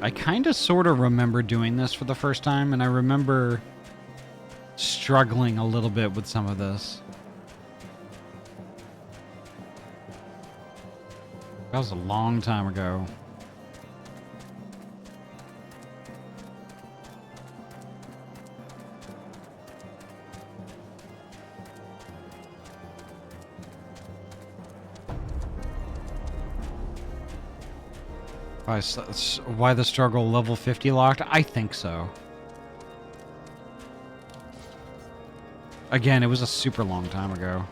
I kind of sort of remember doing this for the first time, and I remember struggling a little bit with some of this. That was a long time ago. Why the struggle level 50 locked? I think so. Again, it was a super long time ago.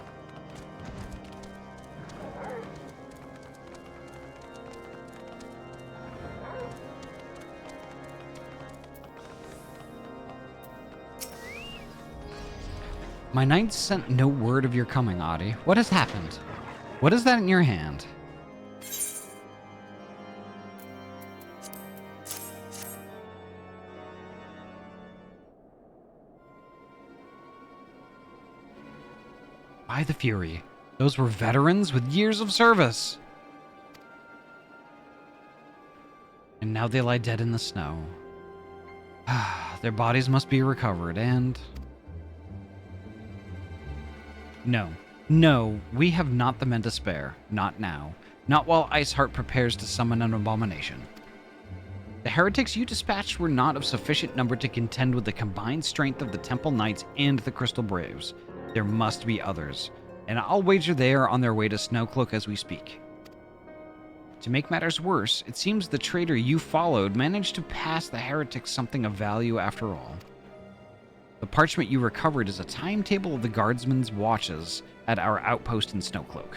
My knights sent no word of your coming, Ahty. What has happened? What is that in your hand? By the Fury. Those were veterans with years of service. And now they lie dead in the snow. Their bodies must be recovered, and... No, we have not the men to spare. Not now. Not while Iceheart prepares to summon an abomination. The heretics you dispatched were not of sufficient number to contend with the combined strength of the Temple Knights and the Crystal Braves. There must be others, and I'll wager they are on their way to Snowcloak as we speak. To make matters worse, it seems the traitor you followed managed to pass the heretics something of value after all. The parchment you recovered is a timetable of the guardsmen's watches at our outpost in Snowcloak.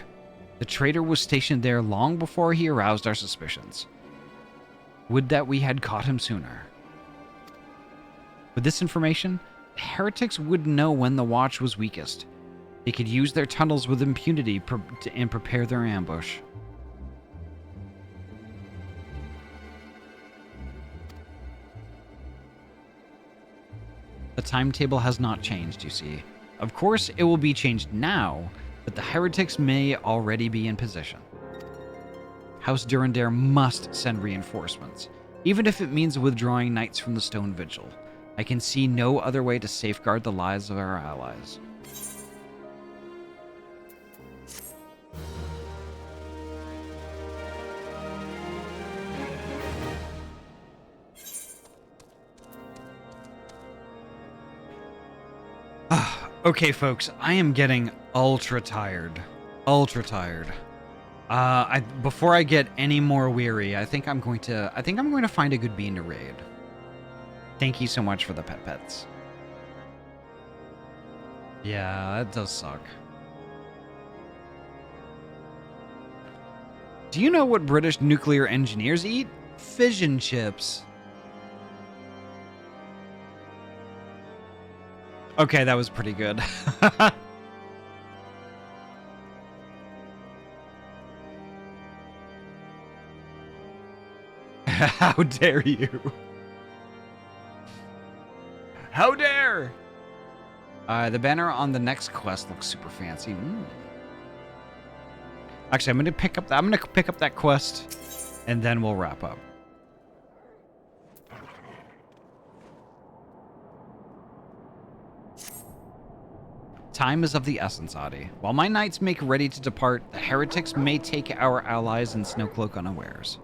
The traitor was stationed there long before he aroused our suspicions. Would that we had caught him sooner. With this information, the heretics would know when the watch was weakest. They could use their tunnels with impunity and prepare their ambush. The timetable has not changed, you see. Of course, it will be changed now, but the heretics may already be in position. House Durandare must send reinforcements, even if it means withdrawing knights from the Stone Vigil. I can see no other way to safeguard the lives of our allies. Okay, folks, I am getting ultra tired. Ultra tired. Before I get any more weary, I think I'm going to find a good bean to raid. Thank you so much for the pets. Yeah, that does suck. Do you know what British nuclear engineers eat? Fission chips. Okay, that was pretty good. How dare you? How dare! The banner on the next quest looks super fancy. Actually, I'm gonna pick up that quest, and then we'll wrap up. Time is of the essence, Ahty. While my knights make ready to depart, the heretics may take our allies in Snowcloak unawares.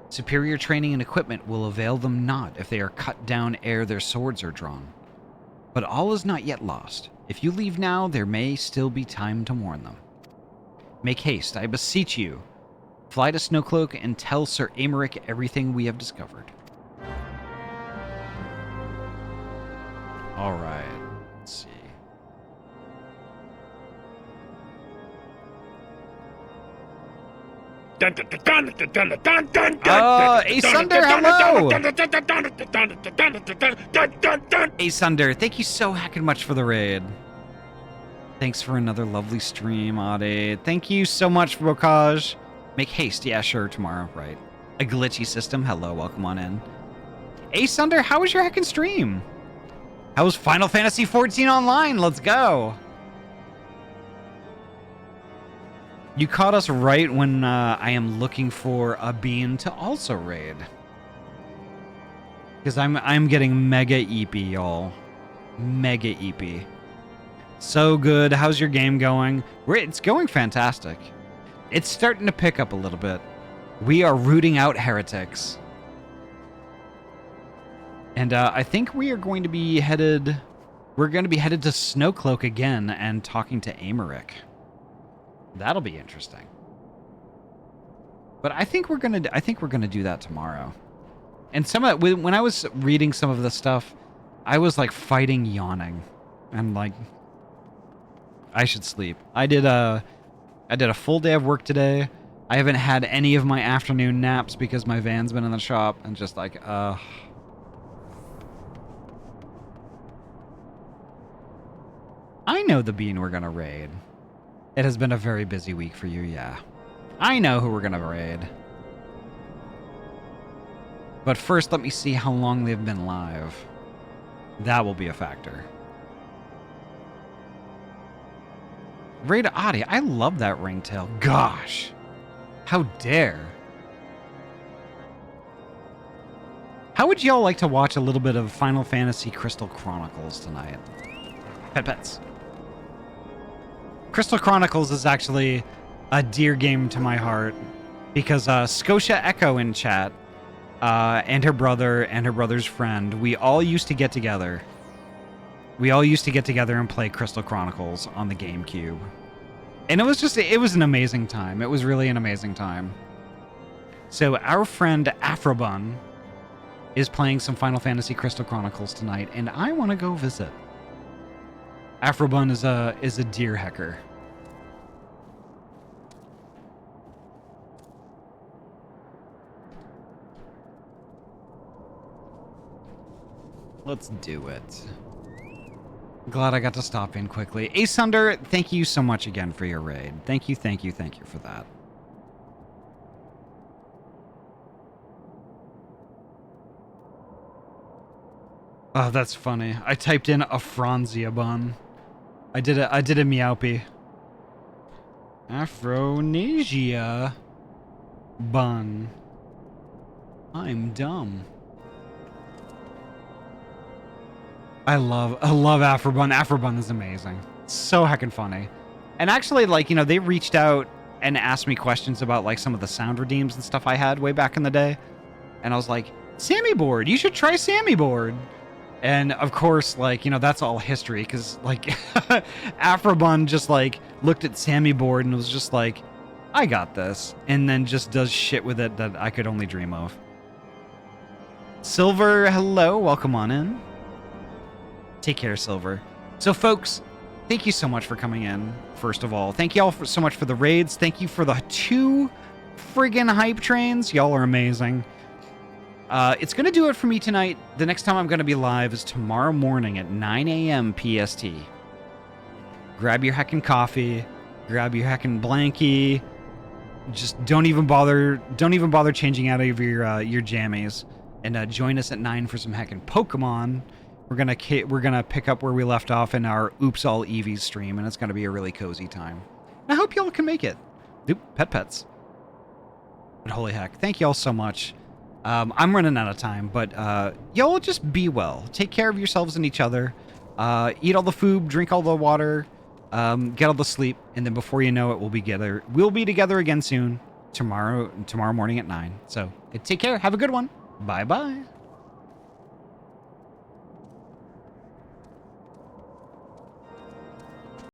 Superior training and equipment will avail them not if they are cut down ere their swords are drawn. But all is not yet lost. If you leave now, there may still be time to warn them. Make haste, I beseech you. Fly to Snowcloak and tell Sir Aymeric everything we have discovered. Alright, let's see. Asunder, hello! Asunder, thank you so heckin' much for the raid. Thanks for another lovely stream, Ahty. Thank you so much, Bocage. Make haste, yeah, sure, tomorrow, right. A glitchy system, hello, welcome on in. Asunder, how was your heckin' stream? How was Final Fantasy XIV Online? Let's go! You caught us right when I am looking for a bean to also raid. Because I'm getting mega EP, y'all. Mega EP. So good. How's your game going? It's going fantastic. It's starting to pick up a little bit. We are rooting out heretics. And I think we are going to be headed... We're going to be headed to Snowcloak again and talking to Aymeric. That'll be interesting. But I think we're gonna do that tomorrow. And when I was reading some of the stuff, I was like fighting yawning. And like I should sleep. I did a full day of work today. I haven't had any of my afternoon naps because my van's been in the shop and just like I know the bean we're gonna raid. It has been a very busy week for you, yeah. I know who we're gonna raid. But first, let me see how long they've been live. That will be a factor. Raid Ahty, I love that ringtail. Gosh. How dare. How would y'all like to watch a little bit of Final Fantasy Crystal Chronicles tonight? Pets. Crystal Chronicles is actually a dear game to my heart because Scotia Echo in chat and her brother and her brother's friend, we all used to get together. We all used to get together and play Crystal Chronicles on the GameCube. And it was an amazing time. It was really an amazing time. So our friend Afrobun is playing some Final Fantasy Crystal Chronicles tonight, and I want to go visit. Afrobun is a deer hecker. Let's do it. Glad I got to stop in quickly. Asunder, thank you so much again for your raid. Thank you for that. Oh, that's funny. I typed in Afronzia bun. I did a Meowpie. Afronesia bun. I'm dumb. I love Afrobun. Afrobun is amazing. So heckin' funny. And actually, like, you know, they reached out and asked me questions about like some of the sound redeems and stuff I had way back in the day. And I was like, Sammy board, you should try Sammy board. And of course, like, you know, that's all history because like Afrobun just like looked at Sammy board and was just like, I got this. And then just does shit with it that I could only dream of. Silver, hello, welcome on in. Take care, Silver. So folks, thank you so much for coming in, first of all. Thank you all so much for the raids. Thank you for the 2 friggin' hype trains. Y'all are amazing. It's going to do it for me tonight. The next time I'm going to be live is tomorrow morning at 9 a.m. PST. Grab your heckin' coffee. Grab your heckin' blankie. Just don't even bother changing out of your jammies. And join us at 9 for some heckin' Pokemon. We're gonna pick up where we left off in our Oops All Eevees stream, and it's gonna be a really cozy time. And I hope y'all can make it. Oop, pets. But holy heck, thank y'all so much. I'm running out of time, but y'all just be well. Take care of yourselves and each other. Eat all the food, drink all the water, get all the sleep, and then before you know it, we'll be together again soon. Tomorrow morning at 9. So take care. Have a good one. Bye bye.